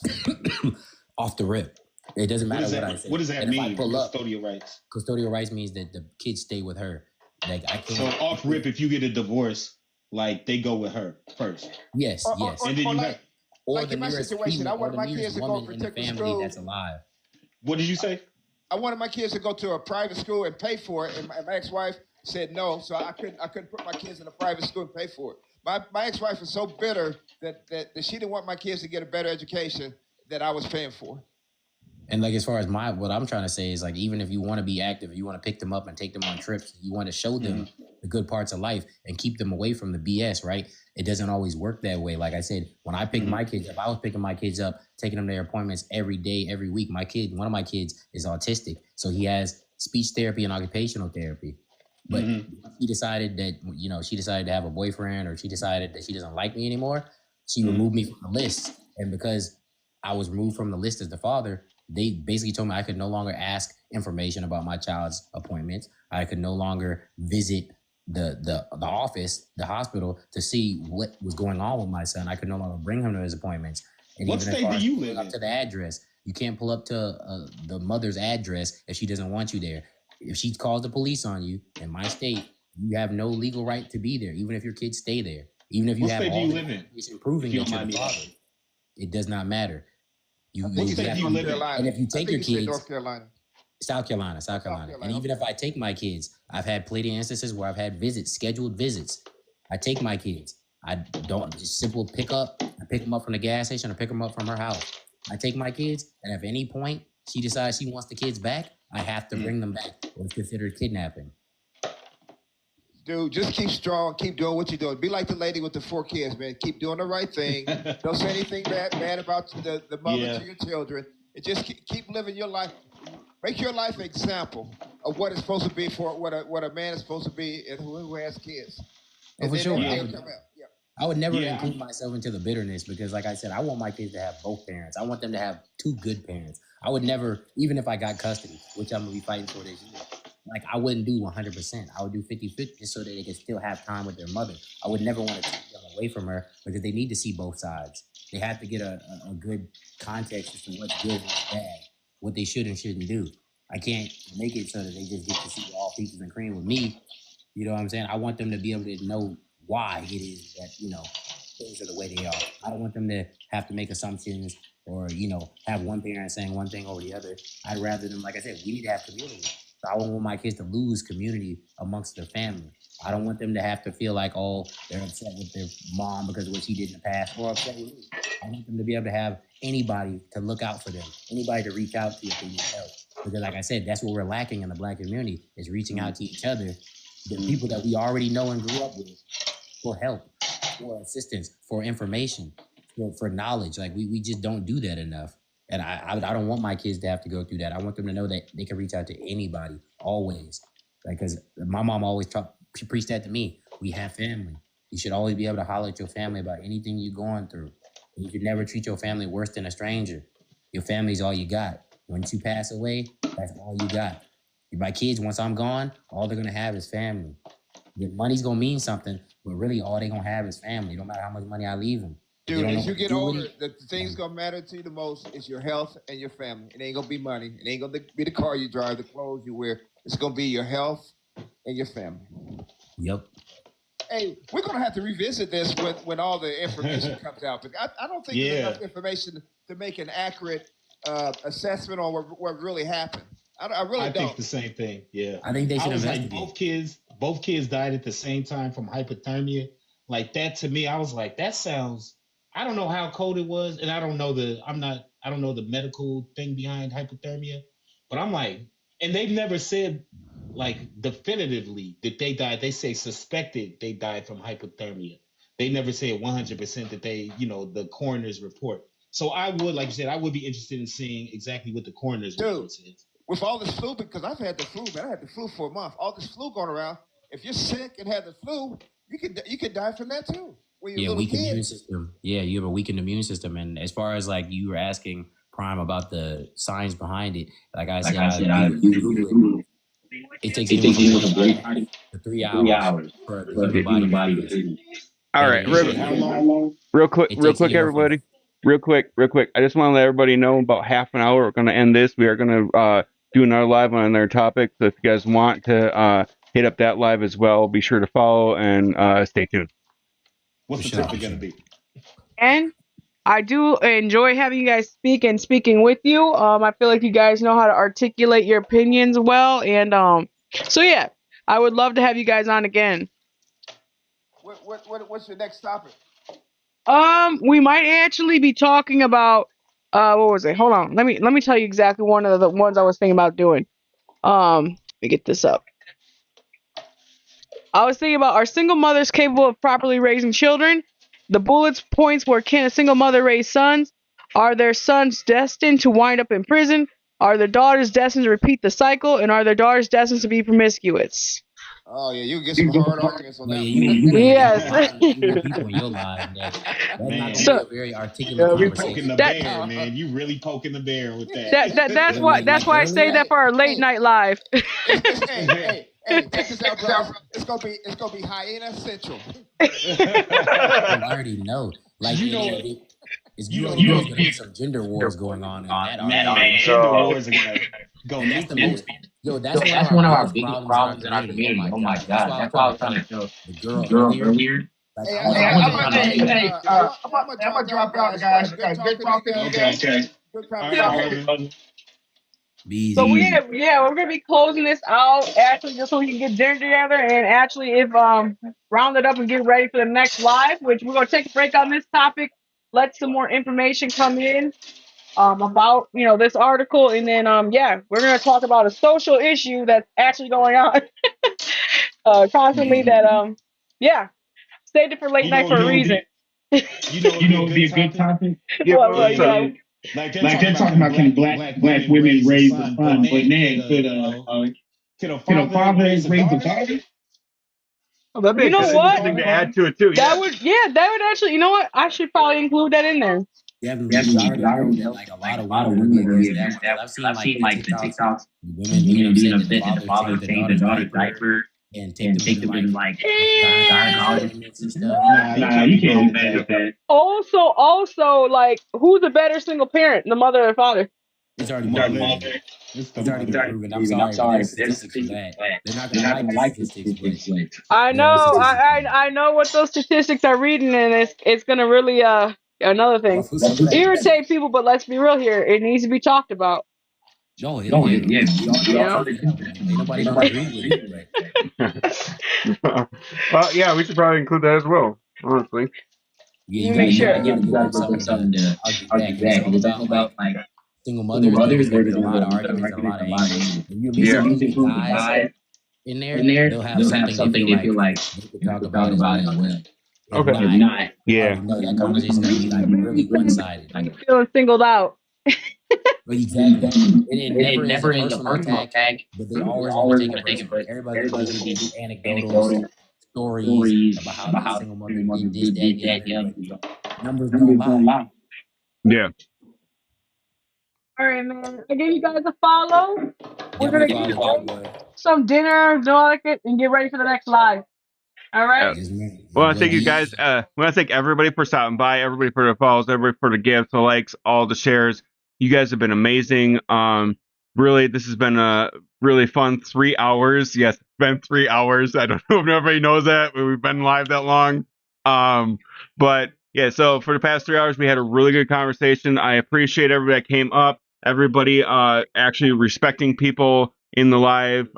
off the rip. It doesn't matter what I say. What does that and mean? If I pull up, custodial rights. Custodial rights means that the kids stay with her. Like I can't. So off rip, if you get a divorce, like they go with her first. Yes, yes. And then you have. Or like the in my nearest situation, I female, or wanted the my nearest kids to go woman for in the particular family school. that's alive. What did you say? I wanted my kids to go to a private school and pay for it, and my ex-wife said no, so I couldn't put my kids in a private school and pay for it. My ex-wife was so bitter that she didn't want my kids to get a better education that I was paying for. And like as far as what I'm trying to say is like even if you want to be active, you want to pick them up and take them on trips, you want to show them the good parts of life and keep them away from the BS, right? It doesn't always work that way. Like I said, when I pick my kids up, I was picking my kids up, taking them to their appointments every day, every week. One of my kids is autistic, so he has speech therapy and occupational therapy. But she decided to have a boyfriend, or she decided that she doesn't like me anymore. She removed me from the list. And because I was removed from the list as the father, they basically told me I could no longer ask information about my child's appointments. I could no longer visit the office, the hospital, to see what was going on with my son. I could no longer bring him to his appointments. And what even state do you live up in? to the address, you can't pull up to the mother's address if she doesn't want you there. If she calls the police on you in my state, you have no legal right to be there, even if your kids stay there. Even if you What have state do all you the live in? information proving If you that don't you're mind the me father. asking. It does not matter. What state do you live in? And if you take your kids, North Carolina. South Carolina. And even if I take my kids, I've had plenty of instances where I've had scheduled visits. I take my kids. I don't just simple pick up. I pick them up from the gas station or pick them up from her house. I take my kids, and if at any point she decides she wants the kids back, I have to bring them back, or it's considered kidnapping. Dude, just keep strong. Keep doing what you're doing. Be like the lady with the 4 kids, man. Keep doing the right thing. Don't say anything bad about the mother to your children. And just keep living your life. Make your life an example of what it's supposed to be for what a man is supposed to be and who has kids. Oh, for sure. I would never Yeah. include myself into the bitterness because, like I said, I want my kids to have both parents. I want them to have 2 good parents. I would never, even if I got custody, which I'm going to be fighting for this year, like I wouldn't do 100%. I would do 50-50 just so that they could still have time with their mother. I would never want to take them away from her because they need to see both sides. They have to get a good context as to what's good and what's bad, what they should and shouldn't do. I can't make it so that they just get to see all peaches and cream with me. You know what I'm saying? I want them to be able to know why it is that, things are the way they are. I don't want them to have to make assumptions or, have one parent saying one thing over the other. I'd rather them, like I said, we need to have community. So I don't want my kids to lose community amongst their family. I don't want them to have to feel like, oh, they're upset with their mom because of what she did in the past, or upset with me. I want them to be able to have anybody to look out for them, anybody to reach out to if they need help. Because like I said, that's what we're lacking in the Black community, is reaching out to each other, the people that we already know and grew up with, for help, for assistance, for information, for knowledge. Like we just don't do that enough. And I don't want my kids to have to go through that. I want them to know that they can reach out to anybody, always. Because my mom always preached that to me. We have family. You should always be able to holler at your family about anything you're going through. You should never treat your family worse than a stranger. Your family's all you got. Once you pass away, that's all you got. My kids, once I'm gone, all they're gonna have is family. Your money's gonna mean something, but really all they're gonna have is family. No matter how much money I leave them. Dude, as you get older, the thing's gonna matter to you the most is your health and your family. It ain't gonna be money. It ain't gonna be the car you drive, the clothes you wear. It's gonna be your health and your family. Yep. Hey, we're gonna have to revisit this when all the information comes out. But I don't think there's enough information to make an accurate assessment on what really happened. I really I think don't. the same thing. Yeah. I think they I should was like, investigate. both kids died at the same time from hypothermia. Like that to me, I was like, that sounds. I don't know how cold it was, and I don't know the medical thing behind hypothermia, but I'm like, and they've never said like definitively that they died. They say suspected they died from hypothermia. They never say 100% that they, the coroner's report. So I would, like you said, I would be interested in seeing exactly what the coroner's report says. With all this flu, because I've had the flu, man. I had the flu for a month. All this flu going around. If you're sick and have the flu, you could die from that too. When you're a little Weakened kid. immune system. Yeah, you have a weakened immune system. And as far as like you were asking Prime about the science behind it, like I said, it takes anywhere from 1 to 3 hours for the human body to do. All right, real quick, everybody. Real quick. I just want to let everybody know about half an hour we're going to end this. We are going to do another live on another topic. So if you guys want to hit up that live as well, be sure to follow and stay tuned. What's the topic going to be? And I do enjoy having you guys speak and speaking with you. I feel like you guys know how to articulate your opinions well. And so, yeah, I would love to have you guys on again. What's your next topic? We might actually be talking about what was it? Hold on. Let me tell you exactly one of the ones I was thinking about doing. Let me get this up. I was thinking about, are single mothers capable of properly raising children? The bullet points were, can a single mother raise sons? Are their sons destined to wind up in prison? Are their daughters destined to repeat the cycle? And are their daughters destined to be promiscuous? Oh yeah, you get some hard arguments on that. Yes. People in your life that's not So, a very articulate You're conversation. poking the bear, man. You really poking the bear with that. that's why I say that for our late night live. Hey, check this out, bro. It's gonna be Hyena Central. I already know. Like it's gonna be some gender wars going on in that gender wars are gonna go. That's the most. That's one of our biggest problems in our community. Oh my God, that's why I was trying to tell the girl earlier. I'm gonna drop out, guys. Good talking. Okay. Good talking. So we're gonna be closing this out actually just so we can get dinner together and actually if round it up and get ready for the next live, which we're gonna take a break on this topic, let some more information come in about this article, and then we're gonna talk about a social issue that's actually going on constantly that stayed it for late night for a reason. It'd be a good topic. Like they're talking about can black women raise the son, but man, could a father raise the daughter? Oh, that'd be a good thing to add to it too. That would actually. You know what? I should probably include that in there. Like a lot of women are against that. I've seen like the TikToks, women being upset that the father changed the daughter's diaper and take them to like gynecologists and stuff. Nah, you can't do that. Also, like, who's a better single parent, the mother or the father? It's already been proven. I'm sorry. There's statistics for that. They're not gonna like statistics. I know. I know what those statistics are reading, and it's gonna really another thing irritate people. But let's be real here. It needs to be talked about. Ain't nobody gonna agree with it. Well, yeah, we should probably include that as well. Honestly. You make sure. Something to argue back. It's all about like single mothers. There's a lot of arguments, a lot of anger. If you include guys in there, they'll have something they feel like they can talk about as well. Okay. If not, that conversation will be like really one-sided. I'm feeling singled out. But exactly. It never is a personal attack, but they always want to take a break. Everybody's going to give anecdotal stories about how single mother did this, that, the other. Numbers don't lie. Yeah. All right, man. I gave you guys a follow. We're going to get some dinner, do all that, and get ready for the next live. All right. Well, I thank you guys. I want to thank everybody for stopping by, everybody for the follows, everybody for the gifts, the likes, all the shares. You guys have been amazing. Really, this has been a really fun 3 hours. Yes, it's been 3 hours. I don't know if everybody knows that, but we've been live that long. But yeah, so for the past 3 hours, we had a really good conversation. I appreciate everybody that came up. everybody actually respecting people in the live.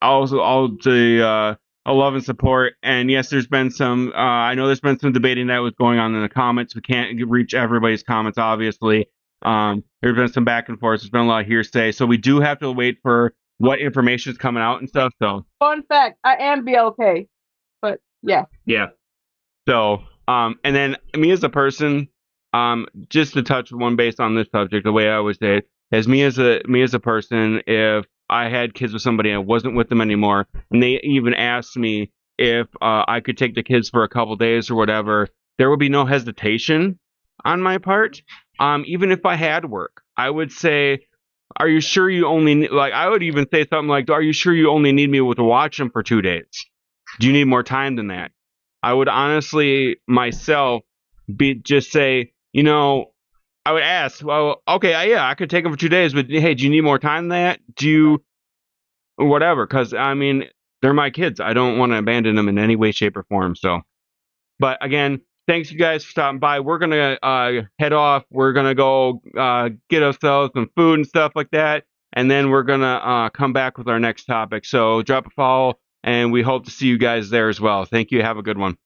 Also all the love and support. And yes, there's been some. I know there's been some debating that was going on in the comments. We can't reach everybody's comments, obviously. There's been some back and forth. There's been a lot of hearsay, so we do have to wait for what information is coming out and stuff. So Fun fact: I am BLK, but yeah. yeah. So and then me as a person, just to touch one base on this subject, the way I always say it, as me as a person, if I had kids with somebody and I wasn't with them anymore, and they even asked me if I could take the kids for a couple days or whatever, there would be no hesitation on my part. Even if I had work, I would say, "Are you sure you only like?" I would even say something like, "Are you sure you only need me to watch them for 2 days? Do you need more time than that?" I would honestly myself just say, I would ask, well, okay, yeah, I could take them for 2 days, but hey, do you need more time than that? Do you whatever? Because I mean, they're my kids. I don't want to abandon them in any way, shape, or form. So, but again, thanks you guys for stopping by. We're gonna head off. We're gonna go get ourselves some food and stuff like that, and then we're gonna come back with our next topic. So drop a follow, and we hope to see you guys there as well. Thank you. Have a good one.